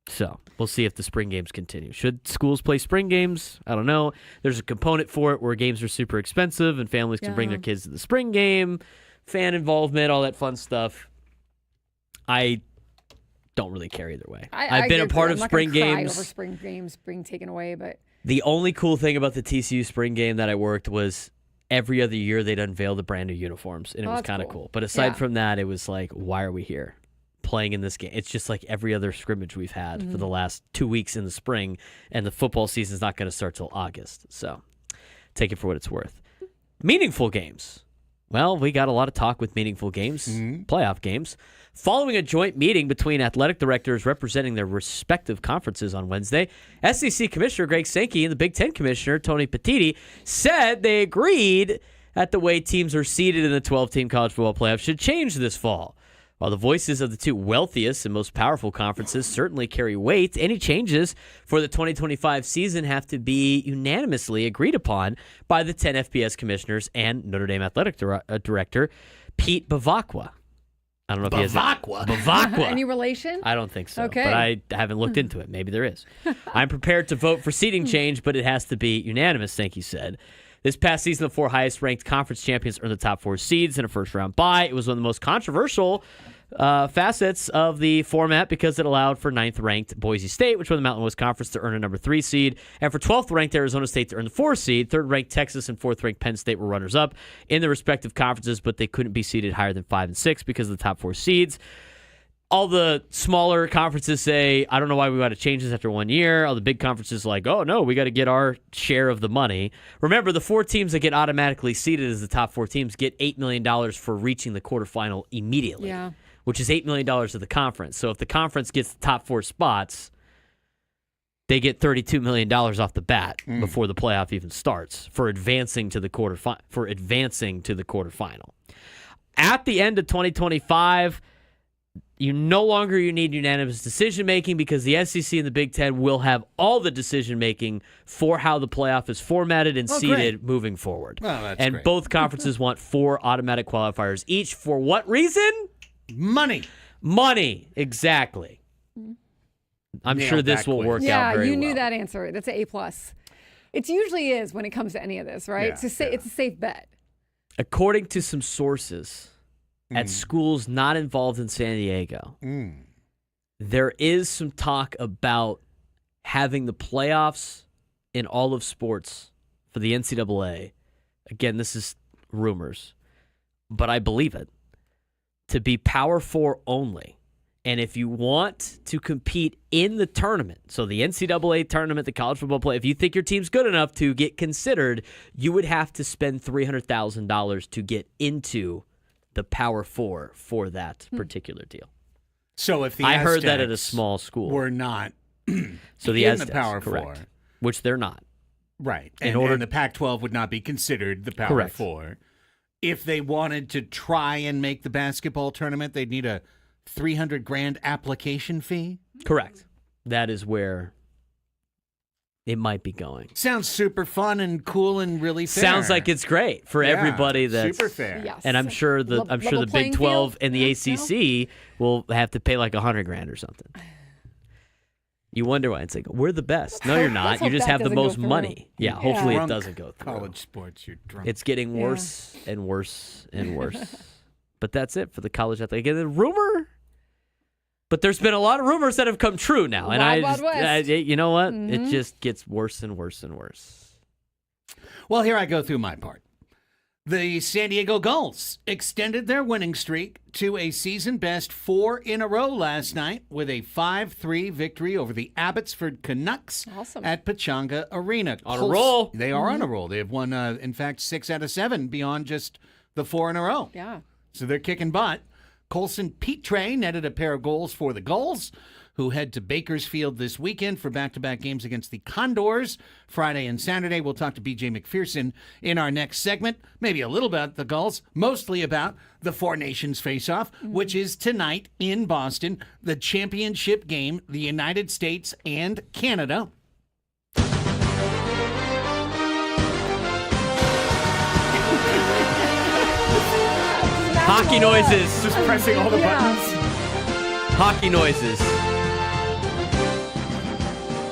Speaker 3: So we'll see if the spring games continue. Should schools play spring games? I don't know. There's a component for it where games are super expensive and families can bring their kids to the spring game, fan involvement, all that fun stuff. I don't really care either way. I've been a part of spring games.
Speaker 2: Over spring games being taken away, but
Speaker 3: the only cool thing about the TCU spring game that I worked was every other year they'd unveil the brand new uniforms, and it was kind of cool. But aside from that, it was like, why are we here playing in this game? It's just like every other scrimmage we've had for the last 2 weeks in the spring, and the football season's not going to start till August. So take it for what it's worth. Meaningful games. Well, we got a lot of talk with meaningful games, playoff games. Following a joint meeting between athletic directors representing their respective conferences on Wednesday, SEC Commissioner Greg Sankey and the Big Ten Commissioner Tony Petitti said they agreed that the way teams are seeded in the 12-team college football playoff should change this fall. While the voices of the two wealthiest and most powerful conferences certainly carry weight, any changes for the 2025 season have to be unanimously agreed upon by the 10 FBS commissioners and Notre Dame athletic director Pete Bavacqua. I don't know if he has Bavacqua.
Speaker 2: Any relation?
Speaker 3: I don't think so,
Speaker 2: Okay.
Speaker 3: but I haven't looked into it. Maybe there is. I'm prepared to vote for seating change, but it has to be unanimous, Sankey said. This past season, the 4 highest-ranked conference champions earned the top 4 seeds in a first-round bye. It was one of the most controversial facets of the format because it allowed for 9th-ranked Boise State, which won the Mountain West Conference, to earn a number 3 seed, and for 12th-ranked Arizona State to earn the 4 seed. 3rd-ranked Texas and 4th-ranked Penn State were runners-up in their respective conferences, but they couldn't be seeded higher than 5 and 6 because of the top 4 seeds. All the smaller conferences say, I don't know why we got to change this after 1 year. All the big conferences are like, oh, no, we got to get our share of the money. Remember, the 4 teams that get automatically seeded as the top 4 teams get $8 million for reaching the quarterfinal immediately, which is $8 million of the conference. So if the conference gets the top 4 spots, they get $32 million off the bat before the playoff even starts for advancing to the quarterfinal. At the end of 2025, you need unanimous decision-making because the SEC and the Big Ten will have all the decision-making for how the playoff is formatted and seeded moving forward.
Speaker 1: Well, that's
Speaker 3: and
Speaker 1: great.
Speaker 3: both conferences want 4 automatic qualifiers each. For what reason?
Speaker 1: Money,
Speaker 3: exactly. I'm
Speaker 1: Nailed
Speaker 3: sure this
Speaker 1: that
Speaker 3: will
Speaker 1: quiz.
Speaker 3: work out
Speaker 2: Yeah,
Speaker 3: very
Speaker 2: you knew
Speaker 3: well.
Speaker 2: that answer. That's an A+. It usually is when it comes to any of this, right?
Speaker 1: Yeah,
Speaker 2: It's a safe bet.
Speaker 3: According to some sources at schools not involved in San Diego, there is some talk about having the playoffs in all of sports for the NCAA. Again, this is rumors, but I believe it, to be Power 4 only. And if you want to compete in the tournament, so the NCAA tournament, the college football play, if you think your team's good enough to get considered, you would have to spend $300,000 to get into the Power 4 for that particular deal.
Speaker 1: So if the
Speaker 3: I heard that at a
Speaker 1: Aztecs
Speaker 3: small school.
Speaker 1: were not
Speaker 3: So the
Speaker 1: in
Speaker 3: Aztecs,
Speaker 1: the Power
Speaker 3: correct,
Speaker 1: 4.
Speaker 3: which they're not.
Speaker 1: Right.
Speaker 3: In
Speaker 1: And,
Speaker 3: order-
Speaker 1: and the Pac-12 would not be considered the Power
Speaker 3: Correct.
Speaker 1: 4. If they wanted to try and make the basketball tournament, they'd need a $300,000 application fee.
Speaker 3: Correct. That is where it might be going.
Speaker 1: Sounds super fun and cool and really fair.
Speaker 3: Sounds like it's great for
Speaker 1: Yeah,
Speaker 3: everybody. That's
Speaker 1: super fair.
Speaker 2: Yes.
Speaker 3: And I'm sure the
Speaker 2: Level
Speaker 3: Big
Speaker 2: playing
Speaker 3: 12
Speaker 2: field?
Speaker 3: and the ACC will have to pay like $100,000 or something. You wonder why it's like we're the best. No, you're not.
Speaker 2: Let's
Speaker 3: You
Speaker 2: hope
Speaker 3: just
Speaker 2: that
Speaker 3: have the
Speaker 2: doesn't go
Speaker 3: most
Speaker 2: through.
Speaker 3: money. Yeah, hopefully it
Speaker 1: Drunk
Speaker 3: doesn't go through.
Speaker 1: College sports, you're drunk.
Speaker 3: It's getting
Speaker 2: Yeah.
Speaker 3: worse and worse and worse. But that's it for the college athletic. Again, the rumor. But there's been a lot of rumors that have come true now, and
Speaker 2: Wild West.
Speaker 3: you know what? It just gets worse and worse and worse.
Speaker 1: Well, here I go through my part. The San Diego Gulls extended their winning streak to a season-best 4 in a row last night with a 5-3 victory over the Abbotsford Canucks
Speaker 2: Awesome.
Speaker 1: at Pechanga Arena.
Speaker 3: On a roll.
Speaker 1: They are on a roll. They have won, in fact, 6 out of 7 beyond just the 4 in a row.
Speaker 2: Yeah.
Speaker 1: So they're kicking butt. Colson Petre netted a pair of goals for the Gulls, who head to Bakersfield this weekend for back-to-back games against the Condors Friday and Saturday. We'll talk to BJ McPherson in our next segment. Maybe a little about the Gulls, mostly about the Four Nations face-off, which is tonight in Boston, the championship game, the United States and Canada.
Speaker 3: Hockey noises.
Speaker 1: Just pressing all the buttons.
Speaker 3: Hockey noises.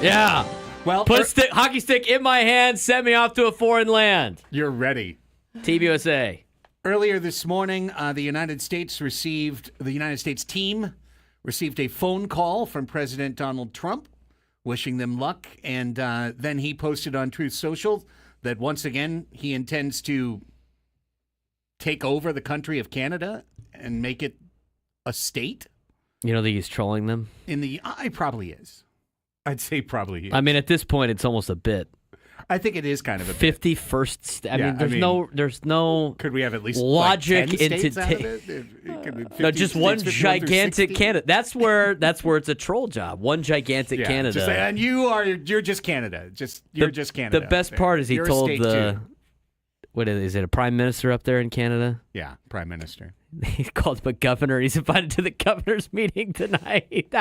Speaker 3: Yeah.
Speaker 1: Well,
Speaker 3: Put a hockey stick in my hand, send me off to a foreign land.
Speaker 1: you're ready.
Speaker 3: Team USA.
Speaker 1: Earlier this morning, the United States team received a phone call from President Donald Trump wishing them luck. And then he posted on Truth Social that once again he intends to take over the country of Canada and make it a state.
Speaker 3: You know that he's trolling them?
Speaker 1: It probably is. I'd say probably is.
Speaker 3: I mean, at this point, it's almost a bit.
Speaker 1: I think it is kind of a bit.
Speaker 3: 51st. There's no
Speaker 1: Could we have at least
Speaker 3: logic
Speaker 1: like 10
Speaker 3: into
Speaker 1: states out of it? It could be 50
Speaker 3: no, just one
Speaker 1: states, 51 through
Speaker 3: gigantic
Speaker 1: 60.
Speaker 3: Canada. That's where it's a troll job. One gigantic
Speaker 1: Yeah,
Speaker 3: Canada.
Speaker 1: just like, and you're just Canada. You're just Canada.
Speaker 3: The best
Speaker 1: up there.
Speaker 3: part is he
Speaker 1: You're a
Speaker 3: told
Speaker 1: state
Speaker 3: the
Speaker 1: too.
Speaker 3: what is it? A prime minister up there in Canada?
Speaker 1: Yeah, prime minister.
Speaker 3: He called him a governor. He's invited to the governor's meeting tonight.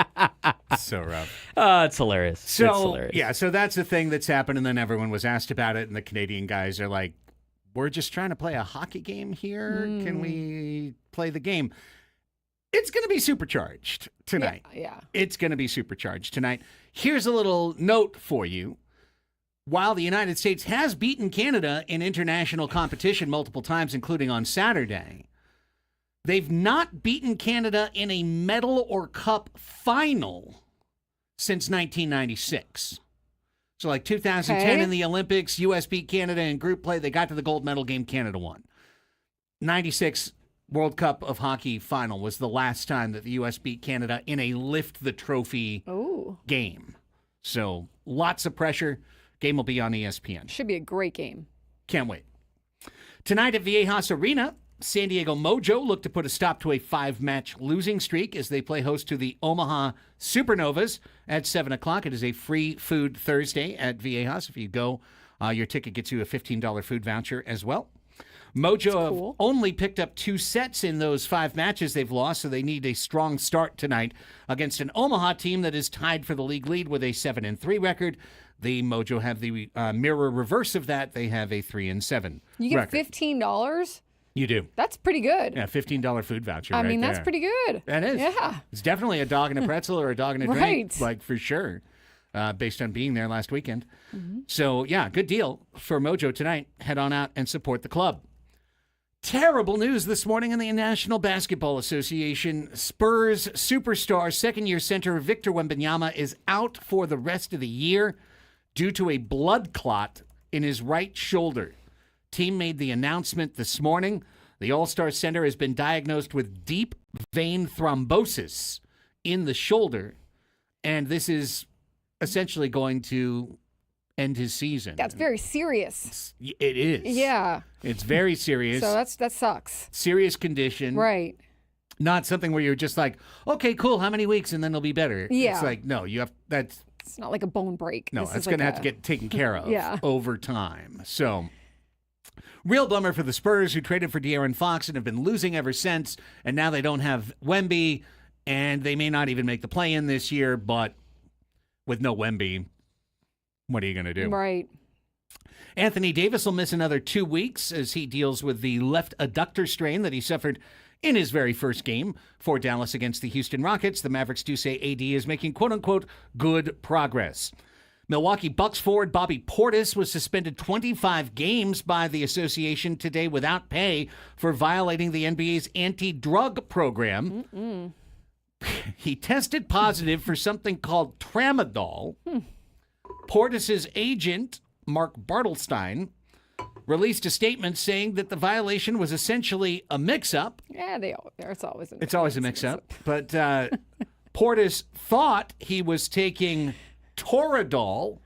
Speaker 1: So rough.
Speaker 3: It's hilarious. It's
Speaker 1: So
Speaker 3: hilarious.
Speaker 1: yeah, so that's the thing that's happened, and then everyone was asked about it, and the Canadian guys are like, "We're just trying to play a hockey game here. Can we play the game?" It's going to be supercharged tonight.
Speaker 2: Yeah.
Speaker 1: It's going to be supercharged tonight. Here's a little note for you. While the United States has beaten Canada in international competition multiple times, including on Saturday, they've not beaten Canada in a medal or cup final since 1996. So like 2010
Speaker 2: Okay.
Speaker 1: in the Olympics, U.S. beat Canada in group play. They got to the gold medal game. Canada won. 96 World Cup of Hockey final was the last time that the U.S. beat Canada in a lift the trophy
Speaker 2: Oh,
Speaker 1: game. So lots of pressure. Game will be on ESPN.
Speaker 2: should be a great game.
Speaker 1: Can't wait. Tonight at Viejas Arena, San Diego Mojo look to put a stop to a 5-match losing streak as they play host to the Omaha Supernovas at 7 o'clock. It is a free food Thursday at Viejas. If you go, your ticket gets you a $15 food voucher as well. Mojo have only picked up 2 sets in those 5 matches they've lost, so they need a strong start tonight against an Omaha team that is tied for the league lead with a 7-3 record. The Mojo have the mirror reverse of that. They have a 3-7
Speaker 2: You get
Speaker 1: record.
Speaker 2: $15?
Speaker 1: You do.
Speaker 2: That's pretty good.
Speaker 1: Yeah, $15 food voucher.
Speaker 2: I mean,
Speaker 1: right
Speaker 2: that's
Speaker 1: there.
Speaker 2: pretty good.
Speaker 1: That is.
Speaker 2: Yeah.
Speaker 1: It's definitely a dog and a pretzel or a dog and a drink,
Speaker 2: Right.
Speaker 1: like for sure, based on being there last weekend. So, yeah, good deal for Mojo tonight. Head on out and support the club. Terrible news this morning in the National Basketball Association. Spurs superstar second-year center Victor Wembanyama is out for the rest of the year due to a blood clot in his right shoulder. Team made the announcement this morning. The All-Star center has been diagnosed with deep vein thrombosis in the shoulder, and this is essentially going to end his season.
Speaker 2: That's very serious.
Speaker 1: It is.
Speaker 2: Yeah.
Speaker 1: It's very serious.
Speaker 2: So that sucks.
Speaker 1: Serious condition.
Speaker 2: Right.
Speaker 1: Not something where you're just like, okay, cool, how many weeks and then it'll be better.
Speaker 2: Yeah.
Speaker 1: It's like, no, you have that's
Speaker 2: It's not like a bone break.
Speaker 1: no,
Speaker 2: This
Speaker 1: that's
Speaker 2: is
Speaker 1: going to
Speaker 2: like
Speaker 1: have to get taken care of
Speaker 2: Yeah.
Speaker 1: over time. So, real bummer for the Spurs who traded for De'Aaron Fox and have been losing ever since. And now they don't have Wemby, and they may not even make the play-in this year. But with no Wemby, what are you going to do?
Speaker 2: Right.
Speaker 1: Anthony Davis will miss another 2 weeks as he deals with the left adductor strain that he suffered in his very first game for Dallas against the Houston Rockets. The Mavericks do say AD is making quote-unquote good progress. Milwaukee Bucks forward Bobby Portis was suspended 25 games by the association today without pay for violating the NBA's anti-drug program. He tested positive for something called tramadol. Portis's agent, Mark Bartelstein, released a statement saying that the violation was essentially a mix-up.
Speaker 2: Yeah, it's always a
Speaker 1: It's always a mix-up. But Portis thought he was taking Toradol,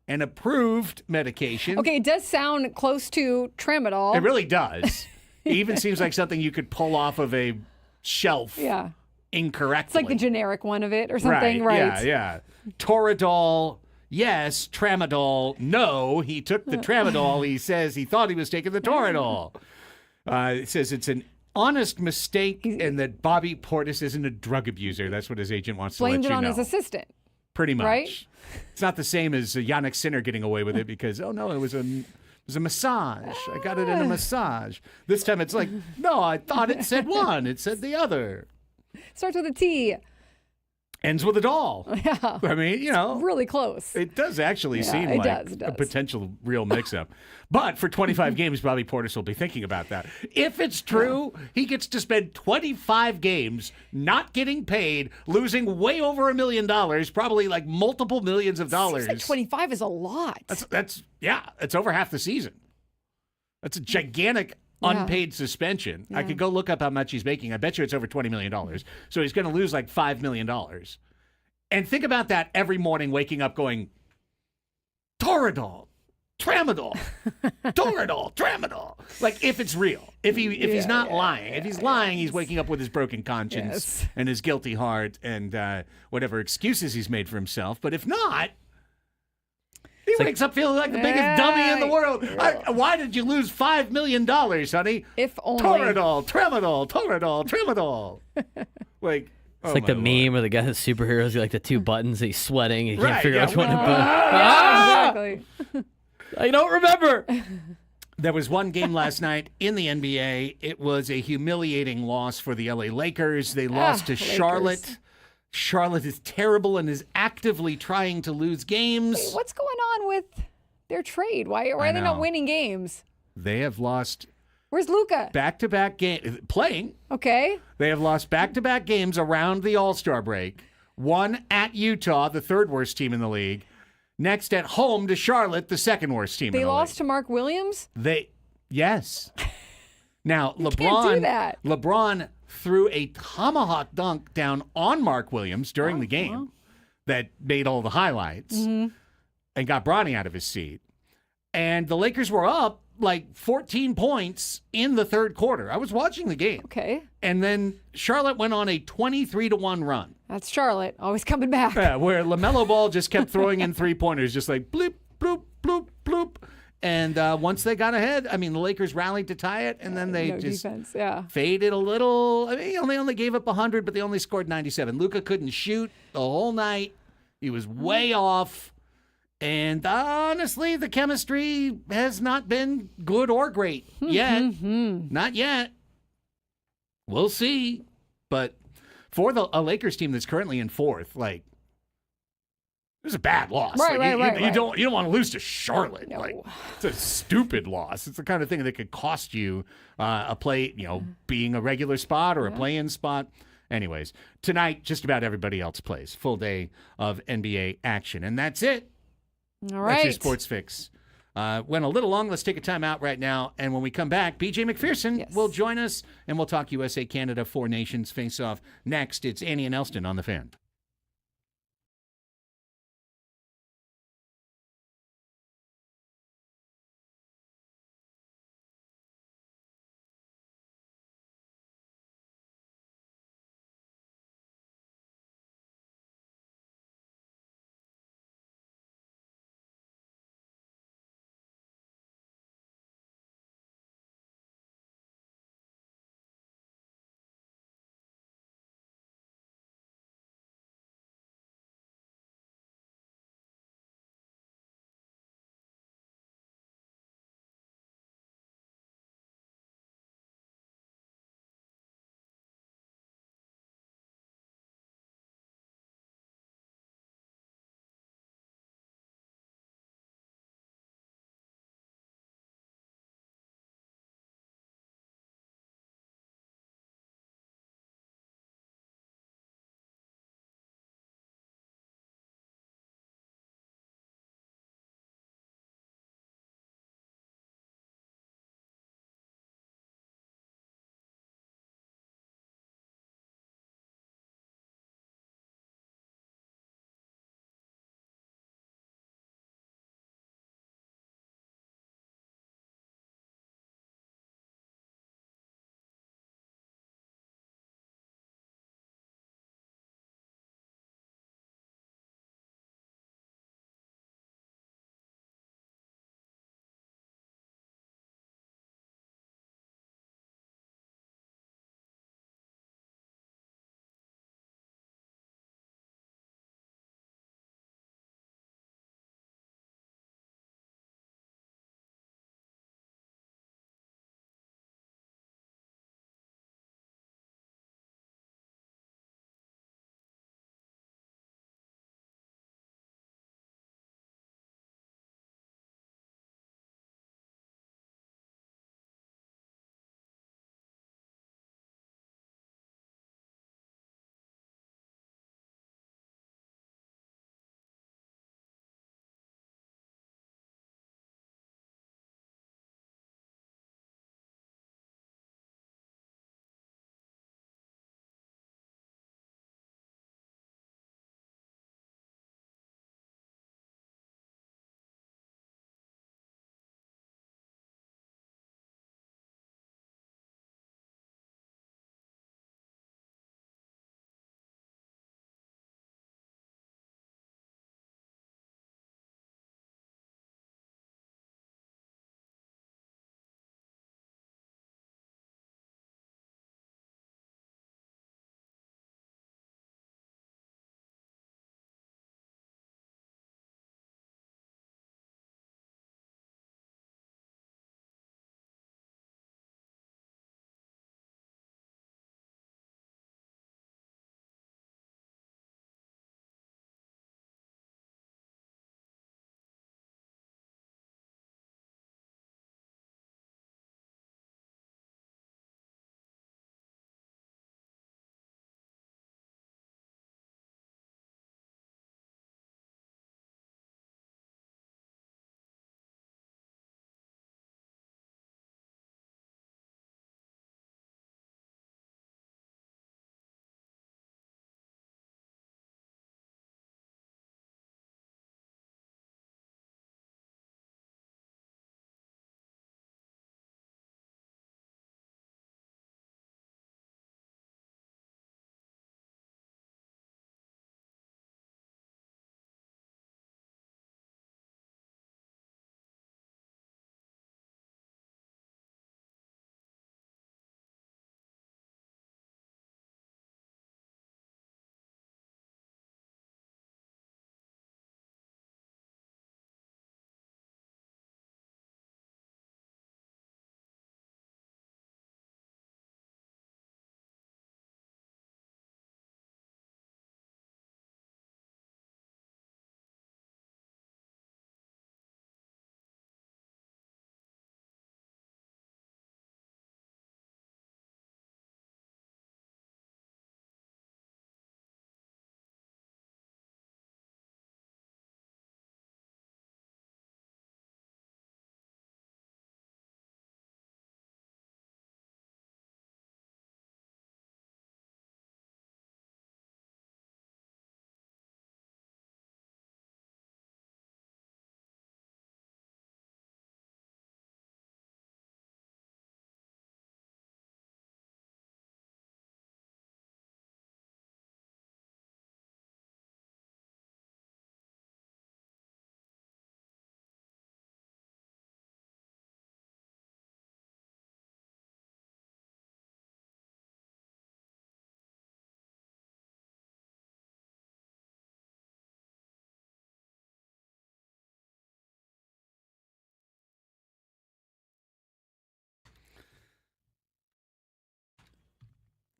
Speaker 1: an approved medication.
Speaker 2: Okay, it does sound close to tramadol.
Speaker 1: It really does. It even seems like something you could pull off of a shelf
Speaker 2: Yeah.
Speaker 1: incorrectly.
Speaker 2: It's like the generic one of it or something, right?
Speaker 1: Yeah. Toradol, yes. Tramadol, no. He took the tramadol. He says he thought he was taking the Toradol. It says it's an honest mistake and that Bobby Portis isn't a drug abuser. That's what his agent wants to let you
Speaker 2: Blamed
Speaker 1: know.
Speaker 2: it on his assistant.
Speaker 1: Pretty much.
Speaker 2: right?
Speaker 1: It's not the same as Yannick Sinner getting away with it because, oh, no, it was a massage. I got it in a massage. This time it's like, no, I thought it said one. It said the other.
Speaker 2: Starts with a T.
Speaker 1: Ends with a doll.
Speaker 2: Yeah.
Speaker 1: I mean, you know.
Speaker 2: Really close.
Speaker 1: It does actually
Speaker 2: Yeah,
Speaker 1: seem
Speaker 2: it
Speaker 1: like
Speaker 2: does.
Speaker 1: a potential real mix-up. But for 25 games, Bobby Portis will be thinking about that. If it's true, he gets to spend 25 games not getting paid, losing way over $1 million, probably like multiple millions of dollars.
Speaker 2: Seems like 25 is a lot.
Speaker 1: That's over half the season. That's a gigantic unpaid suspension. I could go look up how much he's making. I bet you it's over $20 million. So he's going to lose like $5 million. And think about that every morning waking up going, Toradol, tramadol, Toradol, tramadol. Like if it's real, if he's not lying. If he's lying, he's waking up with his broken conscience and his guilty heart and whatever excuses he's made for himself. But if not, he wakes up feeling like the biggest dummy in the world. Why did you lose $5 million, honey?
Speaker 2: If only.
Speaker 1: Toradol, tramadol, Toradol, tramadol. Like,
Speaker 3: It's like the meme where the guy that's superheroes, he like the two buttons, he's sweating, he can't
Speaker 1: Right,
Speaker 3: figure out which one to put.
Speaker 2: Exactly.
Speaker 3: I don't remember.
Speaker 1: There was one game last night in the NBA. It was a humiliating loss for the LA Lakers. They lost to
Speaker 2: Lakers.
Speaker 1: Charlotte. Charlotte is terrible and is actively trying to lose games.
Speaker 2: Wait, what's going on with their trade? Why are they not winning games?
Speaker 1: They have lost
Speaker 2: Where's Luca?
Speaker 1: back-to-back games. Playing.
Speaker 2: Okay.
Speaker 1: They have lost back-to-back games around the All-Star break. One at Utah, the third worst team in the league. Next at home to Charlotte, the second worst team in the league.
Speaker 2: They lost to Mark Williams?
Speaker 1: Yes. Now,
Speaker 2: can't do that.
Speaker 1: LeBron threw a tomahawk dunk down on Mark Williams during the game that made all the highlights and got Bronny out of his seat. And the Lakers were up like 14 points in the third quarter. I was watching the game.
Speaker 2: Okay.
Speaker 1: And then Charlotte went on a 23-1 run.
Speaker 2: That's Charlotte, always coming back.
Speaker 1: Yeah, where LaMelo Ball just kept throwing in three-pointers, just like bloop, bloop, bloop, bloop. And once they got ahead, I mean, the Lakers rallied to tie it, and then they
Speaker 2: No
Speaker 1: just
Speaker 2: defense, yeah.
Speaker 1: faded a little. I mean, they only gave up 100, but they only scored 97. Luka couldn't shoot the whole night. He was way off. And honestly, the chemistry has not been good or great yet. Not yet. We'll see. But for a Lakers team that's currently in fourth, like, it was a bad loss.
Speaker 2: Right,
Speaker 1: Like, you
Speaker 2: right.
Speaker 1: don't want to lose to Charlotte.
Speaker 2: No.
Speaker 1: Like, it's a stupid loss. It's the kind of thing that could cost you a play, being a regular spot or a play-in spot. Anyways, tonight just about everybody else plays. Full day of NBA action, and that's it.
Speaker 2: All
Speaker 1: That's your
Speaker 2: right.
Speaker 1: sports fix. Went a little long. Let's take a time out right now. And when we come back, BJ McPherson
Speaker 2: Yes.
Speaker 1: will join us, and we'll talk USA, Canada, Four Nations face-off. Next, it's Annie and Elsten on The Fan.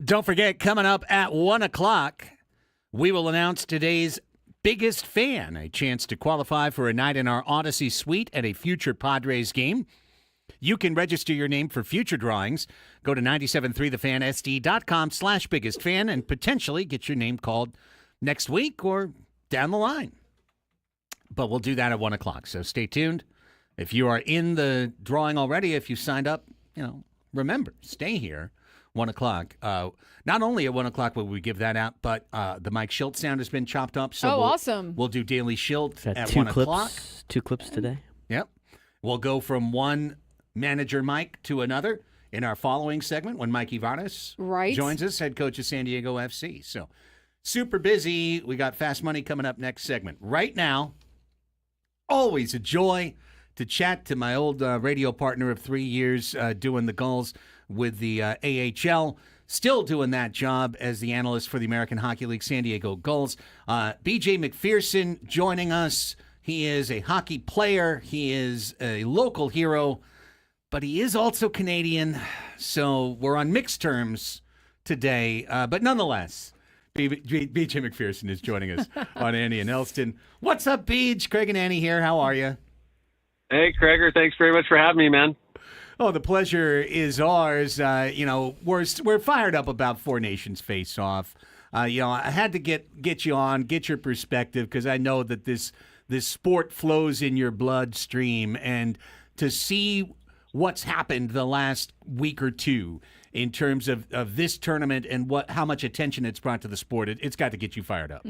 Speaker 1: Don't forget, coming up at 1 o'clock, we will announce today's biggest fan, a chance to qualify for a night in our Odyssey suite at a future Padres game. You can register your name for future drawings. Go to 973thefansd.com/biggest fan and potentially get your name called next week or down the line. But we'll do that at 1 o'clock, so stay tuned. If you are in the drawing already, if you signed up, remember, stay here. 1 o'clock. Not only at 1 o'clock will we give that out, but the Mike Shilt sound has been chopped up. So
Speaker 2: awesome.
Speaker 1: We'll do Daily Shilt at 1
Speaker 3: clips,
Speaker 1: o'clock.
Speaker 3: 2 clips today.
Speaker 1: Yep. We'll go from one manager Mike to another in our following segment when Mikey Varas joins us, head coach of San Diego FC. So super busy. We got Fast Money coming up next segment. Right now, always a joy to chat to my old radio partner of 3 years doing the Gulls with the AHL, still doing that job as the analyst for the American Hockey League San Diego Gulls. BJ McPherson joining us. He is a hockey player. He is a local hero, but he is also Canadian, so we're on mixed terms today. But nonetheless, BJ McPherson is joining us on Annie and Elsten. What's up, Beej? Craig and Annie here. How are you?
Speaker 6: Hey, Craig. Thanks very much for having me, man.
Speaker 1: Oh, the pleasure is ours. We're fired up about Four Nations face-off. I had to get you on, get your perspective, because I know that this sport flows in your bloodstream, and to see what's happened the last week or two in terms of this tournament and how much attention it's brought to the sport, it's got to get you fired up.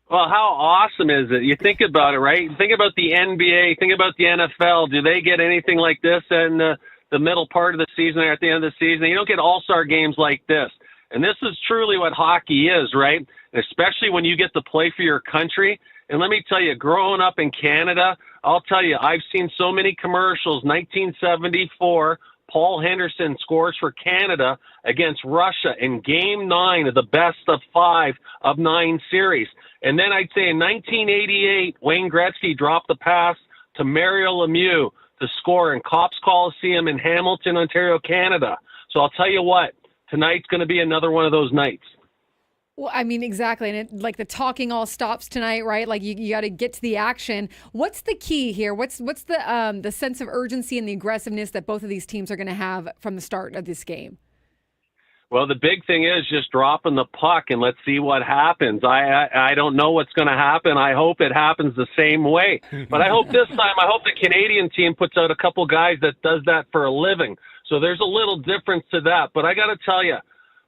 Speaker 6: Well, how awesome is it? You think about it, right? Think about the NBA, think about the NFL. Do they get anything like this in the middle part of the season or at the end of the season? You don't get all-star games like this. And this is truly what hockey is, right? And especially when you get to play for your country. And let me tell you, growing up in Canada, I'll tell you, I've seen so many commercials. 1974, Paul Henderson scores for Canada against Russia in Game 9 of the best-of-5 of 9 series. And then I'd say in 1988, Wayne Gretzky dropped the pass to Mario Lemieux to score in Copps Coliseum in Hamilton, Ontario, Canada. So I'll tell you what, tonight's going to be another one of those nights.
Speaker 2: Well, I mean, exactly. And the talking all stops tonight, right? Like you got to get to the action. What's the key here? What's the sense of urgency and the aggressiveness that both of these teams are going to have from the start of this game?
Speaker 6: Well, the big thing is just dropping the puck and let's see what happens. I don't know what's going to happen. I hope it happens the same way. But I hope this time, I hope the Canadian team puts out a couple guys that does that for a living. So there's a little difference to that. But I got to tell you,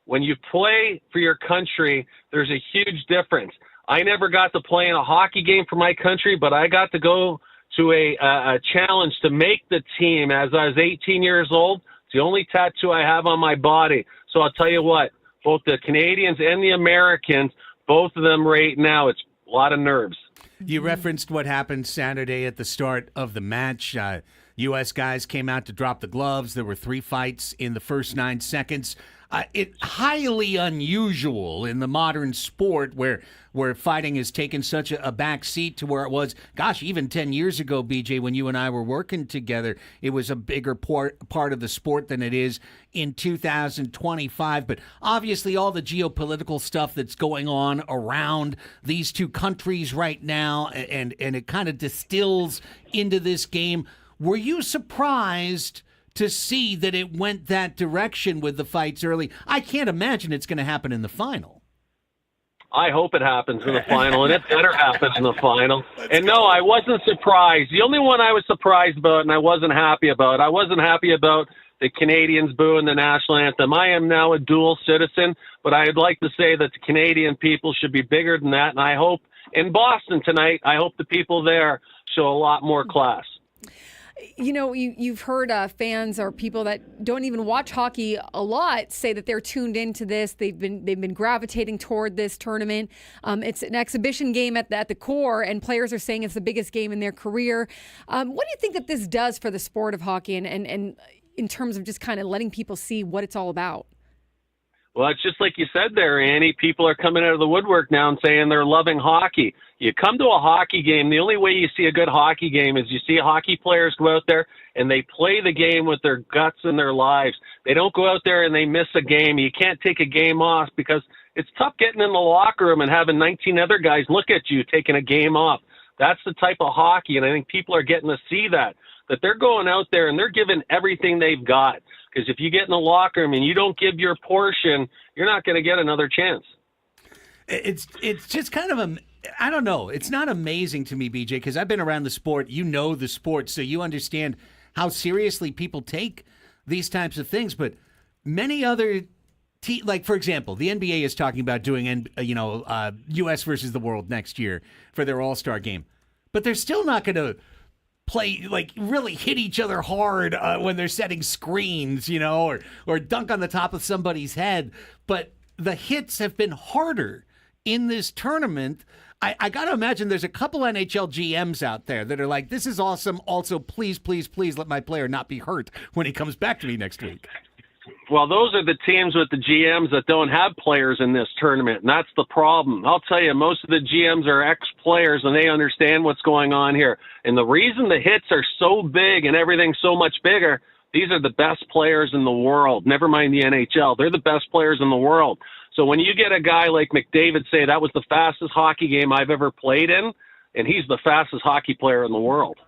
Speaker 6: when you play for your country, there's a huge difference. I never got to play in a hockey game for my country, but I got to go to a challenge to make the team as I was 18 years old. It's the only tattoo I have on my body. So I'll tell you what, both the Canadians and the Americans, both of them right now, it's a lot of nerves.
Speaker 1: You referenced what happened Saturday at the start of the match. U.S. guys came out to drop the gloves. There were 3 fights in the first 9 seconds. It's highly unusual in the modern sport where fighting has taken such a back seat to where it was, gosh, even 10 years ago, BJ, when you and I were working together, it was a bigger part of the sport than it is in 2025. But obviously all the geopolitical stuff that's going on around these two countries right now, and it kind of distills into this game. Were you surprised to see that it went that direction with the fights early? I can't imagine it's going to happen in the final.
Speaker 6: I hope it happens in the final, and it better happen in the final. And no, I wasn't surprised. The only one I was surprised about and I wasn't happy about the Canadians booing the national anthem. I am now a dual citizen, but I'd like to say that the Canadian people should be bigger than that, and I hope in Boston tonight, I hope the people there show a lot more class.
Speaker 2: You know, you've heard fans or people that don't even watch hockey a lot say that they're tuned into this. They've been gravitating toward this tournament. It's an exhibition game at the core, and players are saying it's the biggest game in their career. What do you think that this does for the sport of hockey and in terms of just kind of letting people see what it's all about?
Speaker 6: Well, it's just like you said there, Annie. People are coming out of the woodwork now and saying they're loving hockey. You come to a hockey game, the only way you see a good hockey game is you see hockey players go out there and they play the game with their guts and their lives. They don't go out there and they miss a game. You can't take a game off because it's tough getting in the locker room and having 19 other guys look at you taking a game off. That's the type of hockey, and I think people are getting to see that they're going out there and they're giving everything they've got. Because if you get in the locker room and you don't give your portion, you're not going to get another chance.
Speaker 1: It's just kind of I don't know. It's not amazing to me, BJ, because I've been around the sport. You know the sport, so you understand how seriously people take these types of things. But many other like, for example, the NBA is talking about doing U.S. versus the world next year for their All-Star game. But they're still not going to play, like, really hit each other hard when they're setting screens, or dunk on the top of somebody's head. But the hits have been harder in this tournament. I got to imagine there's a couple NHL GMs out there that are like, this is awesome. Also, please, please, please let my player not be hurt when he comes back to me next week.
Speaker 6: Well, those are the teams with the GMs that don't have players in this tournament, and that's the problem. I'll tell you, most of the GMs are ex-players, and they understand what's going on here. And the reason the hits are so big and everything's so much bigger, these are the best players in the world. Never mind the NHL. They're the best players in the world. So when you get a guy like McDavid say that was the fastest hockey game I've ever played in, and he's the fastest hockey player in the world.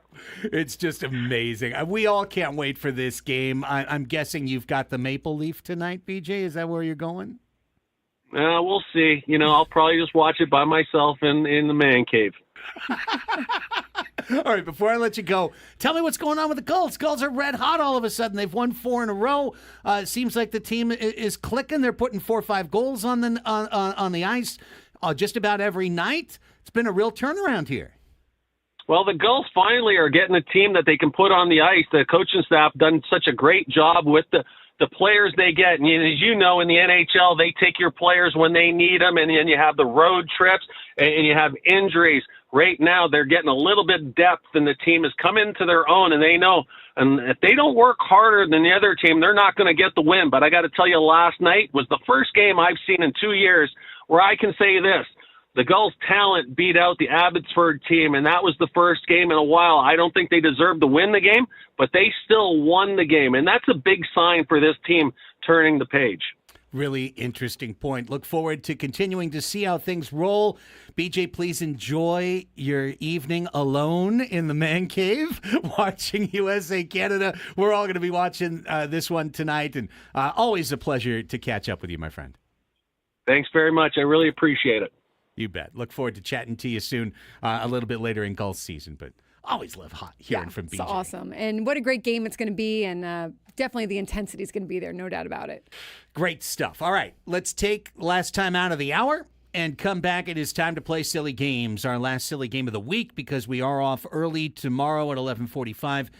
Speaker 1: It's just amazing. We all can't wait for this game. I'm guessing you've got the Maple Leaf tonight, BJ. Is that where you're going?
Speaker 6: We'll see. I'll probably just watch it by myself in the man cave.
Speaker 1: All right, before I let you go, tell me what's going on with the Gulls. Gulls are red hot all of a sudden. They've won 4 in a row. It seems like the team is clicking. They're putting 4 or 5 goals on the ice just about every night. It's been a real turnaround here.
Speaker 6: Well, the Gulls finally are getting a team that they can put on the ice. The coaching staff done such a great job with the players they get. And as you know, in the NHL, they take your players when they need them, and then you have the road trips, and you have injuries. Right now, they're getting a little bit of depth, and the team has come into their own, and they know. And if they don't work harder than the other team, they're not going to get the win. But I got to tell you, last night was the first game I've seen in 2 years where I can say this. The Gulls' talent beat out the Abbotsford team, and that was the first game in a while. I don't think they deserved to win the game, but they still won the game, and that's a big sign for this team turning the page.
Speaker 1: Really interesting point. Look forward to continuing to see how things roll. BJ, please enjoy your evening alone in the man cave watching USA Canada. We're all going to be watching this one tonight, and always a pleasure to catch up with you, my friend.
Speaker 6: Thanks very much. I really appreciate it.
Speaker 1: You bet. Look forward to chatting to you soon, a little bit later in Gulls season, but always love hearing from BJ.
Speaker 2: It's awesome. And what a great game it's going to be, and definitely the intensity is going to be there, no doubt about it.
Speaker 1: Great stuff. All right, let's take last time out of the hour and come back. It is time to play Silly Games, our last silly game of the week, because we are off early tomorrow at 11:45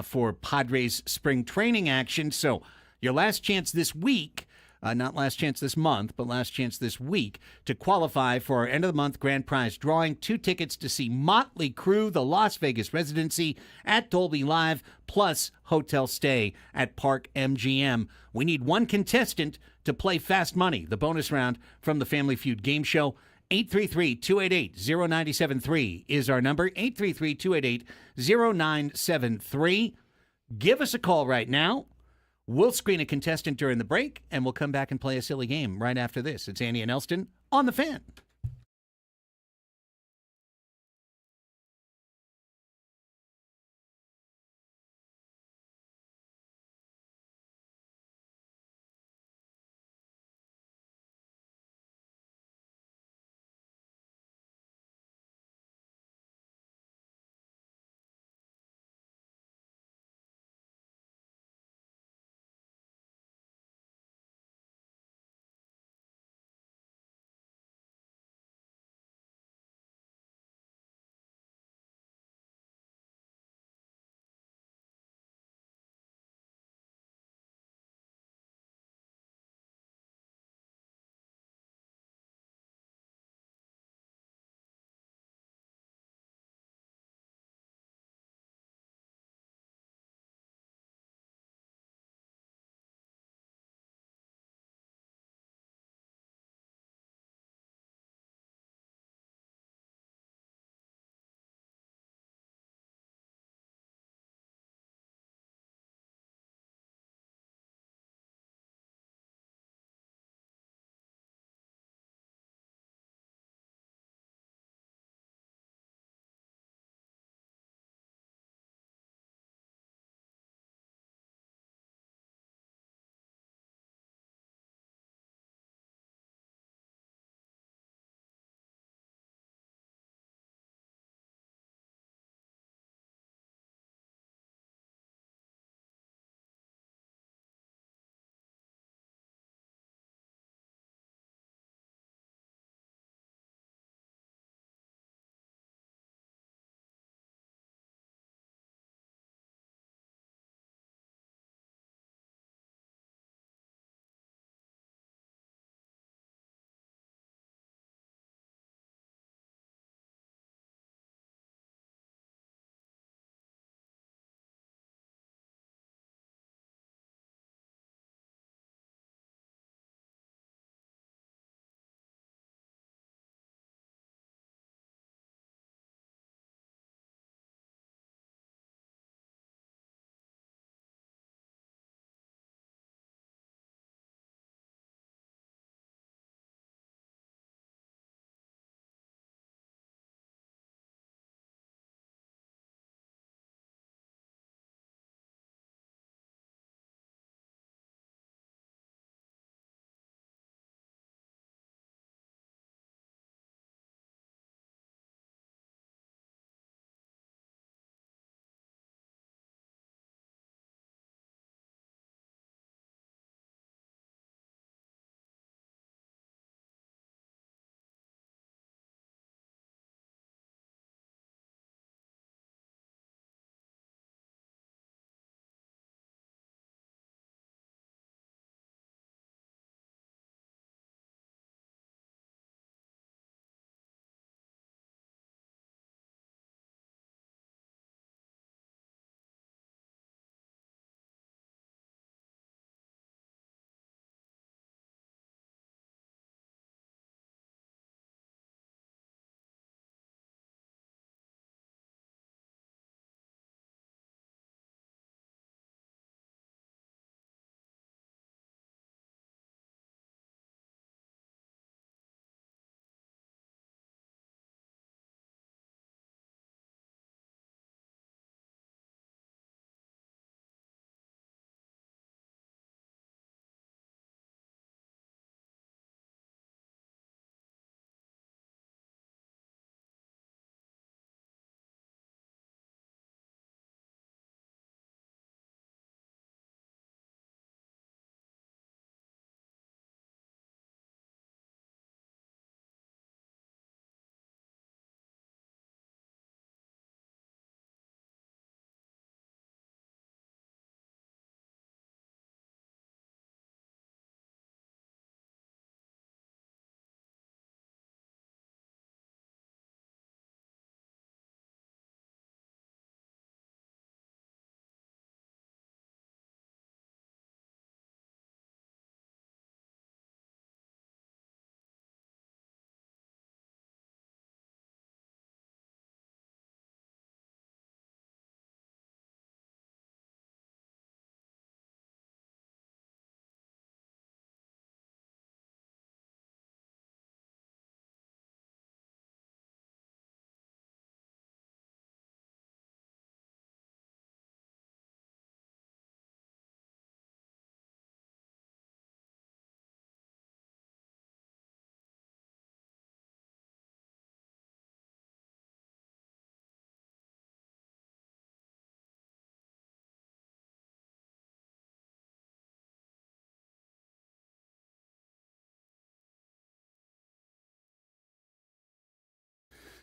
Speaker 1: for Padres spring training action. So your last chance this week, not last chance this month, but last chance this week to qualify for our end-of-the-month grand prize drawing. 2 tickets to see Motley Crue, the Las Vegas residency at Dolby Live, plus hotel stay at Park MGM. We need 1 contestant to play Fast Money, the bonus round from the Family Feud game show. 833-288-0973 is our number, 833-288-0973. Give us a call right now. We'll screen a contestant during the break, and we'll come back and play a silly game right after this. It's Annie and Elsten on The Fan.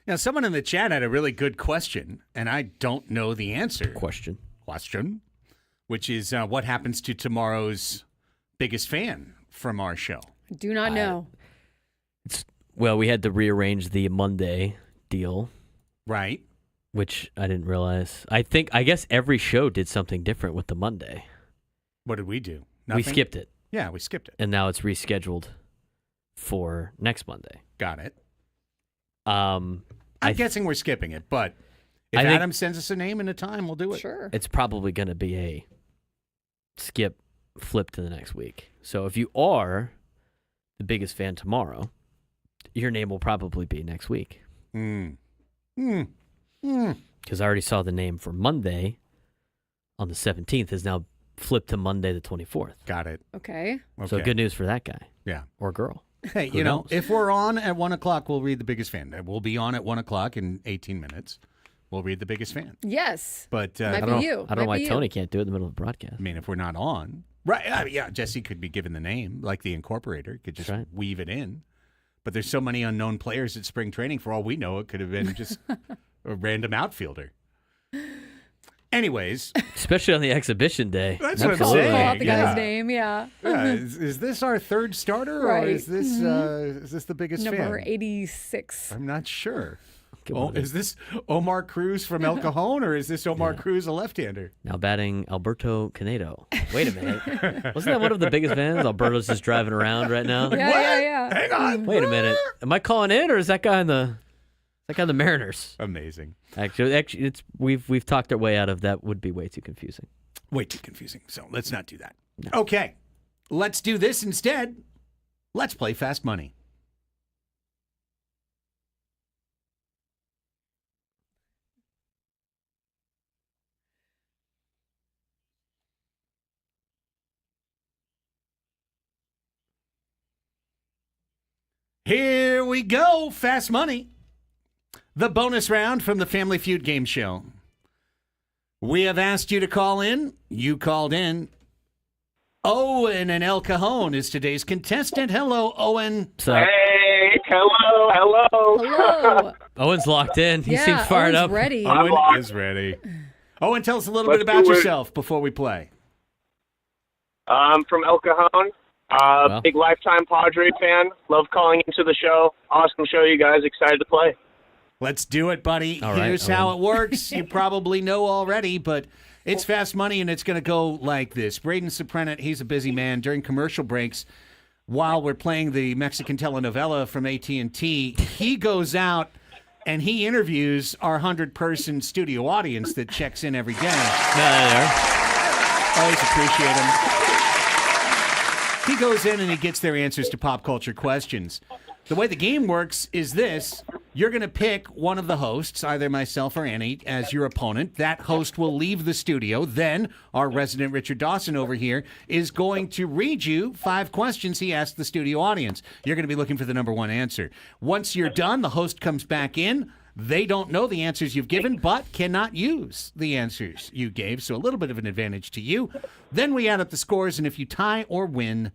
Speaker 1: Now, someone in the chat had a really good question, and I don't know the answer.
Speaker 3: Question.
Speaker 1: Which is what happens to tomorrow's biggest fan from our show?
Speaker 2: Do not know.
Speaker 3: Well, we had to rearrange the Monday deal,
Speaker 1: Right.
Speaker 3: which I didn't realize. I guess every show did something different with the Monday.
Speaker 1: What did we do?
Speaker 3: We
Speaker 1: Nothing?
Speaker 3: skipped it,
Speaker 1: Yeah, we skipped it.
Speaker 3: and now it's rescheduled for next Monday.
Speaker 1: Got it.
Speaker 3: Um,
Speaker 1: I'm guessing we're skipping it, but if
Speaker 3: I think-
Speaker 1: Adam sends us a name and a time, we'll do it.
Speaker 2: Sure.
Speaker 3: It's probably going to be a skip, flip to the next week. So if you are the biggest fan tomorrow, your name will probably be next week. Because I already saw the name for Monday on the 17th is now flipped to Monday the 24th.
Speaker 1: Got it.
Speaker 2: Okay.
Speaker 3: So good news for that guy
Speaker 1: Yeah.
Speaker 3: or girl.
Speaker 1: Hey,
Speaker 3: Who
Speaker 1: you know,
Speaker 3: knows?
Speaker 1: if we're on at 1 o'clock, we'll read the biggest fan. We'll be on at 1 o'clock in 18 minutes. We'll read the biggest fan.
Speaker 2: Yes.
Speaker 1: But
Speaker 2: Might
Speaker 3: I
Speaker 2: be
Speaker 3: don't know,
Speaker 2: you.
Speaker 3: I don't know
Speaker 2: Might
Speaker 3: why
Speaker 2: be you.
Speaker 3: Tony can't do it in the middle of the broadcast.
Speaker 1: I mean, if we're not on, right? Yeah, Jesse could be given the name, like the incorporator, could just
Speaker 3: That's right.
Speaker 1: weave it in. But there's so many unknown players at spring training. For all we know, it could have been just a random outfielder. Anyways,
Speaker 3: Especially on the exhibition day.
Speaker 1: That's what I'm
Speaker 3: Absolutely.
Speaker 1: saying.
Speaker 2: Call out the
Speaker 1: Yeah.
Speaker 2: guy's name. Yeah.
Speaker 1: is this our third starter, or
Speaker 2: Right.
Speaker 1: is this the biggest
Speaker 2: Number
Speaker 1: fan?
Speaker 2: 86.
Speaker 1: I'm not sure.
Speaker 3: Give
Speaker 1: Oh,
Speaker 3: one of these.
Speaker 1: is this Omar Cruz from El Cajon, or is this Omar
Speaker 3: Yeah.
Speaker 1: Cruz, a left-hander?
Speaker 3: Now batting Alberto Canedo. Wait a minute. Wasn't that one of the biggest fans? Alberto's just driving around right now.
Speaker 2: Yeah.
Speaker 1: Hang on.
Speaker 3: Wait a minute. Am I calling in, or is that guy in the Mariners?
Speaker 1: Amazing.
Speaker 3: Actually, it's we've talked our way out of that. Would be way too confusing.
Speaker 1: Way too confusing. So let's not do that. Okay. Let's do this instead. Let's play Fast Money. Here we go. Fast Money. The bonus round from the Family Feud game show. We have asked you to call in. You called in. Owen and El Cajon is today's contestant. Hello, Owen.
Speaker 3: So
Speaker 6: Hey, hello.
Speaker 2: Hello.
Speaker 3: Owen's locked in. He
Speaker 2: yeah,
Speaker 3: seems fired
Speaker 2: Owen's
Speaker 3: up.
Speaker 2: ready.
Speaker 6: I'm
Speaker 1: Owen
Speaker 6: locked.
Speaker 1: is ready. Owen, tell us a little
Speaker 6: Let's
Speaker 1: bit about
Speaker 6: do it.
Speaker 1: yourself before we play.
Speaker 6: I'm from El Cajon.
Speaker 3: Well.
Speaker 6: Big lifetime Padre fan. Love calling into the show. Awesome show, you guys. Excited to play.
Speaker 1: Let's do it, buddy.
Speaker 3: All right,
Speaker 1: Here's how
Speaker 3: Owen.
Speaker 1: it works. You probably know already, but it's Fast Money, and it's going to go like this. Braden Soprenet, he's a busy man. During commercial breaks, while we're playing the Mexican telenovela from AT&T, he goes out and he interviews our 100-person studio audience that checks in every day.
Speaker 3: There.
Speaker 1: Always appreciate him. He goes in and he gets their answers to pop culture questions. The way the game works is this. You're going to pick one of the hosts, either myself or Annie, as your opponent. That host will leave the studio. Then our resident Richard Dawson over here is going to read you 5 questions he asked the studio audience. You're going to be looking for the number 1 answer. Once you're done, the host comes back in. They don't know the answers you've given, but cannot use the answers you gave, so a little bit of an advantage to you. Then we add up the scores, and if you tie or win,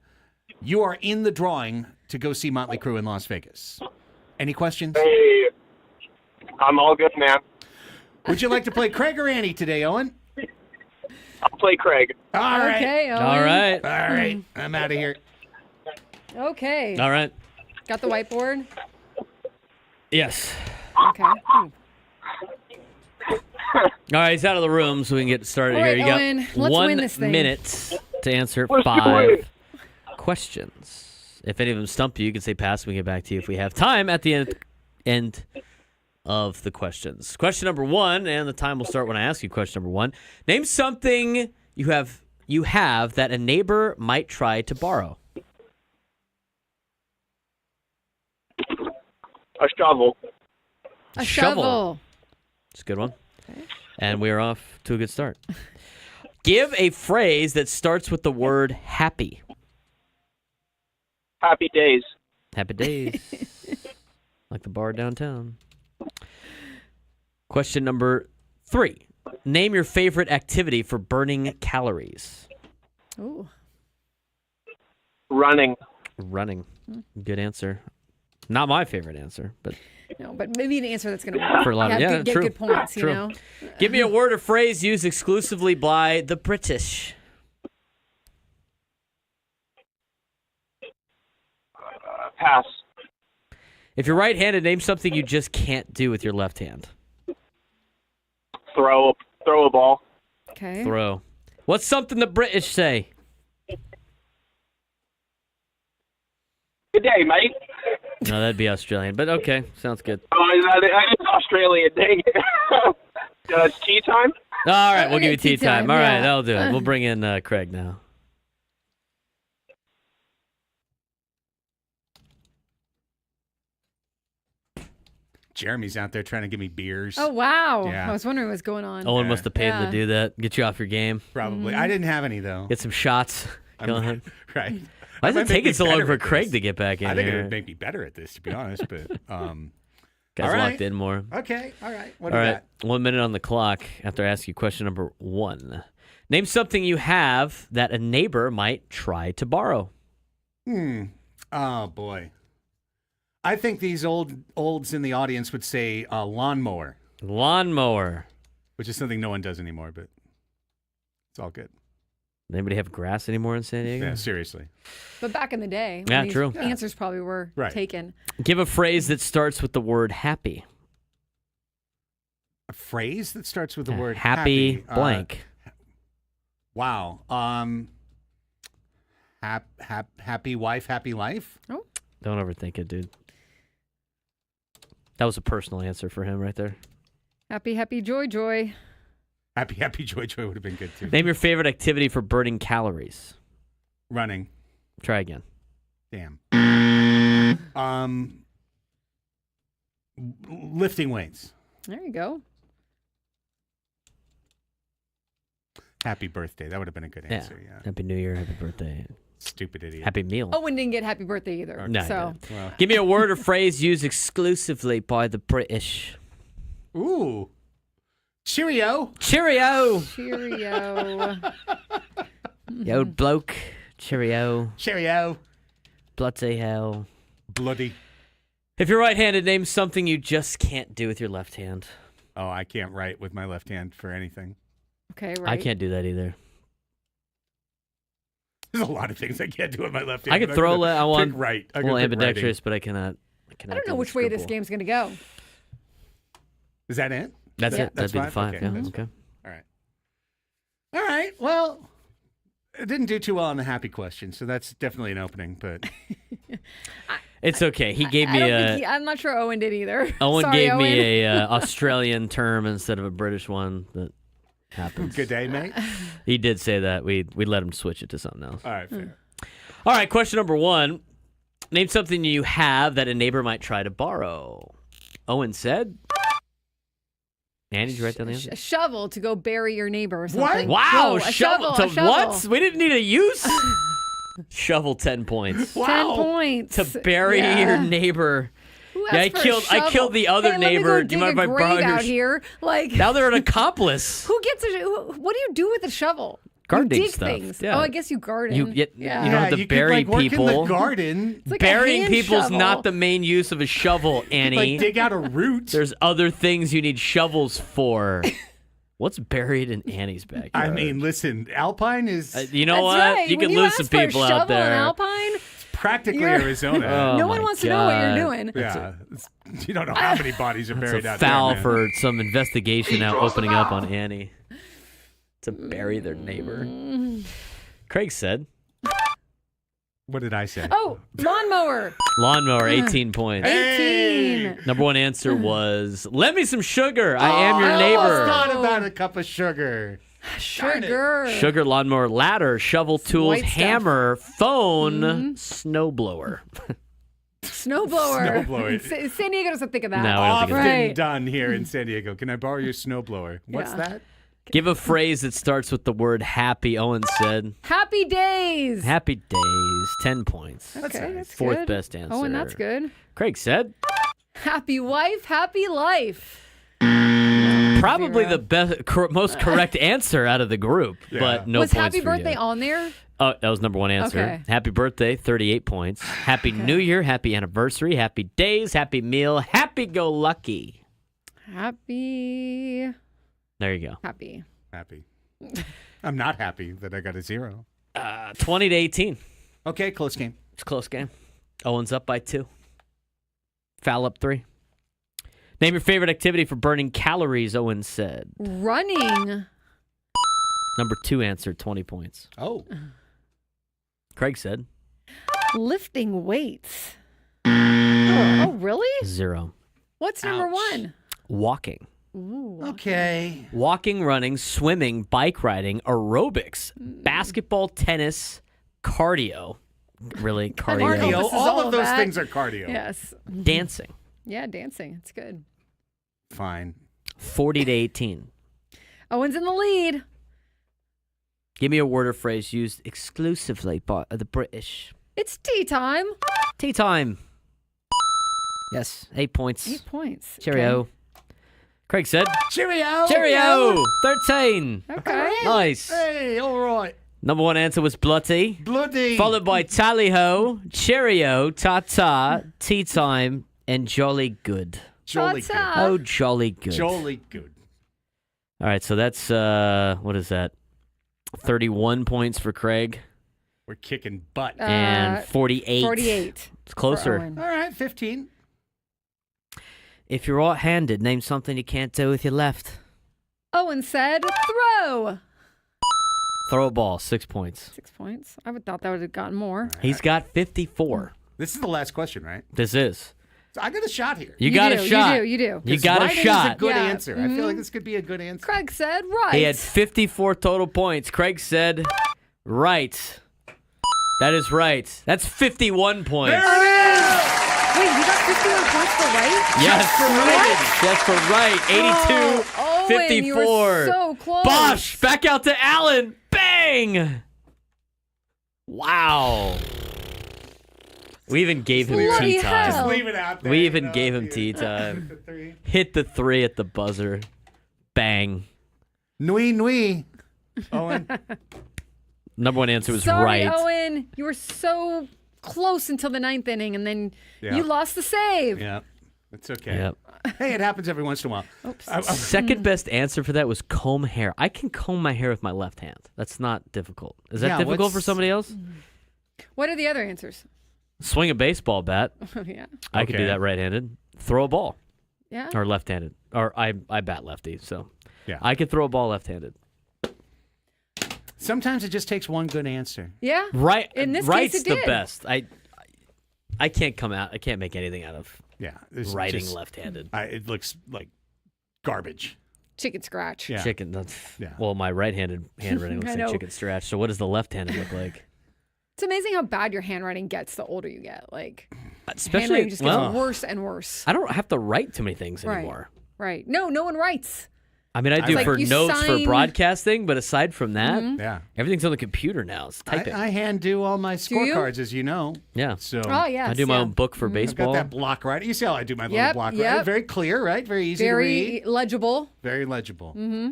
Speaker 1: you are in the drawing to go see Motley Crue in Las Vegas. Any questions?
Speaker 6: Hey, I'm all good, man.
Speaker 1: Would you like to play Craig or Annie today, Owen?
Speaker 6: I'll play Craig.
Speaker 1: All right.
Speaker 2: Okay, Owen.
Speaker 3: All right.
Speaker 1: All right. I'm out of here.
Speaker 2: Okay.
Speaker 3: All right.
Speaker 2: Got the whiteboard?
Speaker 3: Yes.
Speaker 2: Okay. Hmm.
Speaker 3: All right, he's out of the room, so we can get started
Speaker 2: All
Speaker 3: here.
Speaker 2: right,
Speaker 3: You got
Speaker 2: Owen, let's
Speaker 3: 1
Speaker 2: win this thing.
Speaker 3: minute to answer
Speaker 6: Let's do
Speaker 3: 5
Speaker 6: it.
Speaker 3: questions. If any of them stump you, you can say pass. We can get back to you if we have time at the end of the questions. Question number 1, and the time will start when I ask you question number 1. Name something you have that a neighbor might try to borrow.
Speaker 6: A shovel.
Speaker 2: A shovel.
Speaker 3: It's a good one. And we are off to a good start. Give a phrase that starts with the word happy.
Speaker 6: Happy days.
Speaker 3: Happy days. Like the bar downtown. Question number 3. Name your favorite activity for burning calories.
Speaker 2: Ooh.
Speaker 6: Running.
Speaker 3: Running. Good answer. Not my favorite answer, but
Speaker 2: No, but maybe an answer that's going to
Speaker 3: For a lot of
Speaker 2: get
Speaker 3: true.
Speaker 2: good points,
Speaker 3: True.
Speaker 2: you know?
Speaker 3: Give me a word or phrase used exclusively by the British.
Speaker 6: Pass.
Speaker 3: If you're right-handed, name something you just can't do with your left hand.
Speaker 6: Throw a ball.
Speaker 2: Okay.
Speaker 3: Throw. What's something the British say?
Speaker 6: Good day, mate.
Speaker 3: No, that'd be Australian, but okay, sounds good.
Speaker 6: I is Australian. Dang it. It's tea time?
Speaker 3: All right, we'll
Speaker 2: Okay,
Speaker 3: give you tea time. All
Speaker 2: yeah.
Speaker 3: right, that'll do it. We'll bring in Craig now.
Speaker 1: Jeremy's out there trying to give me beers.
Speaker 2: Oh, wow.
Speaker 1: Yeah.
Speaker 2: I was wondering what's going on.
Speaker 3: Owen must have paid him
Speaker 2: Yeah.
Speaker 3: to do that. Get you off your game.
Speaker 1: Probably. I didn't have any, though.
Speaker 3: Get some shots. Go ahead.
Speaker 1: Right.
Speaker 3: Why
Speaker 1: That
Speaker 3: is
Speaker 1: might
Speaker 3: it
Speaker 1: make
Speaker 3: taking
Speaker 1: me
Speaker 3: so long
Speaker 1: better
Speaker 3: for
Speaker 1: at
Speaker 3: Craig
Speaker 1: this.
Speaker 3: to get back in
Speaker 1: I think it
Speaker 3: here?
Speaker 1: would make me better at this, to be honest. But
Speaker 3: Guys
Speaker 1: all right.
Speaker 3: locked in more.
Speaker 1: okay, all right. What
Speaker 3: All
Speaker 1: do you
Speaker 3: right, 1 minute on the clock after I ask you question number 1. Name something you have that a neighbor might try to borrow.
Speaker 1: got? Oh boy. I think these olds in the audience would say lawnmower,
Speaker 3: Lawnmower.
Speaker 1: which is something no one does anymore, but it's all good.
Speaker 3: Anybody have grass anymore in San Diego?
Speaker 1: Yeah, seriously.
Speaker 2: But back in the day, when
Speaker 3: Yeah,
Speaker 2: these
Speaker 3: true.
Speaker 2: answers probably were
Speaker 1: Right.
Speaker 2: taken.
Speaker 3: Give a phrase that starts with the word happy.
Speaker 1: A phrase that starts with the word
Speaker 3: happy blank.
Speaker 1: Wow. Happy wife, happy life.
Speaker 3: Don't overthink it, dude. That was a personal answer for him right there.
Speaker 2: Happy, happy, joy, joy.
Speaker 1: Happy joy would have been good too.
Speaker 3: Name your favorite activity for burning calories.
Speaker 1: Running.
Speaker 3: Try again.
Speaker 1: Damn. Lifting weights.
Speaker 2: There you go.
Speaker 1: Happy birthday. That would have been a good answer. Yeah.
Speaker 3: Happy New Year. Happy birthday.
Speaker 1: Stupid idiot.
Speaker 3: Happy meal.
Speaker 2: Owen didn't get happy birthday either.
Speaker 3: No, I
Speaker 2: so
Speaker 3: didn't.
Speaker 1: Well.
Speaker 3: Give me a word or phrase used exclusively by the British.
Speaker 1: Ooh. Cheerio.
Speaker 3: Cheerio.
Speaker 2: Cheerio.
Speaker 3: You old bloke. Cheerio.
Speaker 1: Cheerio.
Speaker 3: Bloody hell.
Speaker 1: Bloody.
Speaker 3: If you're right-handed, name something you just can't do with your left hand.
Speaker 1: Oh, I can't write with my left hand for anything.
Speaker 2: Okay, right.
Speaker 3: I can't do that either.
Speaker 1: There's a lot of things I can't do with my left hand.
Speaker 3: I could
Speaker 1: but I'm
Speaker 3: throw
Speaker 1: gonna
Speaker 3: I want
Speaker 1: pick right. I'm
Speaker 3: well
Speaker 1: gonna pick
Speaker 3: ambidextrous,
Speaker 1: writing.
Speaker 3: but I cannot.
Speaker 2: I don't know
Speaker 3: do
Speaker 2: which
Speaker 3: the
Speaker 2: way this
Speaker 3: scribble.
Speaker 2: game's going to go.
Speaker 1: Is that it?
Speaker 3: That's
Speaker 1: That-
Speaker 3: it. That'd be the 5.
Speaker 1: Okay,
Speaker 3: Yeah.
Speaker 1: that's
Speaker 3: Okay.
Speaker 1: All right. All right. Well, it didn't do too well on the happy question, so that's definitely an opening. But
Speaker 3: It's okay. He gave
Speaker 2: I
Speaker 3: me
Speaker 2: don't think I'm not sure Owen did either.
Speaker 3: Owen
Speaker 2: Sorry,
Speaker 3: gave
Speaker 2: Owen.
Speaker 3: me a Australian term instead of a British one. That happens.
Speaker 1: good day, mate.
Speaker 3: He did say that. We let him switch it to something else.
Speaker 1: All right, fair.
Speaker 3: All right. Question number 1. Name something you have that a neighbor might try to borrow. Owen said. Annie, did you write down the answer?
Speaker 2: A shovel to go bury your neighbor or something.
Speaker 1: What?
Speaker 3: Wow,
Speaker 2: No, a
Speaker 3: shovel
Speaker 2: shovel.
Speaker 3: to
Speaker 2: a shovel.
Speaker 3: what? We didn't need a use. Shovel 10 points.
Speaker 2: 10 points.
Speaker 3: To bury
Speaker 2: Yeah.
Speaker 3: your neighbor.
Speaker 2: Who
Speaker 3: Yeah,
Speaker 2: asked for a
Speaker 3: I
Speaker 2: shovel?
Speaker 3: killed the other
Speaker 2: Hey, let me
Speaker 3: neighbor.
Speaker 2: go
Speaker 3: Do you mind
Speaker 2: dig
Speaker 3: if I
Speaker 2: a
Speaker 3: borrow
Speaker 2: grave
Speaker 3: your
Speaker 2: out here? Like,
Speaker 3: Now they're an accomplice.
Speaker 2: who gets what do you do with a shovel?
Speaker 3: Gardening
Speaker 2: you dig
Speaker 3: stuff.
Speaker 2: things.
Speaker 3: Yeah.
Speaker 2: Oh, I guess you garden.
Speaker 3: You don't have to
Speaker 1: you
Speaker 3: bury
Speaker 1: could, like, work
Speaker 3: people.
Speaker 1: in the garden,
Speaker 2: It's like a
Speaker 3: Burying
Speaker 2: hand
Speaker 3: people's
Speaker 2: shovel.
Speaker 3: not the main use of a shovel, Annie.
Speaker 1: like dig out a root.
Speaker 3: There's other things you need shovels for. What's buried in Annie's backyard?
Speaker 1: I mean, listen, Alpine is
Speaker 3: You know
Speaker 2: That's
Speaker 3: what?
Speaker 2: right.
Speaker 3: You
Speaker 2: When
Speaker 3: can lose
Speaker 2: ask
Speaker 3: some
Speaker 2: for a
Speaker 3: people
Speaker 2: shovel
Speaker 3: out there.
Speaker 2: in Alpine,
Speaker 1: practically
Speaker 2: you're-
Speaker 1: Arizona.
Speaker 3: Oh,
Speaker 2: no
Speaker 3: my
Speaker 2: one wants to know what you're
Speaker 3: God.
Speaker 2: doing.
Speaker 1: Yeah, you don't know how many bodies are
Speaker 3: It's
Speaker 1: buried
Speaker 3: a
Speaker 1: out
Speaker 3: foul
Speaker 1: there. man.
Speaker 3: for some investigation now opening up on Annie to bury their neighbor. Craig said
Speaker 1: What did I say?
Speaker 2: Oh, lawnmower.
Speaker 3: lawnmower, 18 points.
Speaker 2: 18.
Speaker 3: Number 1 answer was lend me some sugar. I am your
Speaker 1: I
Speaker 3: neighbor.
Speaker 1: almost thought about a cup of sugar.
Speaker 2: Sugar.
Speaker 3: Sugar, lawnmower, ladder, shovel tools,
Speaker 2: white stuff.
Speaker 3: hammer, phone, snowblower.
Speaker 2: Snowblower.
Speaker 1: Snowblower.
Speaker 2: San Diego doesn't think of that.
Speaker 3: No, I don't think
Speaker 1: Often
Speaker 3: it's
Speaker 2: Right.
Speaker 1: done here in San Diego. Can I borrow your snowblower? What's
Speaker 2: Yeah.
Speaker 1: that?
Speaker 3: Give a phrase that starts with the word happy. Owen said
Speaker 2: Happy days.
Speaker 3: happy days, 10 points.
Speaker 2: Okay, that's
Speaker 3: Fourth
Speaker 2: good.
Speaker 3: best answer.
Speaker 2: Oh, and that's good.
Speaker 3: Craig said
Speaker 2: Happy wife, happy life.
Speaker 3: probably
Speaker 2: Zero.
Speaker 3: the best, most correct answer out of the group,
Speaker 1: Yeah.
Speaker 3: but no
Speaker 2: Was
Speaker 3: points
Speaker 2: happy
Speaker 3: for
Speaker 2: birthday
Speaker 3: you.
Speaker 2: on there?
Speaker 3: Oh, that was number one answer.
Speaker 2: Okay.
Speaker 3: Happy birthday, 38 points. Happy New Year, happy anniversary, happy days, happy meal, happy go lucky.
Speaker 2: Happy.
Speaker 3: There you go.
Speaker 2: Happy.
Speaker 1: Happy. I'm not happy that I got a 0.
Speaker 3: 20-18.
Speaker 1: Okay, close game.
Speaker 3: It's a close game. Owen's up by 2. Foul up 3. Name your favorite activity for burning calories, Owen said.
Speaker 2: Running.
Speaker 3: Number 2 answered 20 points.
Speaker 1: Oh.
Speaker 3: Craig said
Speaker 2: Lifting weights. Oh, really?
Speaker 3: 0.
Speaker 2: What's number
Speaker 1: Ouch.
Speaker 2: 1?
Speaker 3: Walking.
Speaker 2: Ooh.
Speaker 1: Okay.
Speaker 3: Walking, running, swimming, bike riding, aerobics, basketball, tennis, cardio. Really,
Speaker 1: Cardio.
Speaker 2: Cardio. This is
Speaker 1: All
Speaker 2: all
Speaker 1: of those
Speaker 2: that.
Speaker 1: things are cardio.
Speaker 2: Yes.
Speaker 3: dancing.
Speaker 2: Yeah, dancing. It's good.
Speaker 1: Fine.
Speaker 3: 40-18.
Speaker 2: Owen's in the lead.
Speaker 3: Give me a word or phrase used exclusively by the British.
Speaker 2: It's tea time.
Speaker 3: Tea time. Yes, 8 points.
Speaker 2: 8 points.
Speaker 3: Cheerio.
Speaker 2: Okay.
Speaker 3: Craig said
Speaker 1: Cheerio.
Speaker 3: Cheerio. 13.
Speaker 2: Okay.
Speaker 3: Nice.
Speaker 1: Hey, all right.
Speaker 3: Number 1 answer was bloody.
Speaker 1: Bloody.
Speaker 3: Followed by tally-ho, cheerio, ta-ta, tea time, and jolly good.
Speaker 1: Jolly
Speaker 2: Ta-ta.
Speaker 1: good.
Speaker 3: Oh, jolly good.
Speaker 1: Jolly good.
Speaker 3: All right, so that's, what is that? 31 points for Craig
Speaker 1: We're kicking butt.
Speaker 3: and 48.
Speaker 2: 48.
Speaker 3: It's closer.
Speaker 2: For Owen.
Speaker 1: All right, 15.
Speaker 3: If you're right-handed, name something you can't do with your left.
Speaker 2: Owen said throw.
Speaker 3: Throw a ball, 6 points.
Speaker 2: 6 points. I would thought that would have gotten more.
Speaker 3: He's got 54.
Speaker 1: This is the last question, right?
Speaker 3: This is.
Speaker 1: So I got a shot here.
Speaker 3: You got
Speaker 2: do,
Speaker 3: a shot.
Speaker 2: You do.
Speaker 3: You got a
Speaker 1: Writing
Speaker 3: shot.
Speaker 1: is a good
Speaker 2: Yeah.
Speaker 1: answer. I feel like this could be a good answer.
Speaker 2: Craig said right.
Speaker 3: He had 54 total points. Craig said right. That is right. That's 51 points.
Speaker 2: Wait, you got 51 points for right?
Speaker 3: Yes, for right. 82,
Speaker 2: Oh, Owen,
Speaker 3: 54.
Speaker 2: you were so close.
Speaker 3: Bosh, back out to Allen. Bang! Wow. We even gave him
Speaker 2: Bloody
Speaker 3: tea time.
Speaker 2: hell.
Speaker 1: Leave it out there.
Speaker 3: We even gave him tea time. Hit the 3 at the buzzer. Bang.
Speaker 1: Nui nui. Owen.
Speaker 3: Number 1 answer was
Speaker 2: Sorry,
Speaker 3: right.
Speaker 2: Owen. You were so close until the 9th inning, and then
Speaker 1: Yeah.
Speaker 2: you lost the save.
Speaker 1: Yeah. It's okay.
Speaker 3: Yep.
Speaker 1: Hey, it happens every once in a while.
Speaker 2: Oops.
Speaker 3: Second best answer for that was comb hair. I can comb my hair with my left hand. That's not difficult. Is that
Speaker 1: Yeah,
Speaker 3: difficult for
Speaker 1: what's-
Speaker 3: somebody else?
Speaker 2: What are the other answers?
Speaker 3: Swing a baseball bat.
Speaker 2: Yeah.
Speaker 3: I could do
Speaker 1: Okay.
Speaker 3: that right-handed. Throw a ball.
Speaker 2: Yeah.
Speaker 3: Or left-handed. Or I bat lefty, so
Speaker 1: Yeah.
Speaker 3: I could throw a ball left-handed.
Speaker 1: Sometimes it just takes one good answer.
Speaker 2: Yeah.
Speaker 3: Right.
Speaker 2: In this case,
Speaker 3: right's
Speaker 2: it
Speaker 3: the
Speaker 2: did.
Speaker 3: best. I can't come out. I can't make anything out of
Speaker 1: Yeah. It's
Speaker 3: writing
Speaker 1: just-
Speaker 3: left-handed.
Speaker 1: it looks like garbage.
Speaker 2: Chicken scratch.
Speaker 1: Yeah.
Speaker 3: Chicken. That's,
Speaker 1: Yeah.
Speaker 3: Well, my right-handed handwriting looks
Speaker 2: I
Speaker 3: like
Speaker 2: know.
Speaker 3: chicken scratch. So what does the left-handed look like?
Speaker 2: It's amazing how bad your handwriting gets the older you get. Like,
Speaker 3: Especially
Speaker 2: handwriting just gets
Speaker 3: well,
Speaker 2: worse and worse.
Speaker 3: I don't have to write too many things
Speaker 2: Right.
Speaker 3: anymore.
Speaker 2: Right. No one writes.
Speaker 3: I mean, I do
Speaker 1: like
Speaker 3: for
Speaker 2: you
Speaker 3: notes for
Speaker 2: sign-
Speaker 3: broadcasting, but aside from that,
Speaker 1: Yeah.
Speaker 3: everything's on the computer now. It's typing.
Speaker 1: I hand do all my
Speaker 2: you?
Speaker 1: scorecards, as you know.
Speaker 3: yeah.
Speaker 1: So
Speaker 2: Oh, yes.
Speaker 3: I do my
Speaker 2: yeah.
Speaker 3: own book for
Speaker 1: I've got
Speaker 3: baseball.
Speaker 1: that block right. You see how I do my little
Speaker 2: Yep,
Speaker 1: block
Speaker 2: yep.
Speaker 1: right? Very clear, right? Very easy to
Speaker 2: Very
Speaker 1: read.
Speaker 2: legible.
Speaker 1: Very legible. Mm-hmm.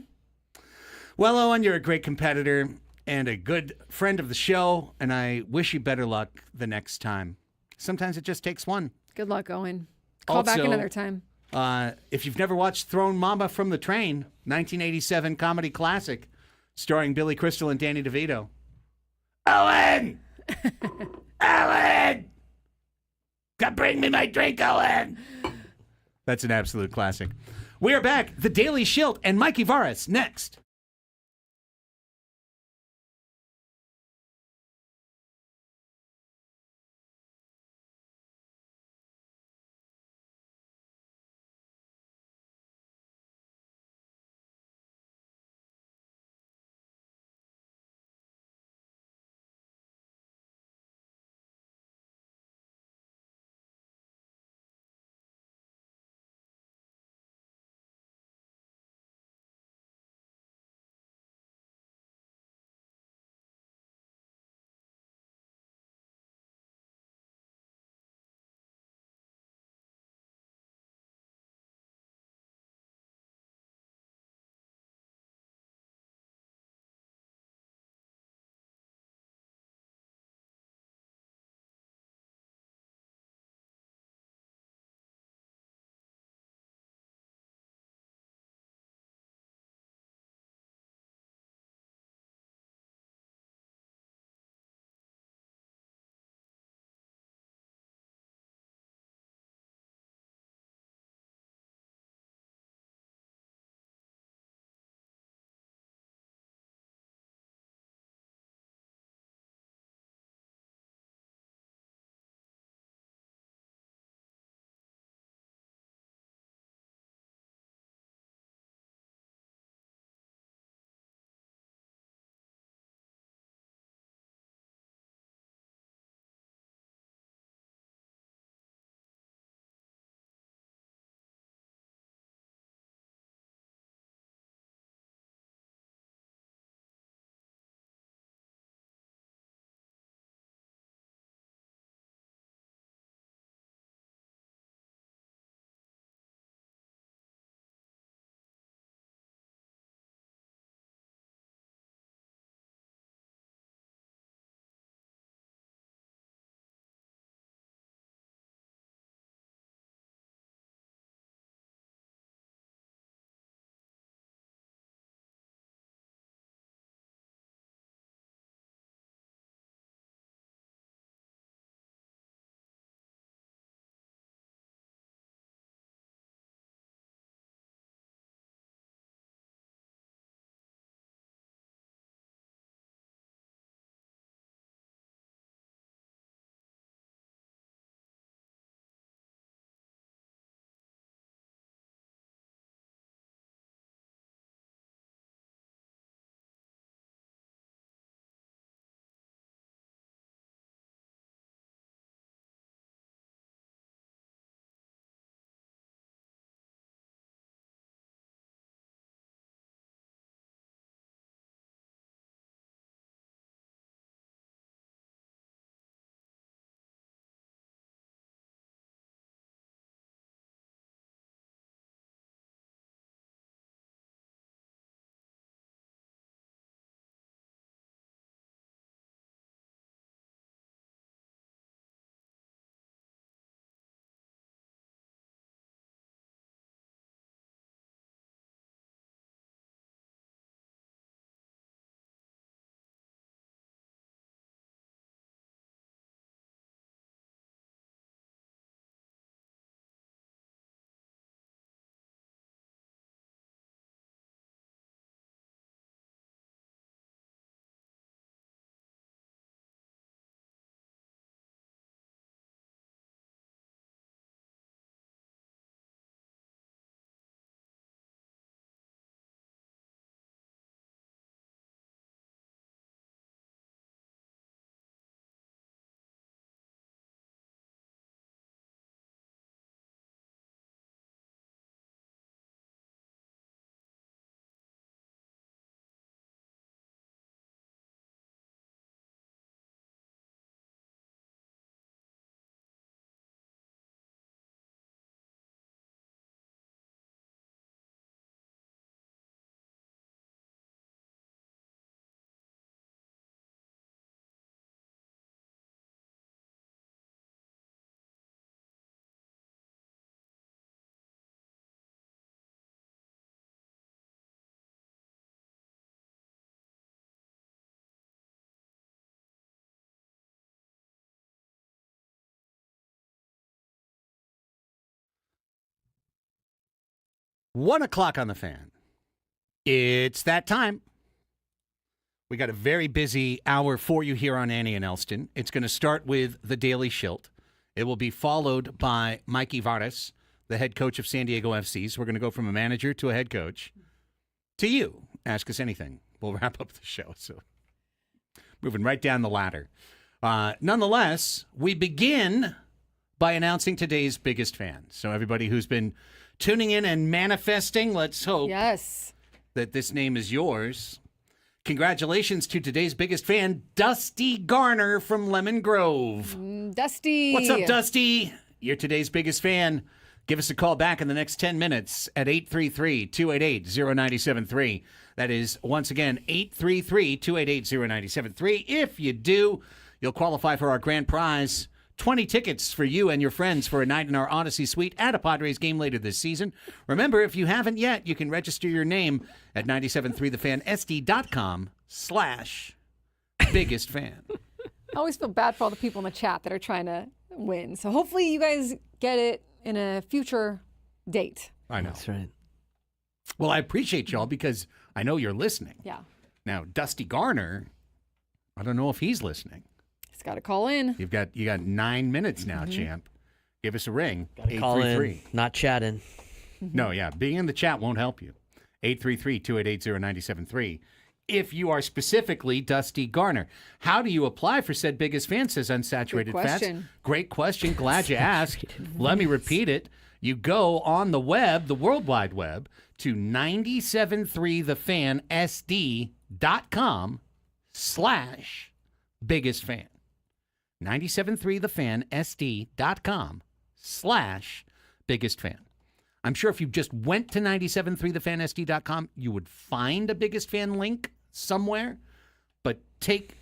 Speaker 1: Well, Owen, you're a great competitor and a good friend of the show, and I wish you better luck the next time. Sometimes it just takes one.
Speaker 2: Good luck, Owen. Call back
Speaker 1: Also-
Speaker 2: another time.
Speaker 1: If you've never watched Thrown Mama from the Train, 1987 comedy classic, starring Billy Crystal and Danny DeVito. Owen! Owen! Come bring me my drink, Owen! That's an absolute classic. We are back. The Daily Shilt and Mikey Varas next. 1 o'clock on the Fan. It's that time. We got a very busy hour for you here on Annie and Elsten. It's going to start with the Daily Shilt. It will be followed by Mikey Varas, the head coach of San Diego FC. So we're going to go from a manager to a head coach to you. Ask us anything. We'll wrap up the show. So moving right down the ladder. Nonetheless, we begin by announcing today's biggest fan. So everybody who's been tuning in and manifesting, let's hope that this name is yours. Congratulations to today's biggest fan, Dusty Garner from Lemon Grove.
Speaker 2: Dusty.
Speaker 1: What's up, Dusty? You're today's biggest fan. Give us a call back in the next 10 minutes at 833-288-0973. That is, once again, 833-288-0973. If you do, you'll qualify for our grand prize, 20 tickets for you and your friends for a night in our Odyssey Suite at a Padres game later this season. Remember, if you haven't yet, you can register your name at 973thefan.sd.com/biggest fan.
Speaker 2: I always feel bad for all the people in the chat that are trying to win. So hopefully you guys get it in a future date.
Speaker 1: I know.
Speaker 3: That's right.
Speaker 1: Well, I appreciate y'all because I know you're listening.
Speaker 2: Yeah.
Speaker 1: Now, Dusty Garner, I don't know if he's listening.
Speaker 2: He's got to call in.
Speaker 1: You got 9 minutes now, champ. Give us a ring.
Speaker 3: Gotta call in, not chatting.
Speaker 1: No, yeah. Being in the chat won't help you. 833-288-0973. If you are specifically Dusty Garner, how do you apply for said biggest fan, says Unsaturated Fats? Great question. Glad you asked. Let me repeat it. You go on the web, the World Wide Web, to 973thefan.sd.com/biggest fan. 973thefan.sd.com/biggest fan. I'm sure if you just went to 973thefan.sd.com, you would find a biggest fan link somewhere, but take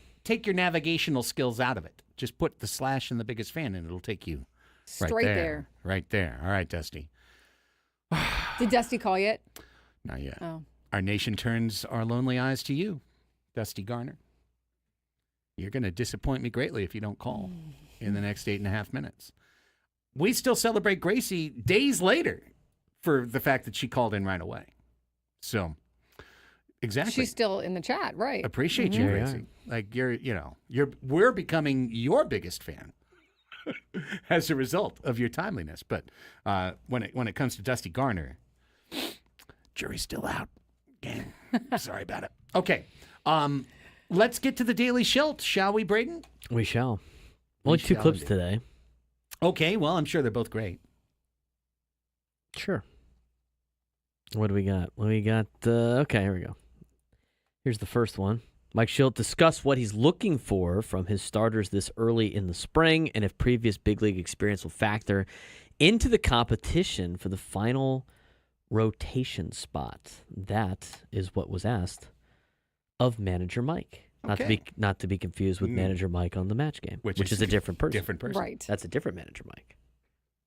Speaker 1: your navigational skills out of it. Just put the slash in the biggest fan and it'll take you
Speaker 2: Straight there.
Speaker 1: Right there. All right, Dusty.
Speaker 2: Did Dusty call yet?
Speaker 1: Not yet.
Speaker 2: Oh.
Speaker 1: Our nation turns our lonely eyes to you, Dusty Garner. You're going to disappoint me greatly if you don't call in the next 8.5 minutes. We still celebrate Gracie days later for the fact that she called in right away. So, exactly.
Speaker 2: She's still in the chat, right?
Speaker 1: Appreciate you, Gracie. Like we're becoming your biggest fan as a result of your timeliness. But when it comes to Dusty Garner, jury's still out. Gang. Sorry about it. Okay. Let's get to the Daily Shilt, shall we, Braden?
Speaker 3: We shall. Only two clips today.
Speaker 1: Okay, well, I'm sure they're both great.
Speaker 3: Sure. What do we got? Okay, here we go. Here's the first one. Mike Shilt discussed what he's looking for from his starters this early in the spring and if previous big league experience will factor into the competition for the final rotation spot. That is what was asked of manager Mike.
Speaker 1: Okay.
Speaker 3: Not to be confused with manager Mike on the match game, which is a different person.
Speaker 1: Different person.
Speaker 2: Right.
Speaker 3: That's a different manager Mike.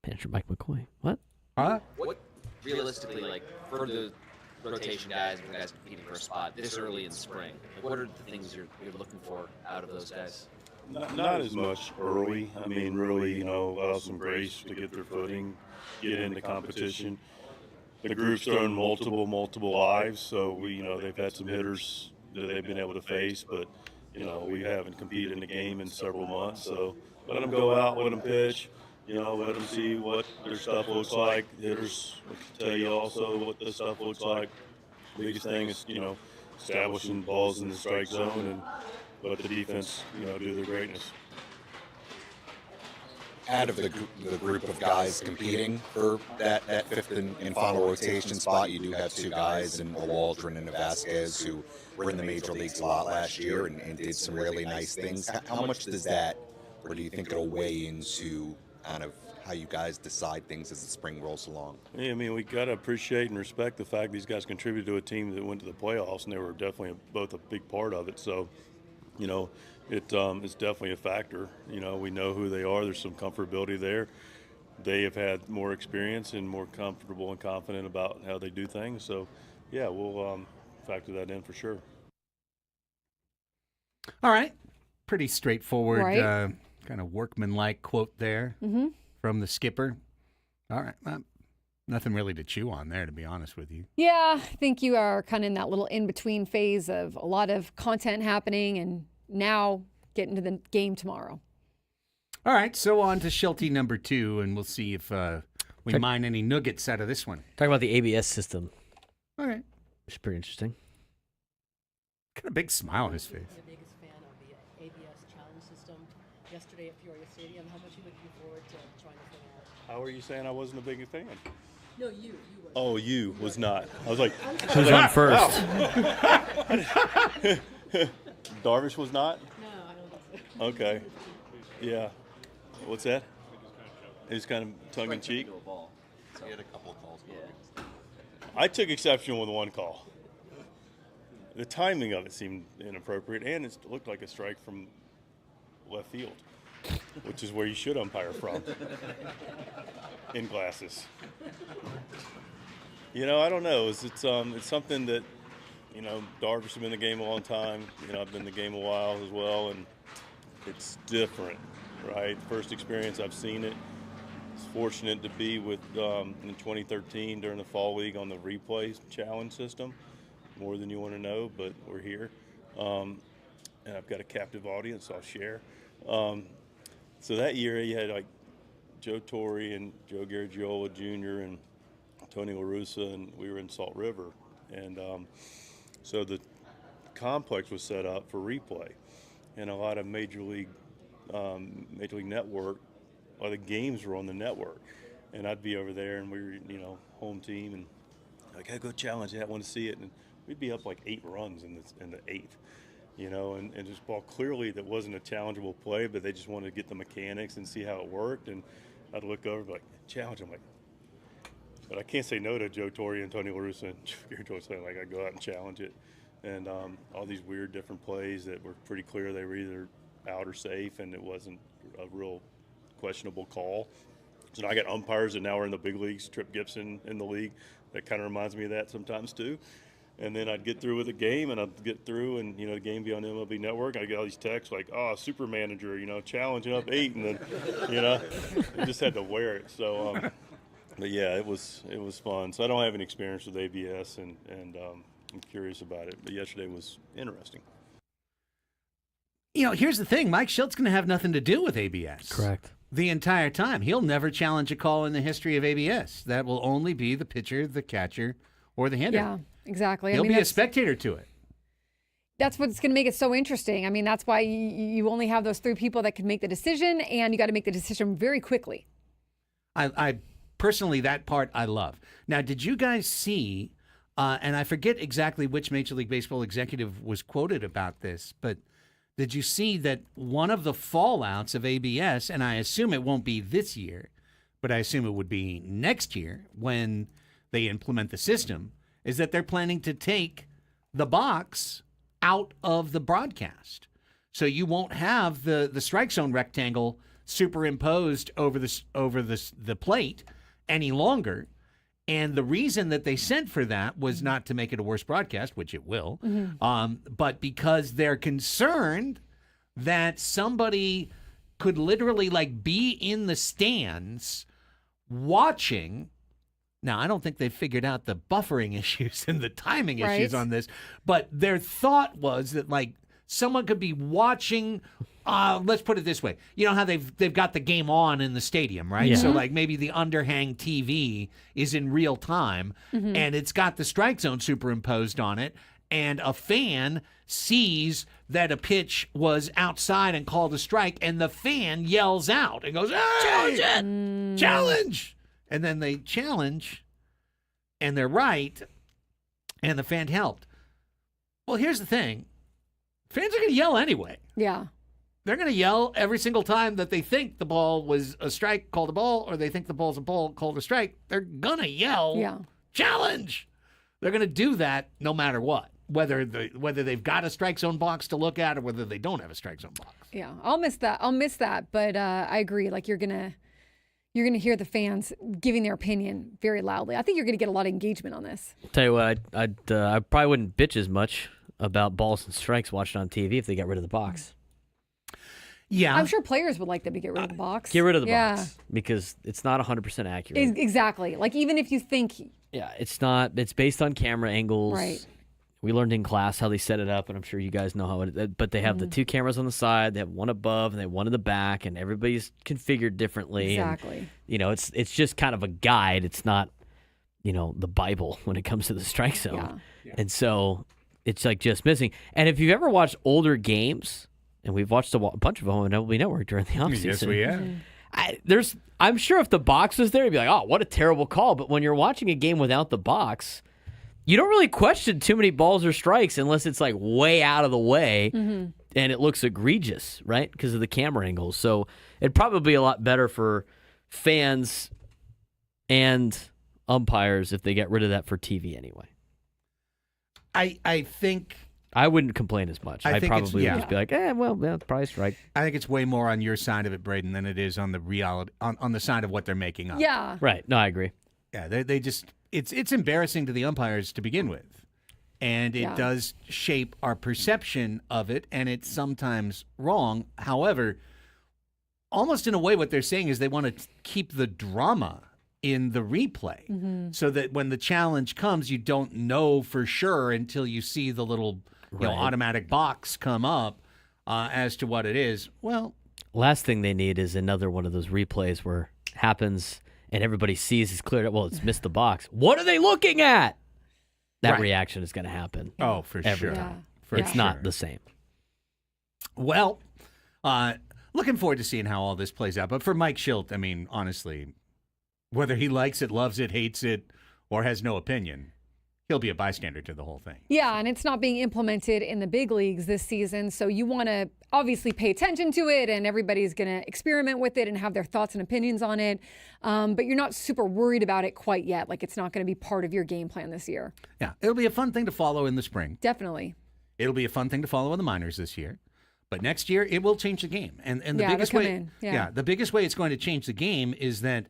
Speaker 3: Manager Mike McCoy. What?
Speaker 7: What realistically, like, for the rotation guys and the guys competing for a spot this early in the spring, like, what are the things you're looking for out of those guys?
Speaker 8: Not as much early. I mean, really, allow some grace to get their footing, get into competition. The group's thrown multiple lives, so they've had some hitters that they've been able to face, but we haven't competed in the game in several months. So let them go out, let them pitch, let them see what their stuff looks like. Hitters will tell you also what this stuff looks like. Biggest thing is establishing balls in the strike zone and let the defense do their greatness.
Speaker 5: Out of the group of guys competing for that fifth and final rotation spot, you do have two guys in Waldron and Vasquez who were in the major leagues a lot last year and did some really nice things. How much does that, or do you think it'll weigh into kind of how you guys decide things as the spring rolls along?
Speaker 8: Yeah, I mean, we got to appreciate and respect the fact these guys contributed to a team that went to the playoffs, and they were definitely both a big part of it. So, it's definitely a factor. We know who they are. There's some comfortability there. They have had more experience and more comfortable and confident about how they do things. So, yeah, we'll factor that in for sure.
Speaker 1: All right. Pretty straightforward,
Speaker 2: Right.
Speaker 1: kind of workmanlike quote there from the skipper. All right. Nothing really to chew on there, to be honest with you.
Speaker 2: Yeah, I think you are kind of in that little in-between phase of a lot of content happening and now getting to the game tomorrow.
Speaker 1: All right, so on to Shilty number 2, and we'll see if we mine any nuggets out of this one.
Speaker 3: Talking about the ABS system.
Speaker 1: All right.
Speaker 3: Which is pretty interesting.
Speaker 1: Got a big smile on his face.
Speaker 9: The biggest fan of the ABS challenge system yesterday at Peoria Stadium. How much are you looking forward to trying to figure out?
Speaker 8: How are you saying I wasn't a big fan?
Speaker 9: No, you were.
Speaker 8: Oh, you was not. I was like,
Speaker 3: Who's on first?
Speaker 8: Darvish was not?
Speaker 9: No, I don't think so.
Speaker 8: Okay. Yeah. What's that? He's kind of tongue in cheek.
Speaker 5: He had a couple of calls.
Speaker 8: I took exception with one call. The timing of it seemed inappropriate, and it looked like a strike from left field, which is where you should umpire from, in glasses. I don't know. It's something that, Darvish has been in the game a long time. I've been in the game a while as well, and it's different, right? First experience I've seen it. I was fortunate to be with in 2013 during the fall league on the replay challenge system. More than you want to know, but we're here. And I've got a captive audience, so I'll share. So that year you had like Joe Torre and Joe Garagiola Jr. and Tony La Russa, and we were in Salt River. And so the complex was set up for replay. And a lot of Major League Network, a lot of games were on the network. And I'd be over there, and we were, home team, and like, I go challenge, I want to see it. And we'd be up like 8 runs in the 8th, and just ball clearly that wasn't a challengeable play, but they just wanted to get the mechanics and see how it worked. And I'd look over and be like, challenge. I'm like, but I can't say no to Joe Torre and Tony La Russa and Gary Torre saying, like, I go out and challenge it. And all these weird different plays that were pretty clear they were either out or safe, and it wasn't a real questionable call. So now I got umpires that now are in the big leagues, Trip Gibson in the league. That kind of reminds me of that sometimes too. And then I'd get through with the game, and I'd get through, and the game be on MLB Network. I'd get all these texts like, "Oh, super manager, challenging up 8," and then, I just had to wear it. So, but yeah, it was fun. So I don't have any experience with ABS, and I'm curious about it. But yesterday was interesting.
Speaker 1: Here's the thing: Mike Shilt's going to have nothing to do with ABS.
Speaker 3: Correct.
Speaker 1: The entire time, he'll never challenge a call in the history of ABS. That will only be the pitcher, the catcher, or the hitter.
Speaker 2: Yeah, exactly.
Speaker 1: He'll be a spectator to it.
Speaker 2: That's what's going to make it so interesting. I mean, that's why you only have those 3 people that can make the decision, and you got to make the decision very quickly.
Speaker 1: I personally, that part I love. Now, did you guys see, and I forget exactly which Major League Baseball executive was quoted about this, but did you see that one of the fallouts of ABS, and I assume it won't be this year, but I assume it would be next year when they implement the system, is that they're planning to take the box out of the broadcast. So you won't have the strike zone rectangle superimposed over the plate any longer. And the reason that they sent for that was not to make it a worse broadcast, which it will, but because they're concerned that somebody could literally be in the stands watching. Now, I don't think they've figured out the buffering issues and the timing issues on this, but their thought was that someone could be watching. Let's put it this way. You know how they've got the game on in the stadium, right?
Speaker 3: Yeah.
Speaker 1: So maybe the underhang TV is in real time, and it's got the strike zone superimposed on it, and a fan sees that a pitch was outside and called a strike, and the fan yells out and goes, "Hey, challenge it! Challenge!" And then they challenge, and they're right, and the fan helped. Well, here's the thing. Fans are going to yell anyway.
Speaker 2: Yeah.
Speaker 1: They're going to yell every single time that they think the ball was a strike, called a ball, or they think the ball's a ball, called a strike. They're going to yell, challenge. They're going to do that no matter what, whether they've got a strike zone box to look at or whether they don't have a strike zone box.
Speaker 2: Yeah, I'll miss that. But I agree. You're gonna hear the fans giving their opinion very loudly. I think you're gonna get a lot of engagement on this.
Speaker 3: Tell you what, I probably wouldn't bitch as much about balls and strikes watching on TV if they got rid of the box.
Speaker 1: Yeah.
Speaker 2: I'm sure players would like them to get rid of the box.
Speaker 3: Get rid of the box because it's not 100% accurate.
Speaker 2: Exactly. Like even if you think.
Speaker 3: Yeah, it's not. It's based on camera angles.
Speaker 2: Right.
Speaker 3: We learned in class how they set it up, and I'm sure you guys know how it. But they have the 2 cameras on the side, they have one above, and they have one in the back, and everybody's configured differently.
Speaker 2: Exactly.
Speaker 3: And, it's just kind of a guide. It's not, the Bible when it comes to the strike zone.
Speaker 2: Yeah.
Speaker 3: And so it's like just missing. And if you've ever watched older games, and we've watched a bunch of them on MLB Network during the offseason.
Speaker 1: Yes, we have.
Speaker 3: I'm sure if the box was there, you'd be like, oh, what a terrible call. But when you're watching a game without the box, you don't really question too many balls or strikes unless it's like way out of the way and it looks egregious, right? Because of the camera angles. So it'd probably be a lot better for fans and umpires if they get rid of that for TV anyway.
Speaker 1: I think
Speaker 3: I wouldn't complain as much. I'd probably would just be like, probably strike.
Speaker 1: I think it's way more on your side of it, Braden, than it is on the reality on the side of what they're making up.
Speaker 2: Yeah.
Speaker 3: Right. No, I agree.
Speaker 1: Yeah, they just it's embarrassing to the umpires to begin with. And it does shape our perception of it, and it's sometimes wrong. However, almost in a way what they're saying is they want to keep the drama in the replay so that when the challenge comes, you don't know for sure until you see the little automatic box come up as to what it is. Well,
Speaker 3: last thing they need is another one of those replays where it happens and everybody sees it's cleared up. Well, it's missed the box. What are they looking at? That reaction is going to happen.
Speaker 1: Oh, for
Speaker 3: every
Speaker 1: sure.
Speaker 3: time.
Speaker 1: For
Speaker 3: it's not the same.
Speaker 1: Well, looking forward to seeing how all this plays out. But for Mike Shilt, I mean, honestly, whether he likes it, loves it, hates it, or has no opinion, he'll be a bystander to the whole thing.
Speaker 2: Yeah, and it's not being implemented in the big leagues this season, so you want to obviously pay attention to it, and everybody's going to experiment with it and have their thoughts and opinions on it. But you're not super worried about it quite yet. Like, it's not going to be part of your game plan this year.
Speaker 1: Yeah, it'll be a fun thing to follow in the spring.
Speaker 2: Definitely.
Speaker 1: It'll be a fun thing to follow in the minors this year. But next year, it will change the game. And the biggest way, the biggest way it's going to change the game is that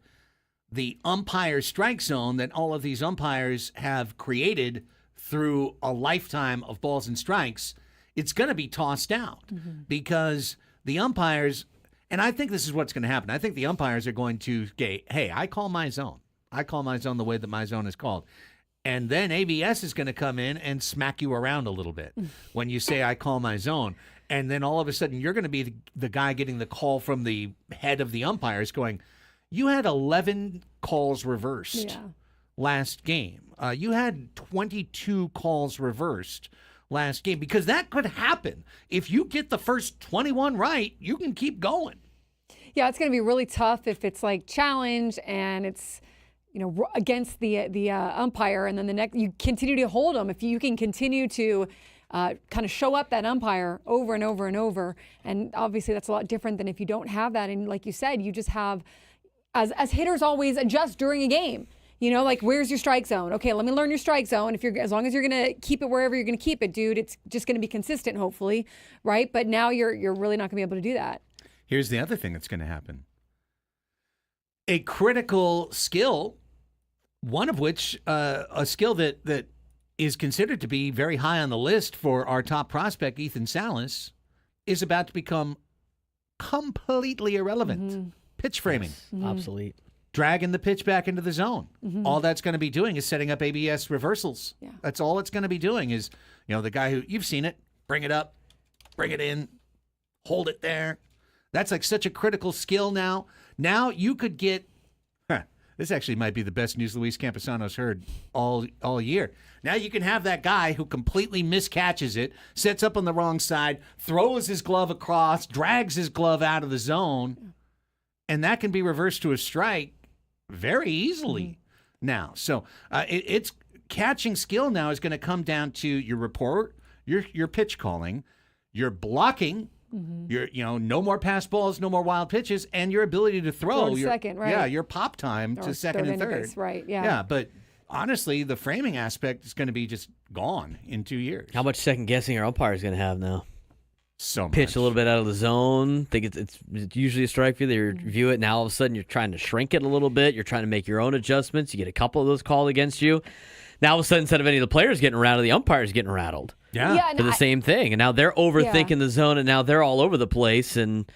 Speaker 1: the umpire strike zone that all of these umpires have created through a lifetime of balls and strikes, it's going to be tossed out because the umpires, and I think this is what's going to happen. I think the umpires are going to say, hey, I call my zone. I call my zone the way that my zone is called. And then ABS is going to come in and smack you around a little bit when you say, I call my zone. And then all of a sudden, you're going to be the guy getting the call from the head of the umpires going, you had 11 calls reversed last game. You had 22 calls reversed last game because that could happen. If you get the first 21 right, you can keep going.
Speaker 2: Yeah, it's going to be really tough if it's like challenge and it's against the umpire, and then the next you continue to hold them. If you can continue to kind of show up that umpire over and over and over, and obviously that's a lot different than if you don't have that. And like you said, you just have. As hitters always adjust during a game, like where's your strike zone? Okay, let me learn your strike zone. As long as you're gonna keep it wherever you're gonna keep it, dude, it's just gonna be consistent, hopefully, right? But now you're really not gonna be able to do that.
Speaker 1: Here's the other thing that's gonna happen. A critical skill, one of which a skill that is considered to be very high on the list for our top prospect, Ethan Salas, is about to become completely irrelevant. Pitch framing.
Speaker 3: Obsolete.
Speaker 1: Dragging the pitch back into the zone. All that's going to be doing is setting up ABS reversals.
Speaker 2: Yeah.
Speaker 1: That's all it's going to be doing is, the guy who, you've seen it, bring it up, bring it in, hold it there. That's like such a critical skill now. Now you could get, this actually might be the best news Luis Campesano's heard all year. Now you can have that guy who completely miscatches it, sets up on the wrong side, throws his glove across, drags his glove out of the zone, and that can be reversed to a strike very easily now. So it's catching skill now is going to come down to your report, your pitch calling, your blocking, your no more pass balls, no more wild pitches, and your ability to throw.
Speaker 2: Your second, right?
Speaker 1: Yeah, your pop time to second and third.
Speaker 2: Base, right? Yeah.
Speaker 1: Yeah, but honestly, the framing aspect is going to be just gone in 2 years.
Speaker 3: How much second guessing our umpire is going to have now?
Speaker 1: So much.
Speaker 3: Pitch a little bit out of the zone. Think it's usually a strike for you. They review it. Now all of a sudden you're trying to shrink it a little bit. You're trying to make your own adjustments. You get a couple of those called against you. Now all of a sudden, instead of any of the players getting rattled, the umpire's getting rattled.
Speaker 1: Yeah.
Speaker 3: For the same thing. And now they're overthinking the zone, and now they're all over the place. And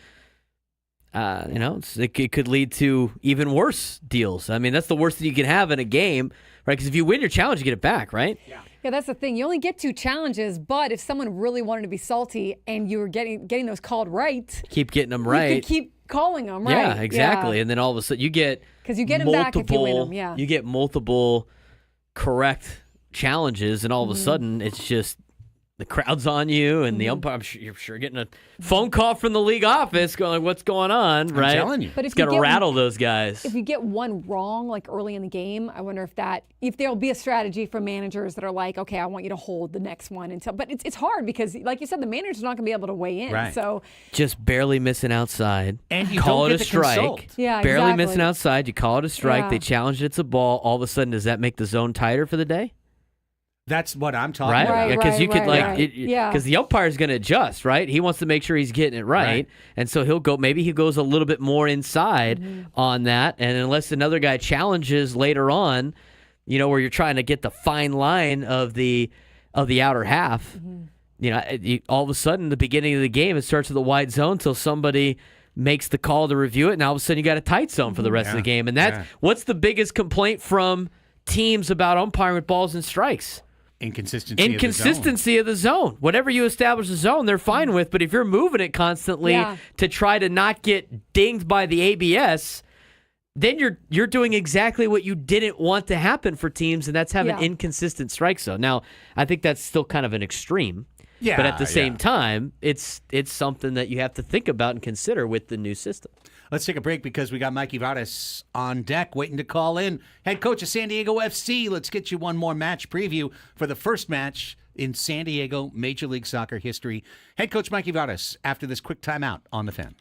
Speaker 3: it could lead to even worse deals. I mean, that's the worst that you can have in a game, right? Because if you win your challenge, you get it back, right?
Speaker 2: Yeah, that's the thing. You only get 2 challenges, but if someone really wanted to be salty and you were getting those called right,
Speaker 3: keep getting them right.
Speaker 2: You could keep calling them right.
Speaker 3: Yeah, exactly. And then all of a sudden you get
Speaker 2: because you get them back if you win them. Yeah,
Speaker 3: you get multiple correct challenges, and all of a sudden it's just the crowd's on you, and the umpire. You're sure getting a phone call from the league office going, like, "What's going on?" Right?
Speaker 1: I'm telling you,
Speaker 2: but
Speaker 3: it's got to rattle those guys.
Speaker 2: If you get one wrong, like early in the game, I wonder if there'll be a strategy from managers that are like, "Okay, I want you to hold the next one until." But it's hard because, like you said, the manager's not going to be able to weigh in.
Speaker 1: Right.
Speaker 2: So
Speaker 3: just barely missing outside,
Speaker 1: and you
Speaker 3: call
Speaker 1: don't
Speaker 3: it
Speaker 1: get
Speaker 3: a
Speaker 1: to
Speaker 3: strike.
Speaker 1: consult.
Speaker 2: Yeah,
Speaker 3: barely
Speaker 2: exactly.
Speaker 3: missing outside, you call it a strike.
Speaker 2: Yeah.
Speaker 3: They challenge it, it's a ball. All of a sudden, does that make the zone tighter for the day?
Speaker 1: That's what I'm talking
Speaker 3: Right?
Speaker 1: about.
Speaker 3: Because you could
Speaker 2: yeah.
Speaker 3: because the umpire's going to adjust, right? He wants to make sure he's getting it right. And so maybe he goes a little bit more inside on that. And unless another guy challenges later on, where you're trying to get the fine line of the outer half, all of a sudden, the beginning of the game, it starts with a wide zone until somebody makes the call to review it, and all of a sudden you got a tight zone for the rest of the game. And that's what's the biggest complaint from teams about umpiring with balls and strikes? Inconsistency of the zone. Whatever you establish the zone, they're fine with. But if you're moving it constantly to try to not get dinged by the ABS, then you're doing exactly what you didn't want to happen for teams, and that's having inconsistent strike zone. Now, I think that's still kind of an extreme.
Speaker 1: Yeah,
Speaker 3: but at the same time, it's something that you have to think about and consider with the new system.
Speaker 1: Let's take a break because we got Mikey Varas on deck waiting to call in. Head coach of San Diego FC. Let's get you one more match preview for the first match in San Diego Major League Soccer history. Head coach Mikey Varas after this quick timeout on the Fan.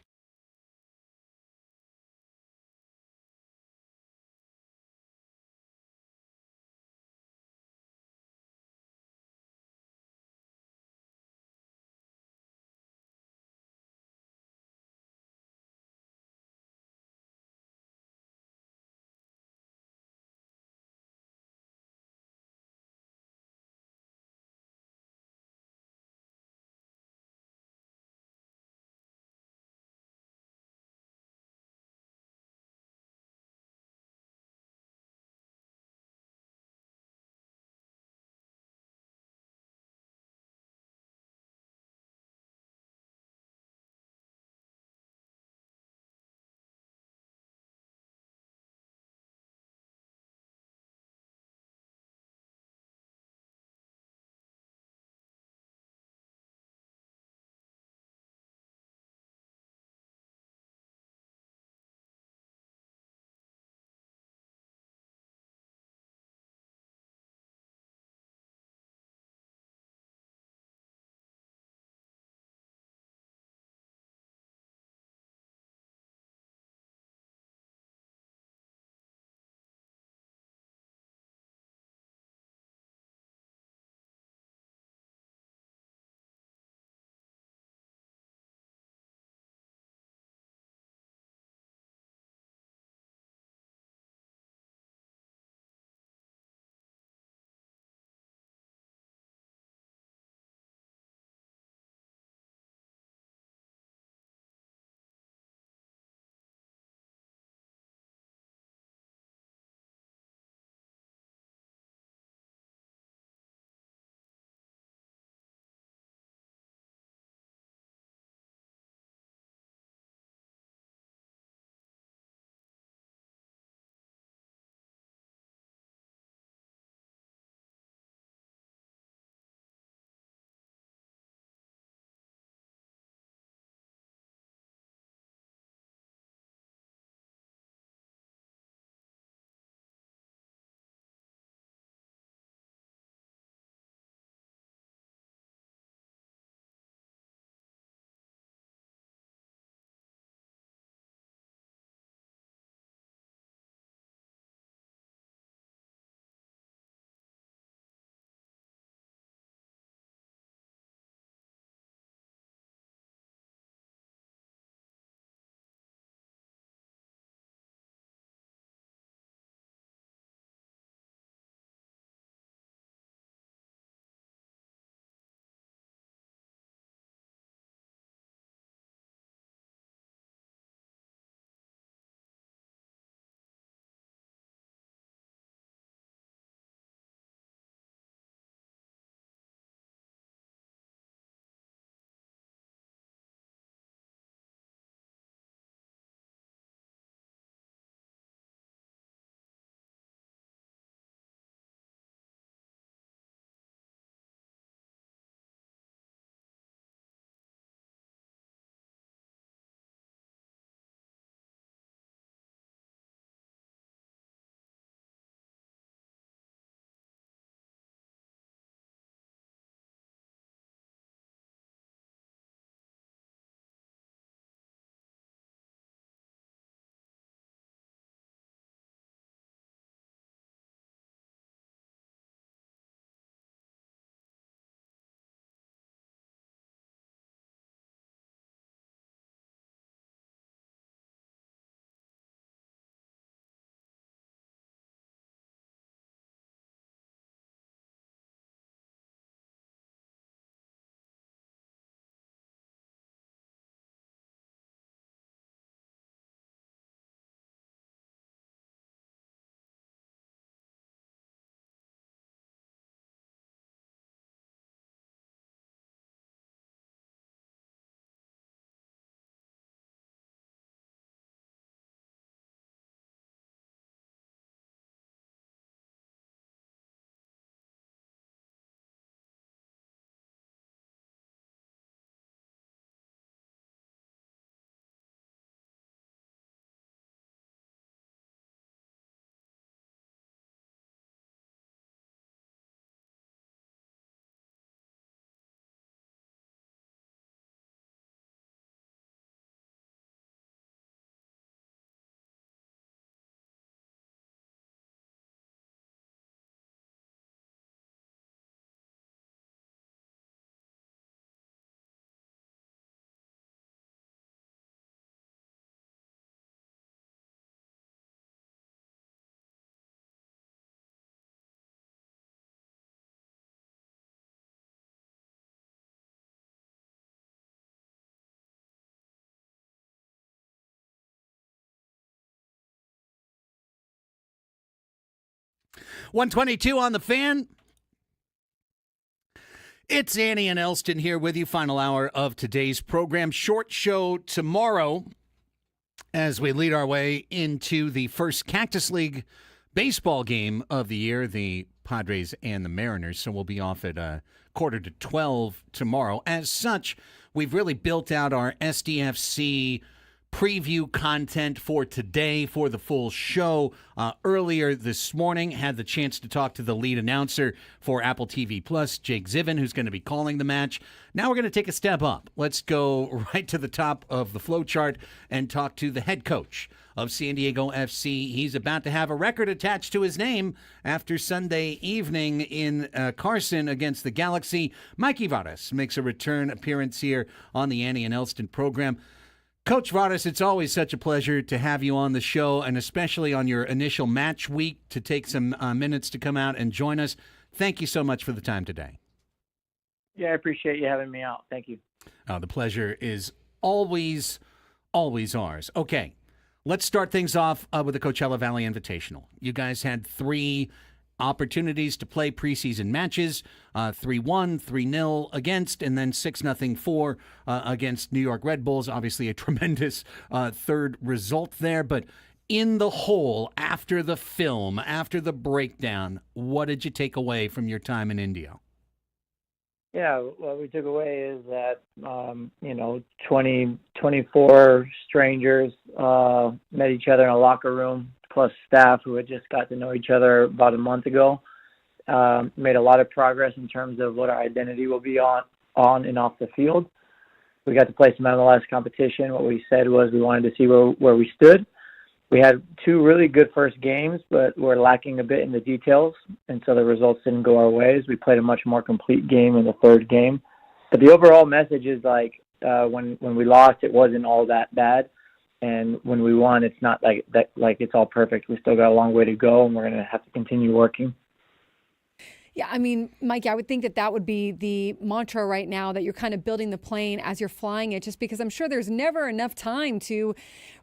Speaker 1: 122 on the Fan. It's Annie and Elsten here with you. Final hour of today's program. Short show tomorrow as we lead our way into the first Cactus League baseball game of the year, the Padres and the Mariners. So we'll be off at 11:45 tomorrow. As such, we've really built out our SDFC preview content for today for the full show. Earlier this morning, had the chance to talk to the lead announcer for Apple TV Plus, Jake Zivin, who's going to be calling the match. Now we're going to take a step up. Let's go right to the top of the flow chart and talk to the head coach of San Diego FC. He's about to have a record attached to his name after Sunday evening in Carson against the Galaxy. Mikey Varas makes a return appearance here on the Annie and Elsten program. Coach Varas, it's always such a pleasure to have you on the show, and especially on your initial match week to take some minutes to come out and join us. Thank you so much for the time today.
Speaker 10: Yeah, I appreciate you having me out. Thank you.
Speaker 1: The pleasure is always ours. Okay, let's start things off with the Coachella Valley Invitational. You guys had 3 opportunities to play preseason matches, 3-1, 3-0 against, and then 6-0 for against New York Red Bulls. Obviously a tremendous third result there. But in the whole, after the film, after the breakdown, what did you take away from your time in India?
Speaker 10: Yeah, what we took away is that, 24 strangers met each other in a locker room, plus staff who had just got to know each other about a month ago. Made a lot of progress in terms of what our identity will be on and off the field. We got to play some MLS competition. What we said was we wanted to see where we stood. We had 2 really good first games, but we're lacking a bit in the details, and so the results didn't go our ways. We played a much more complete game in the third game. But the overall message is when we lost, it wasn't all that bad. And when we won, it's not like it's all perfect. We still got a long way to go, and we're going to have to continue working.
Speaker 2: Yeah, I mean, Mike, I would think that would be the mantra right now, that you're kind of building the plane as you're flying it, just because I'm sure there's never enough time to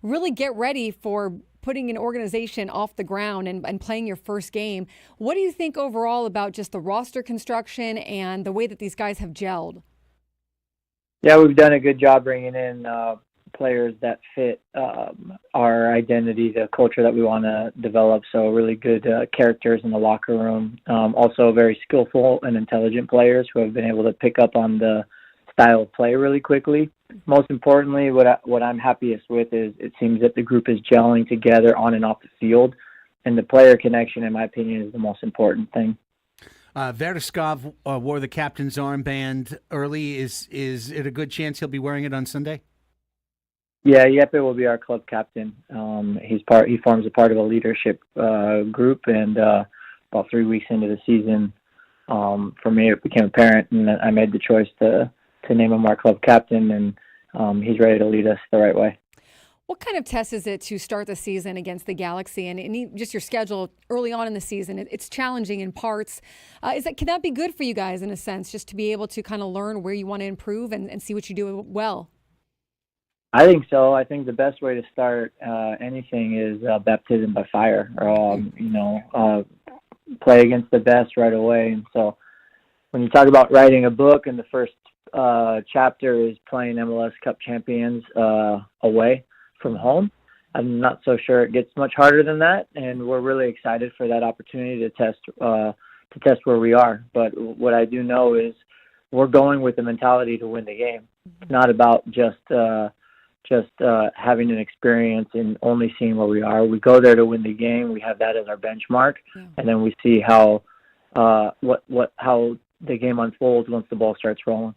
Speaker 2: really get ready for putting an organization off the ground and playing your first game. What do you think overall about just the roster construction and the way that these guys have gelled?
Speaker 10: Yeah, we've done a good job bringing in players that fit our identity, the culture that we want to develop. So really good characters in the locker room. Also very skillful and intelligent players who have been able to pick up on the style of play really quickly. Most importantly, what I'm happiest with is it seems that the group is gelling together on and off the field, and the player connection, in my opinion, is the most important thing.
Speaker 1: Verskov wore the captain's armband early. Is it a good chance he'll be wearing it on Sunday?
Speaker 10: Yeah, Yeppe will be our club captain. He forms a part of a leadership group, and about 3 weeks into the season, for me, it became apparent, and I made the choice to name him our club captain, and he's ready to lead us the right way.
Speaker 2: What kind of test is it to start the season against the Galaxy, and just your schedule early on in the season? It's challenging in parts. Can that be good for you guys in a sense, just to be able to kind of learn where you want to improve and see what you do well?
Speaker 10: I think so. I think the best way to start anything is baptism by fire. Play against the best right away. And so when you talk about writing a book, and the first chapter is playing MLS Cup champions away from home, I'm not so sure it gets much harder than that. And we're really excited for that opportunity to test where we are. But what I do know is we're going with the mentality to win the game. It's not about just having an experience and only seeing where we are. We go there to win the game. We have that as our benchmark, and then we see how the game unfolds once the ball starts rolling.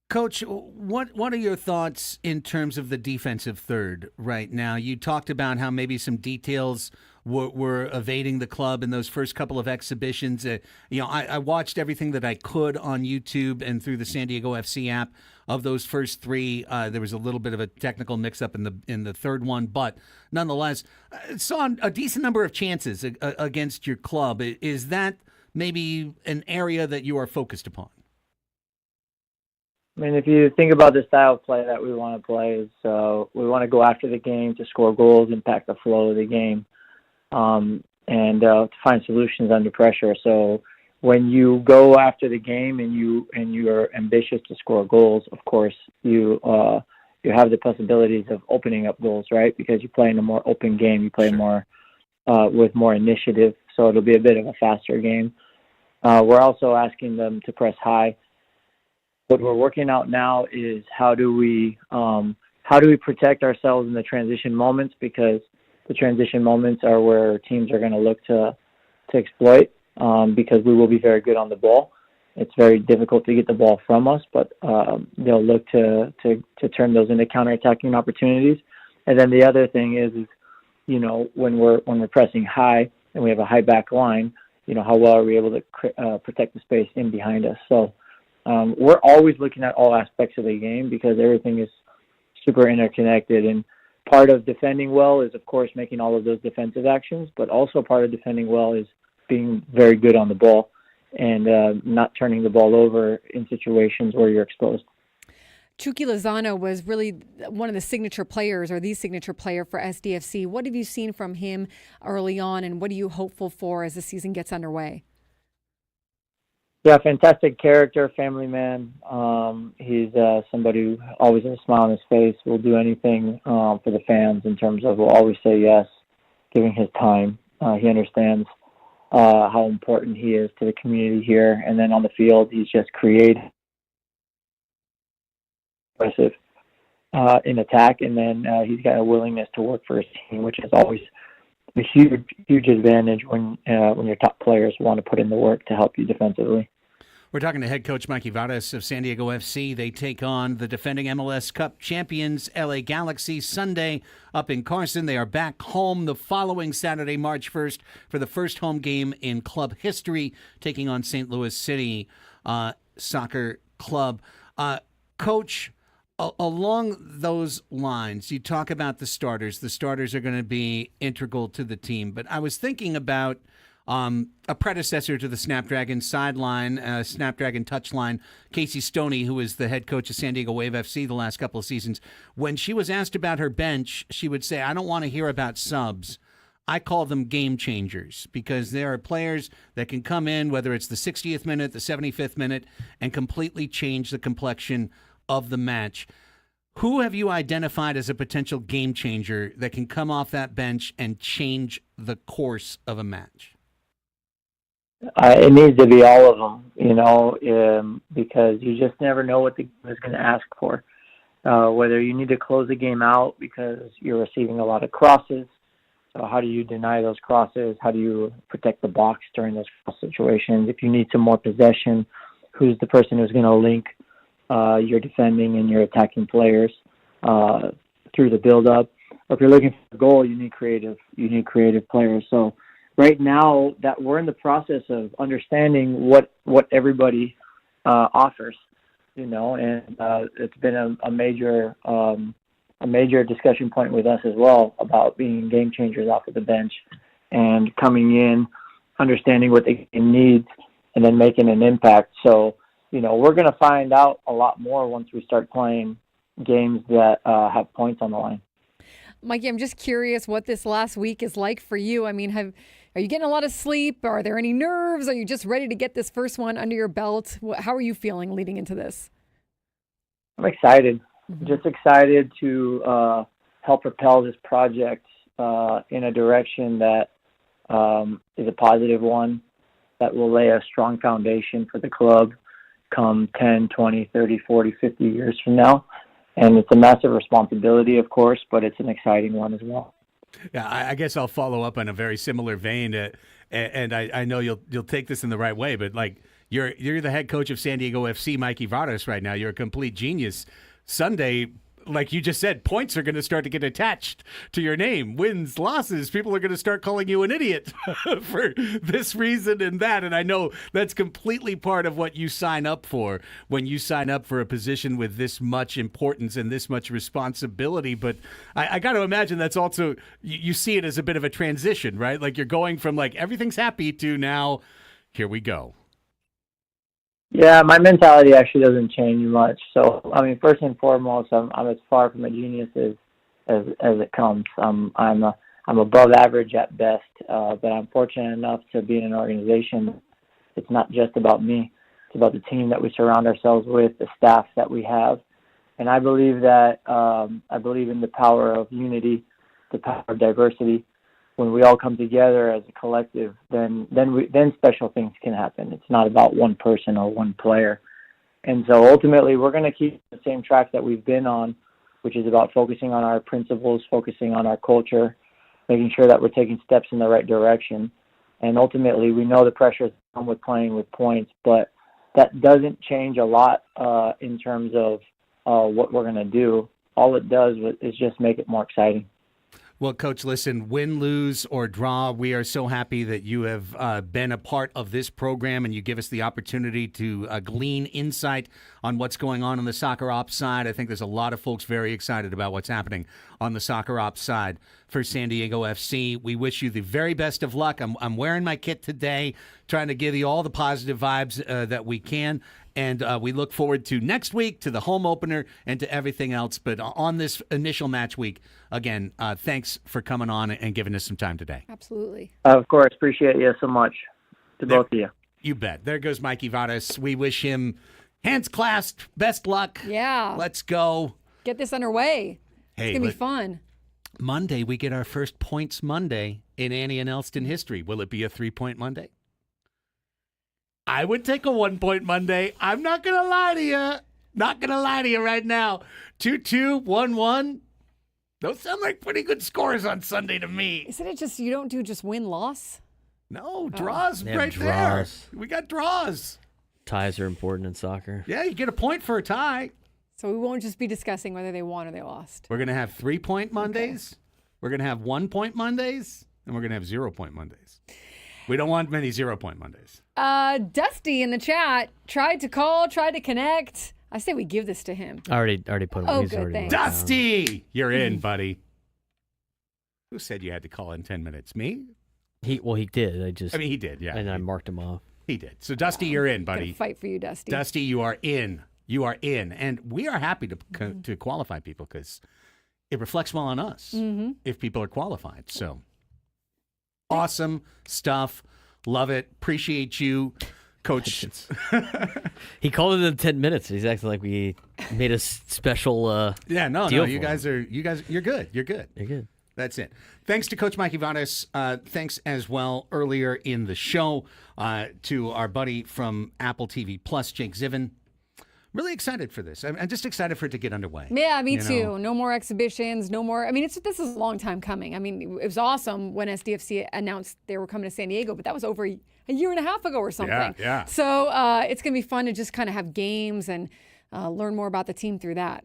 Speaker 1: Coach, what are your thoughts in terms of the defensive third right now? You talked about how maybe some details were evading the club in those first couple of exhibitions. I watched everything that I could on YouTube and through the San Diego FC app of those first 3. There was a little bit of a technical mix-up in the third one, but nonetheless, saw a decent number of chances against your club. Is that maybe an area that you are focused upon?
Speaker 10: I mean, if you think about the style of play that we want to play, we want to go after the game to score goals, impact the flow of the game. and to find solutions under pressure. So when you go after the game and you're ambitious to score goals, of course you have the possibilities of opening up goals, right? Because you play in a more open game, you play more with more initiative, so it'll be a bit of a faster game. We're also asking them to press high. What we're working out now is how do we protect ourselves in the transition moments, because the transition moments are where teams are going to look to exploit, because we will be very good on the ball. It's very difficult to get the ball from us, but they'll look to turn those into counterattacking opportunities. And then the other thing is when we're pressing high and we have a high back line, how well are we able to protect the space in behind us? So we're always looking at all aspects of the game because everything is super interconnected. And part of defending well is, of course, making all of those defensive actions, but also part of defending well is being very good on the ball and not turning the ball over in situations where you're exposed.
Speaker 2: Chucky Lozano was really one of the signature players, or the signature player for SDFC. What have you seen from him early on, and what are you hopeful for as the season gets underway?
Speaker 10: Yeah, fantastic character, family man. He's somebody who always has a smile on his face, will do anything for the fans in terms of will always say yes, giving his time. He understands how important he is to the community here. And then on the field, he's just creative, aggressive in attack. And then he's got a willingness to work for his team, which is always a huge advantage when your top players want to put in the work to help you defensively.
Speaker 1: We're talking to head coach Mikey Varas of San Diego FC. They take on the defending MLS Cup champions, LA Galaxy, Sunday up in Carson. They are back home the following Saturday, March 1st, for the first home game in club history, taking on St. Louis City Soccer Club. Coach, along those lines, you talk about the starters. The starters are going to be integral to the team. But I was thinking about a predecessor to the Snapdragon sideline, Snapdragon touchline, Casey Stoney, who was the head coach of San Diego Wave FC the last couple of seasons. When she was asked about her bench, she would say, I don't want to hear about subs. I call them game changers, because there are players that can come in, whether it's the 60th minute, the 75th minute, and completely change the complexion of the match. Who have you identified as a potential game changer that can come off that bench and change the course of a match?
Speaker 10: It needs to be all of them, because you just never know what the game is going to ask for. Whether you need to close the game out because you're receiving a lot of crosses. So how do you deny those crosses? How do you protect the box during those cross situations? If you need some more possession, who's the person who's going to link your defending and your attacking players through the build-up? Or if you're looking for a goal, you need creative players. So right now that we're in the process of understanding what everybody offers, and it's been a major discussion point with us as well about being game changers off of the bench and coming in, understanding what the game needs, and then making an impact. So, we're going to find out a lot more once we start playing games that have points on the line.
Speaker 2: Mikey, I'm just curious what this last week is like for you. I mean, are you getting a lot of sleep? Are there any nerves? Are you just ready to get this first one under your belt? How are you feeling leading into this?
Speaker 10: I'm excited. Just excited to help propel this project in a direction that is a positive one, that will lay a strong foundation for the club come 10, 20, 30, 40, 50 years from now. And it's a massive responsibility, of course, but it's an exciting one as well.
Speaker 1: Yeah, I guess I'll follow up on a very similar vein, and I know you'll take this in the right way, but like you're the head coach of San Diego FC, Mikey Varas, right now. You're a complete genius. Sunday, like you just said, points are going to start to get attached to your name. Wins, losses, people are going to start calling you an idiot for this reason and that. And I know that's completely part of what you sign up for when you sign up for a position with this much importance and this much responsibility. But I got to imagine that's also, you see it as a bit of a transition, right? Like you're going from like everything's happy to now, here we go.
Speaker 10: Yeah, my mentality actually doesn't change much. So, first and foremost, I'm as far from a genius as it comes. I'm I'm above average at best, but I'm fortunate enough to be in an organization. It's not just about me. It's about the team that we surround ourselves with, the staff that we have. And I believe that I believe in the power of unity, the power of diversity. When we all come together as a collective, then special things can happen. It's not about one person or one player. And so ultimately, we're going to keep the same track that we've been on, which is about focusing on our principles, focusing on our culture, making sure that we're taking steps in the right direction. And ultimately, we know the pressures come with playing with points, but that doesn't change a lot in terms of what we're going to do. All it does is just make it more exciting.
Speaker 1: Well, Coach, listen, win, lose, or draw, we are so happy that you have been a part of this program and you give us the opportunity to glean insight on what's going on the soccer ops side. I think there's a lot of folks very excited about what's happening on the soccer ops side for San Diego FC. We wish you the very best of luck. I'm wearing my kit today, trying to give you all the positive vibes that we can. And we look forward to next week, to the home opener, and to everything else. But on this initial match week, again, thanks for coming on and giving us some time today.
Speaker 2: Absolutely.
Speaker 10: Of course. Appreciate you so much, to both of you.
Speaker 1: You bet. There goes Mikey Varas. We wish him hands clasped, best luck.
Speaker 2: Yeah.
Speaker 1: Let's go.
Speaker 2: Get this underway.
Speaker 1: Hey,
Speaker 2: it's going to be fun.
Speaker 1: Monday, we get our first Points Monday in Annie and Elsten history. Will it be a 3-point Monday? I would take a 1-point Monday. I'm not going to lie to you. Not going to lie to you right now. 2-2, 1-1. Those sound like pretty good scores on Sunday to me.
Speaker 2: Isn't it just you don't do just win-loss?
Speaker 1: No, draws
Speaker 3: Yeah,
Speaker 1: draws. There. We got draws.
Speaker 3: Ties are important in soccer.
Speaker 1: Yeah, you get a point for a tie.
Speaker 2: So we won't just be discussing whether they won or they lost.
Speaker 1: We're going to have 3-point Mondays. Okay. We're going to have 1-point Mondays. And we're going to have 0-point Mondays. We don't want many 0-point Mondays.
Speaker 2: Dusty in the chat tried to call, tried to connect. I say we give this to him.
Speaker 3: I already put him.
Speaker 2: Oh,
Speaker 3: He's
Speaker 2: good,
Speaker 3: already
Speaker 2: thanks.
Speaker 1: Dusty, you're in, buddy. Who said you had to call in 10 minutes? Me?
Speaker 3: He did.
Speaker 1: He did, yeah.
Speaker 3: And I marked him off.
Speaker 1: He did. So, Dusty, you're in, buddy.
Speaker 2: Gonna fight for you, Dusty.
Speaker 1: Dusty, you are in. You are in. And we are happy to qualify people because it reflects well on us if people are qualified. So, awesome stuff. Love it. Appreciate you, Coach.
Speaker 3: He called it in 10 minutes. He's acting like we made a special deal
Speaker 1: You guys, you're good. You're good.
Speaker 3: You're good.
Speaker 1: That's it. Thanks to Coach Mikey Varas. Thanks as well earlier in the show to our buddy from Apple TV Plus, Jake Zivin. Really excited for this. I'm just excited for it to get underway.
Speaker 2: Yeah, me too. No more exhibitions, no more. I mean, this is a long time coming. I mean, it was awesome when SDFC announced they were coming to San Diego, but that was over a year and a half ago or something.
Speaker 1: Yeah.
Speaker 2: So it's going to be fun to just kind of have games and learn more about the team through that.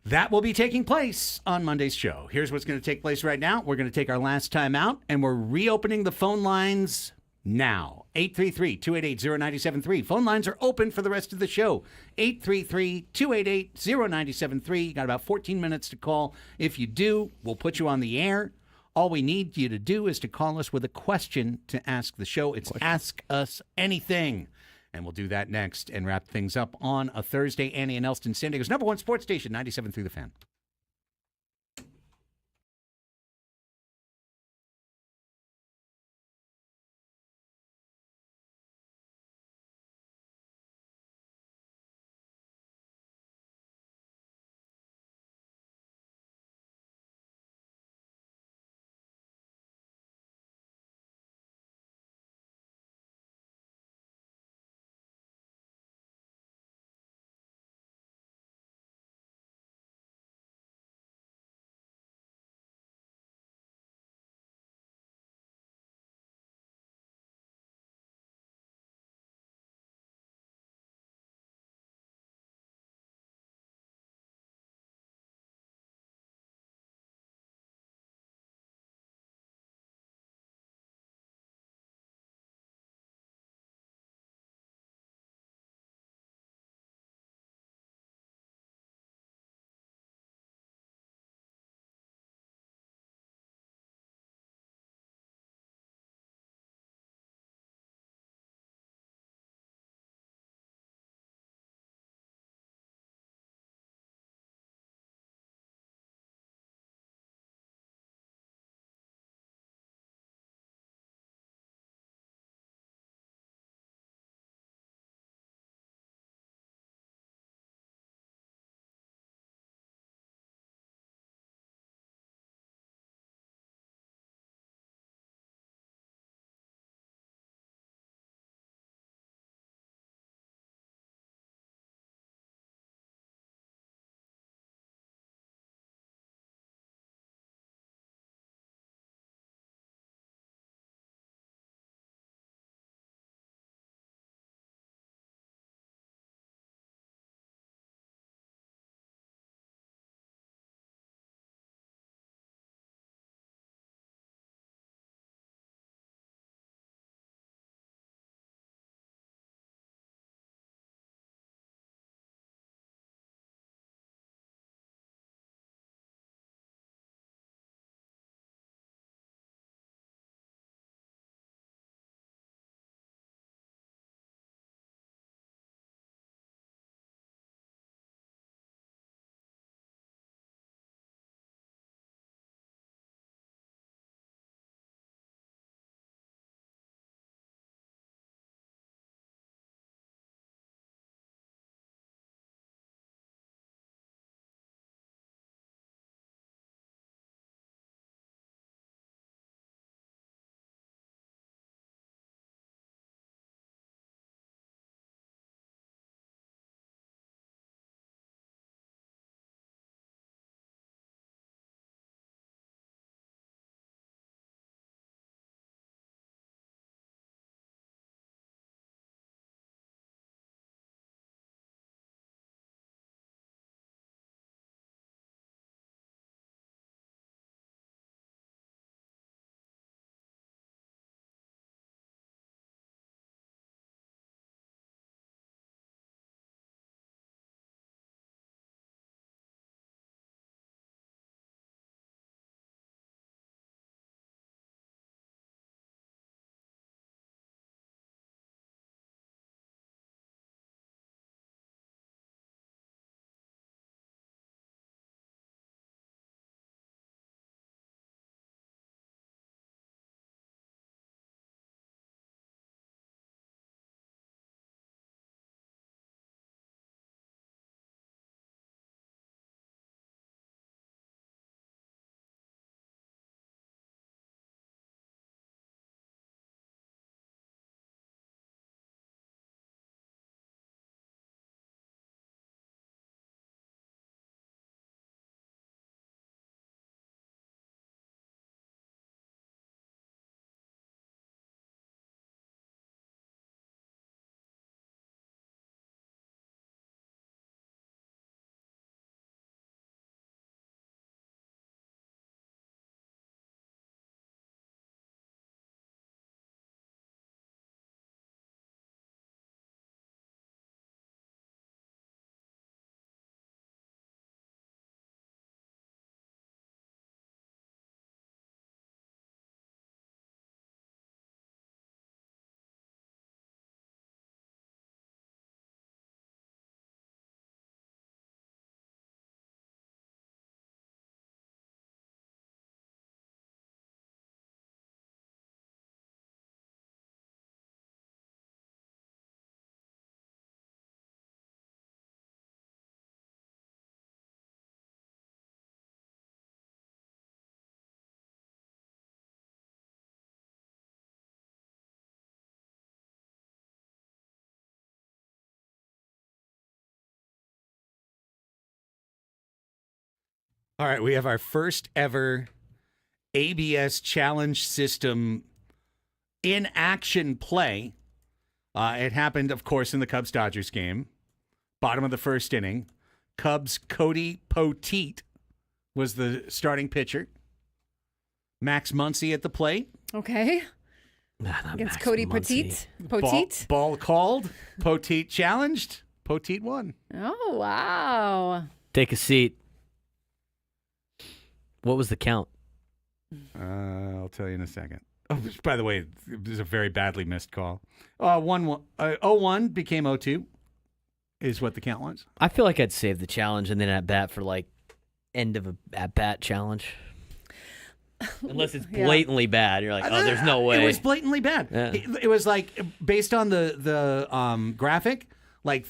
Speaker 1: That will be taking place on Monday's show. Here's what's going to take place right now. We're going to take our last time out, and we're reopening the phone lines now. 833-288-0973. Phone lines are open for the rest of the show. 833-288-0973. You got about 14 minutes to call. If you do, we'll put you on the air. All we need you to do is to call us with a question to ask the show. It's Ask Us Anything. And we'll do that next and wrap things up on a Thursday. Annie and Elsten, San Diego's #1 sports station, 97.3 The Fan. All right, we have our first ever ABS challenge system in action play. It happened, of course, in the Cubs-Dodgers game. Bottom of the first inning. Cubs' Cody Poteet was the starting pitcher. Max Muncy at the plate.
Speaker 2: Okay. Against Cody Poteet. Poteet.
Speaker 1: Ball called. Poteet challenged. Poteet won.
Speaker 2: Oh, wow.
Speaker 3: Take a seat. What was the count?
Speaker 1: I'll tell you in a second. Oh, by the way, it was a very badly missed call. 0-1 became 0-2 is what the count was.
Speaker 3: I feel like I'd save the challenge and then at bat for like end of a at bat challenge. Unless it's blatantly bad, you're like, oh, there's no way.
Speaker 1: It was blatantly bad.
Speaker 3: Yeah.
Speaker 1: It was like based on the graphic, like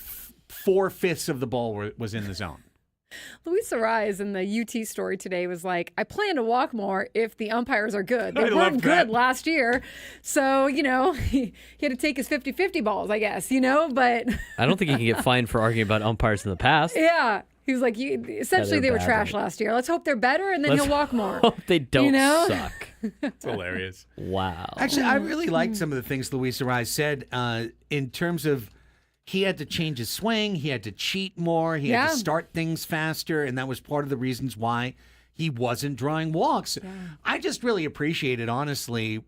Speaker 1: 4/5 of the ball was in the zone.
Speaker 2: Luis Arise in the UT story today was like, I plan to walk more if the umpires are good. They
Speaker 1: I
Speaker 2: weren't
Speaker 1: love that.
Speaker 2: good last year. So, he had to take his 50-50 balls, I guess, but
Speaker 3: I don't think he can get fined for arguing about umpires in the past.
Speaker 2: yeah. He was like, essentially they were
Speaker 3: bad,
Speaker 2: trash
Speaker 3: right?
Speaker 2: last year. Let's hope they're better and then
Speaker 3: Let's
Speaker 2: he'll walk more.
Speaker 3: hope they don't suck.
Speaker 1: It's hilarious.
Speaker 3: Wow.
Speaker 1: Actually, I really liked some of the things Luis Arise said in terms of he had to change his swing, he had to cheat more, he had to start things faster, and that was part of the reasons why he wasn't drawing walks. Yeah. I just really appreciated, honestly,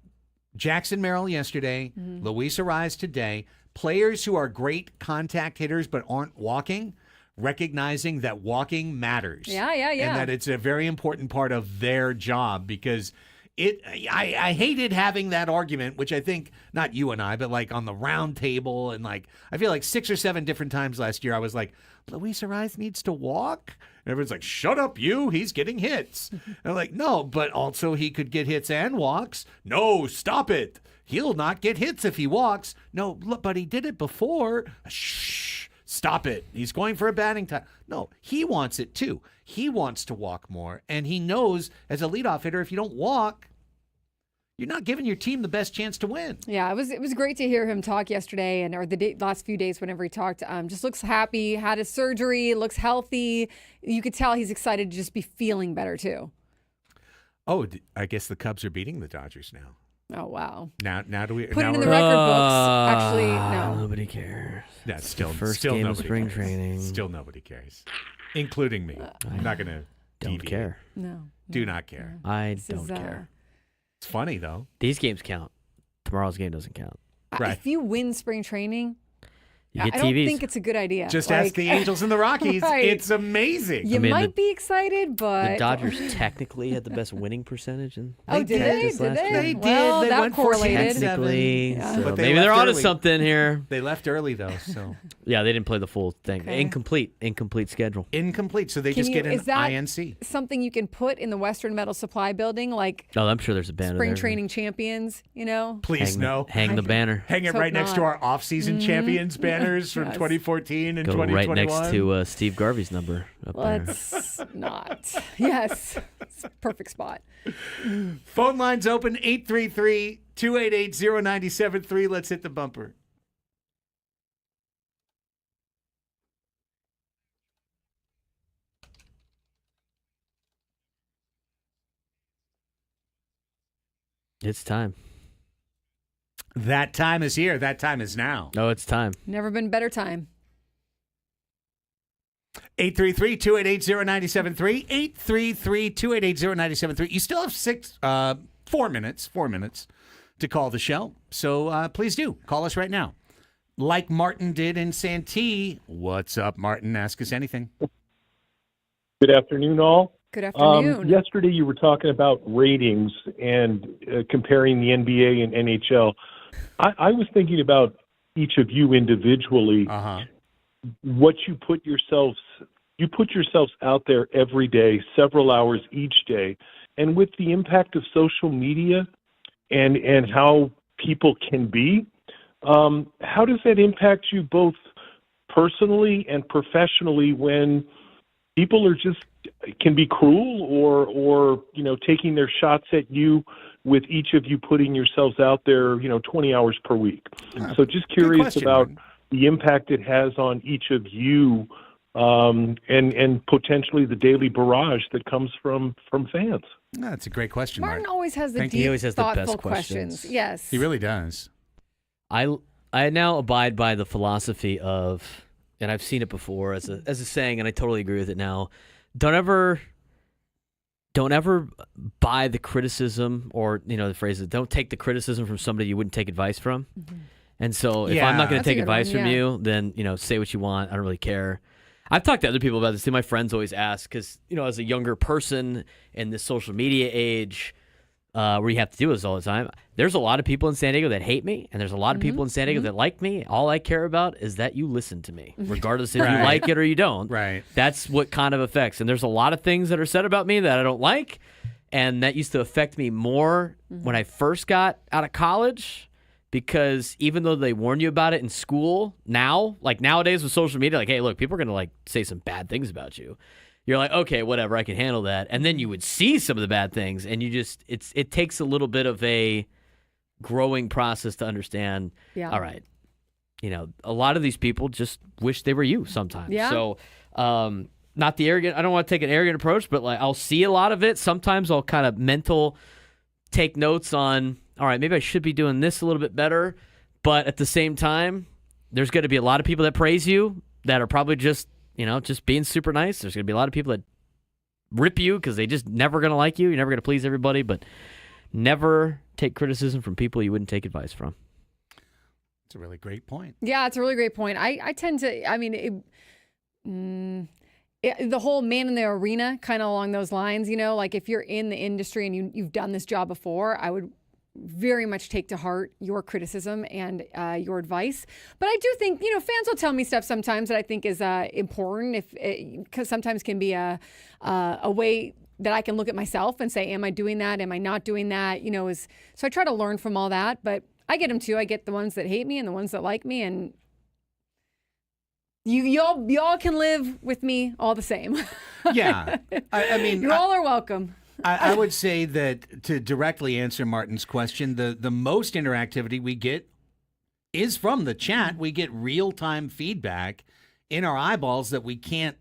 Speaker 1: Jackson Merrill yesterday, Luis Arise today, players who are great contact hitters but aren't walking, recognizing that walking matters.
Speaker 2: Yeah.
Speaker 1: And that it's a very important part of their job because I hated having that argument, which I think, not you and I, but like on the round table and like, I feel like 6 or 7 different times last year, I was like, Luis Arise needs to walk? And everyone's like, shut up, he's getting hits. And I'm like, no, but also he could get hits and walks. No, stop it. He'll not get hits if he walks. No, look, but he did it before. Shh, stop it. He's going for a batting time. No, he wants it too. He wants to walk more, and he knows as a leadoff hitter, if you don't walk, you're not giving your team the best chance to win.
Speaker 2: Yeah, it was great to hear him talk yesterday or the last few days whenever he talked. Just looks happy, had his surgery, looks healthy. You could tell he's excited to just be feeling better too.
Speaker 1: Oh, I guess the Cubs are beating the Dodgers now.
Speaker 2: Oh, wow.
Speaker 1: Now do we
Speaker 2: put it in
Speaker 1: we're-
Speaker 2: the record books? Actually, no.
Speaker 3: Nobody cares.
Speaker 1: Yeah, still
Speaker 3: First
Speaker 1: still
Speaker 3: game of
Speaker 1: nobody
Speaker 3: spring
Speaker 1: cares.
Speaker 3: training.
Speaker 1: Still nobody cares, including me. I'm not going to
Speaker 3: Don't care.
Speaker 2: No.
Speaker 1: Do not care.
Speaker 3: I
Speaker 2: This
Speaker 3: don't
Speaker 2: is,
Speaker 3: care.
Speaker 1: It's funny though.
Speaker 3: These games count. Tomorrow's game doesn't count.
Speaker 1: Right.
Speaker 2: If you win spring training,
Speaker 3: You get
Speaker 2: I don't
Speaker 3: TVs.
Speaker 2: think it's a good idea.
Speaker 1: Just ask the Angels and the Rockies.
Speaker 2: Right.
Speaker 1: It's amazing.
Speaker 2: You
Speaker 3: mean,
Speaker 2: might be excited, but
Speaker 3: The Dodgers technically had the best winning percentage in
Speaker 2: Oh, did they?
Speaker 3: Texas
Speaker 2: Did
Speaker 3: last
Speaker 2: they?
Speaker 3: year.
Speaker 1: They did.
Speaker 2: Well,
Speaker 1: They
Speaker 2: that
Speaker 1: went
Speaker 2: correlated.
Speaker 1: 14-7.
Speaker 3: Technically,
Speaker 2: Yeah.
Speaker 3: so
Speaker 1: But they
Speaker 3: maybe they're
Speaker 1: left
Speaker 3: onto
Speaker 1: early.
Speaker 3: something here.
Speaker 1: They left early though, so
Speaker 3: Yeah, they didn't play the full thing.
Speaker 2: Okay.
Speaker 3: Incomplete schedule.
Speaker 1: incomplete. So they
Speaker 2: Can
Speaker 1: just
Speaker 2: you-
Speaker 1: get an
Speaker 2: is that
Speaker 1: INC.
Speaker 2: something you can put in the Western Metal Supply building, like
Speaker 3: Oh, I'm sure there's a banner
Speaker 2: spring
Speaker 3: there.
Speaker 2: training champions,
Speaker 1: Please
Speaker 3: Hang
Speaker 1: no.
Speaker 3: Hang the banner.
Speaker 1: Hang it
Speaker 2: Hope
Speaker 1: right next to
Speaker 2: not.
Speaker 1: our off-season champions banners from
Speaker 2: Yes.
Speaker 1: 2014 and
Speaker 3: Go
Speaker 1: 2021.
Speaker 3: right next to Steve Garvey's number up there.
Speaker 2: Let's not. Yes. It's a perfect spot.
Speaker 1: Phone lines open 833-288-0973. Let's hit the bumper.
Speaker 3: It's time.
Speaker 1: That time is here. That time is now.
Speaker 3: Oh, it's time.
Speaker 2: Never been better time.
Speaker 1: 833-288-0973. 833-288-0973. You still have 4 minutes to call the show. So please do. Call us right now. Like Martin did in Santee. What's up, Martin? Ask us anything.
Speaker 11: Good afternoon, all.
Speaker 2: Good afternoon.
Speaker 11: Yesterday, you were talking about ratings and comparing the NBA and NHL. I was thinking about each of you individually. What you put yourselves out there every day, several hours each day, and with the impact of social media and how people can be, how does that impact you both personally and professionally when people are just can be cruel or taking their shots at you with each of you putting yourselves out there 20 hours per week? So just curious
Speaker 1: question,
Speaker 11: about
Speaker 1: Martin.
Speaker 11: the impact it has on each of you and potentially the daily barrage that comes from fans?
Speaker 1: That's a great question,
Speaker 2: Martin
Speaker 1: Mark.
Speaker 2: always has the
Speaker 1: Thank
Speaker 2: deep,
Speaker 1: you.
Speaker 3: He always has the best
Speaker 2: thoughtful
Speaker 3: questions.
Speaker 2: Yes.
Speaker 1: He really does.
Speaker 3: I now abide by the philosophy of, and I've seen it before as a saying, and I totally agree with it now. Don't ever buy the criticism, or the phrase is, don't take the criticism from somebody you wouldn't take advice from.
Speaker 2: Mm-hmm.
Speaker 3: And so if
Speaker 1: Yeah.
Speaker 3: I'm not going to
Speaker 2: That's a
Speaker 3: take
Speaker 2: good
Speaker 3: advice
Speaker 2: one,
Speaker 3: from
Speaker 2: yeah.
Speaker 3: you, then say what you want. I don't really care. I've talked to other people about this too. My friends always ask because as a younger person in this social media age, where you have to do this all the time, there's a lot of people in San Diego that hate me, and there's a lot of people in San Diego that like me. All I care about is that you listen to me, regardless if you
Speaker 1: Right.
Speaker 3: like it or you don't.
Speaker 1: Right.
Speaker 3: That's what kind of affects. And there's a lot of things that are said about me that I don't like, and that used to affect me more when I first got out of college, because even though they warn you about it in school, nowadays with social media, hey, look, people are going to say some bad things about you. You're like, okay, whatever, I can handle that. And then you would see some of the bad things, and it takes a little bit of a growing process to understand,
Speaker 2: Yeah.
Speaker 3: all right, a lot of these people just wish they were you sometimes.
Speaker 2: Yeah.
Speaker 3: So, not the arrogant, I don't want to take an arrogant approach, but I'll see a lot of it. Sometimes I'll kind of take notes on, all right, maybe I should be doing this a little bit better. But at the same time, there's going to be a lot of people that praise you that are probably just being super nice. There's going to be a lot of people that rip you because they just never going to like you. You're never going to please everybody, but never take criticism from people you wouldn't take advice from.
Speaker 1: It's a really great point.
Speaker 2: Yeah, it's a really great point. I tend to, the whole man in the arena, kind of along those lines, if you're in the industry and you've done this job before, I would very much take to heart your criticism and your advice. But I do think, fans will tell me stuff sometimes that I think is important, because sometimes can be a way that I can look at myself and say, am I doing that? Am I not doing that? So I try to learn from all that, but I get them too. I get the ones that hate me and the ones that like me, and y'all can live with me all the same.
Speaker 1: Yeah. I mean,
Speaker 2: you all are welcome.
Speaker 1: I would say that to directly answer Martin's question, the most interactivity we get is from the chat. We get real-time feedback in our eyeballs that we can't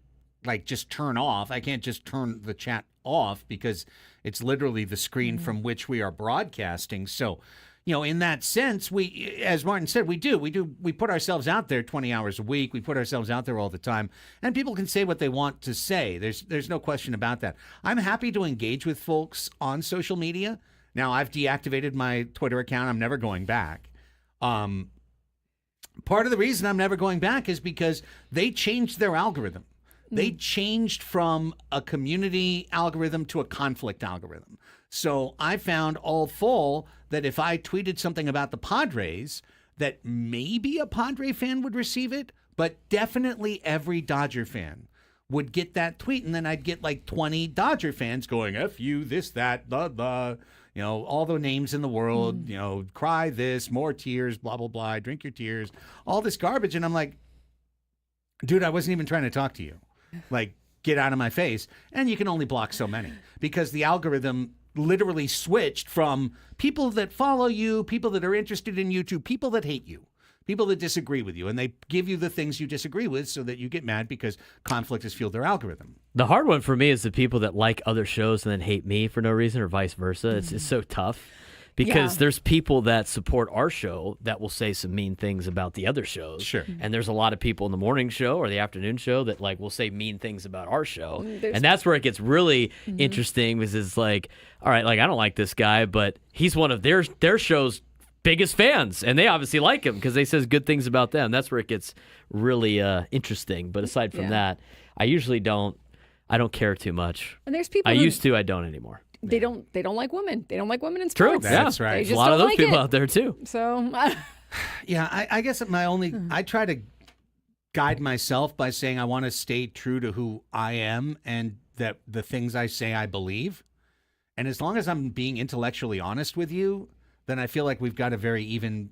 Speaker 1: just turn off. I can't just turn the chat off because it's literally the screen from which we are broadcasting. So, in that sense, we, as Martin said, we put ourselves out there 20 hours a week. We put ourselves out there all the time, and people can say what they want to say. There's no question about that. I'm happy to engage with folks on social media. Now, I've deactivated my Twitter account. I'm never going back. Part of the reason I'm never going back is because they changed their algorithm. They changed from a community algorithm to a conflict algorithm. So I found all fall that if I tweeted something about the Padres, that maybe a Padre fan would receive it, but definitely every Dodger fan would get that tweet. And then I'd get 20 Dodger fans going, F you, this, that, blah, blah, all the names in the world, cry this, more tears, blah, blah, blah, drink your tears, all this garbage. And I'm like, dude, I wasn't even trying to talk to you. Get out of my face. And you can only block so many because the algorithm literally switched from people that follow you, people that are interested in you, to people that hate you, people that disagree with you. And they give you the things you disagree with so that you get mad because conflict has fueled their algorithm.
Speaker 3: The hard one for me is the people that like other shows and then hate me for no reason, or vice versa. It's so tough. Because there's people that support our show that will say some mean things about the other shows.
Speaker 1: Sure.
Speaker 3: And there's a lot of people in the morning show or the afternoon show that will say mean things about our show.
Speaker 2: There's-
Speaker 3: And that's where it gets really interesting, because it's all right, I don't like this guy, but he's one of their show's biggest fans, and they obviously like him because they says good things about them. That's where it gets really interesting. But aside from that, I usually don't care too much.
Speaker 2: And there's people
Speaker 3: I used to, I don't anymore.
Speaker 2: They don't like women. They don't like women in
Speaker 3: True.
Speaker 2: sports.
Speaker 1: That's right.
Speaker 2: They
Speaker 3: There's
Speaker 2: just
Speaker 3: a lot of
Speaker 2: don't
Speaker 3: those
Speaker 2: like
Speaker 3: people
Speaker 2: it.
Speaker 3: out there too.
Speaker 2: So
Speaker 1: Yeah, I guess I try to guide myself by saying I want to stay true to who I am and that the things I say I believe. And as long as I'm being intellectually honest with you, then I feel like we've got a very even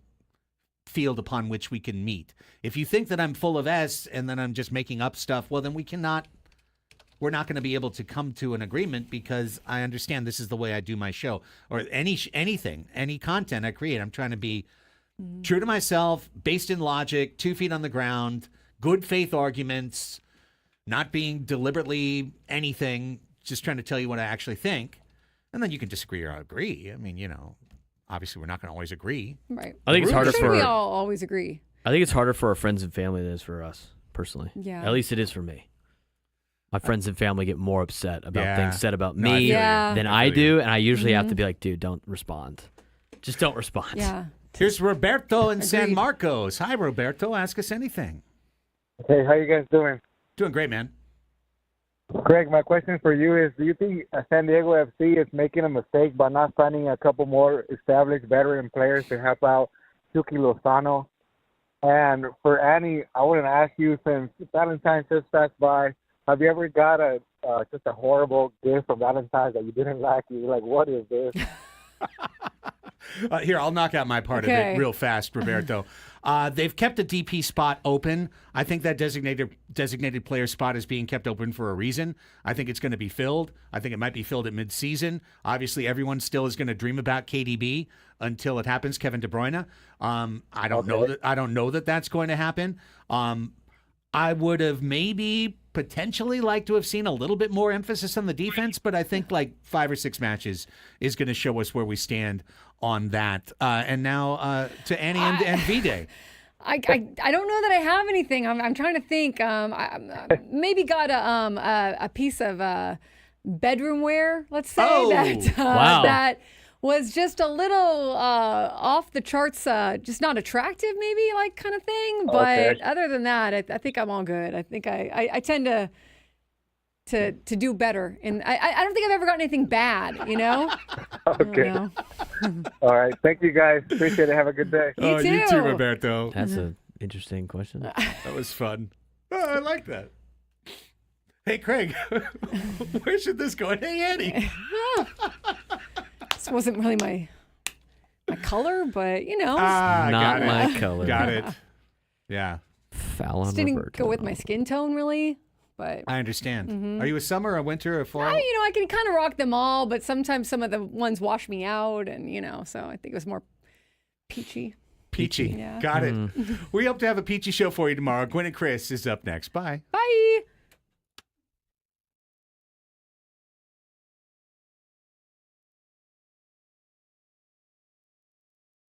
Speaker 1: field upon which we can meet. If you think that I'm full of S and then I'm just making up stuff, well, then we're not going to be able to come to an agreement, because I understand this is the way I do my show or anything, any content I create. I'm trying to be true to myself, based in logic, 2 feet on the ground, good faith arguments, not being deliberately anything, just trying to tell you what I actually think. And then you can disagree or agree. I mean, obviously we're not going to always agree.
Speaker 2: Right.
Speaker 3: I think it's harder for
Speaker 2: we all always agree.
Speaker 3: I think it's harder for our friends and family than it is for us, personally.
Speaker 2: Yeah.
Speaker 3: At least it is for me. My friends and family get more upset about things said about
Speaker 1: No, I
Speaker 3: me
Speaker 1: feel
Speaker 2: you.
Speaker 3: than I do, and I usually have to be like, dude, don't respond. Just don't respond.
Speaker 2: Yeah.
Speaker 1: Here's Roberto in San
Speaker 2: Agreed.
Speaker 1: Marcos. Hi, Roberto. Ask us anything.
Speaker 12: Hey, how you guys doing?
Speaker 1: Doing great, man.
Speaker 12: Greg, my question for you is, do you think San Diego FC is making a mistake by not signing a couple more established veteran players to help out Chucky Lozano? And for Annie, I want to ask you, since Valentine's just passed by, have you ever got just a horrible gift from Valentine's that you didn't like? You're like, what is this?
Speaker 1: Here, I'll knock out my part of it real fast, Roberto. They've kept a DP spot open. I think that designated player spot is being kept open for a reason. I think it's going to be filled. I think it might be filled at midseason. Obviously, everyone still is going to dream about KDB until it happens. Kevin De Bruyne. I don't know that that's going to happen. I would have maybe potentially liked to have seen a little bit more emphasis on the defense, but I think like 5 or 6 matches is going to show us where we stand on that. And now to Annie and V-Day.
Speaker 2: I don't know that I have anything. I'm trying to think. I maybe got a piece of bedroom wear, let's say, that was just a little off the charts, just not attractive, maybe, like, kind of thing. But other than that, I think I'm all good. I think I tend to do better, and I don't think I've ever gotten anything bad,
Speaker 12: Okay. All right. Thank you, guys. Appreciate it. Have a good day.
Speaker 2: You too.
Speaker 1: You too, Roberto.
Speaker 3: That's an interesting question.
Speaker 1: That was fun. Oh, I like that. Hey, Craig, where should this go? Hey, Annie.
Speaker 2: This wasn't really my color, but
Speaker 3: Not my color.
Speaker 1: Got it. Yeah.
Speaker 3: Foul on
Speaker 2: just didn't
Speaker 3: Roberto.
Speaker 2: go with my skin tone, really. But
Speaker 1: I understand. Are you a summer, a winter, a fall?
Speaker 2: I can kind of rock them all, but sometimes some of the ones wash me out, and so I think it was more peachy.
Speaker 1: Peachy.
Speaker 2: Yeah.
Speaker 1: Got it. We hope to have a peachy show for you tomorrow. Gwen and Chris is up next. Bye.
Speaker 2: Bye.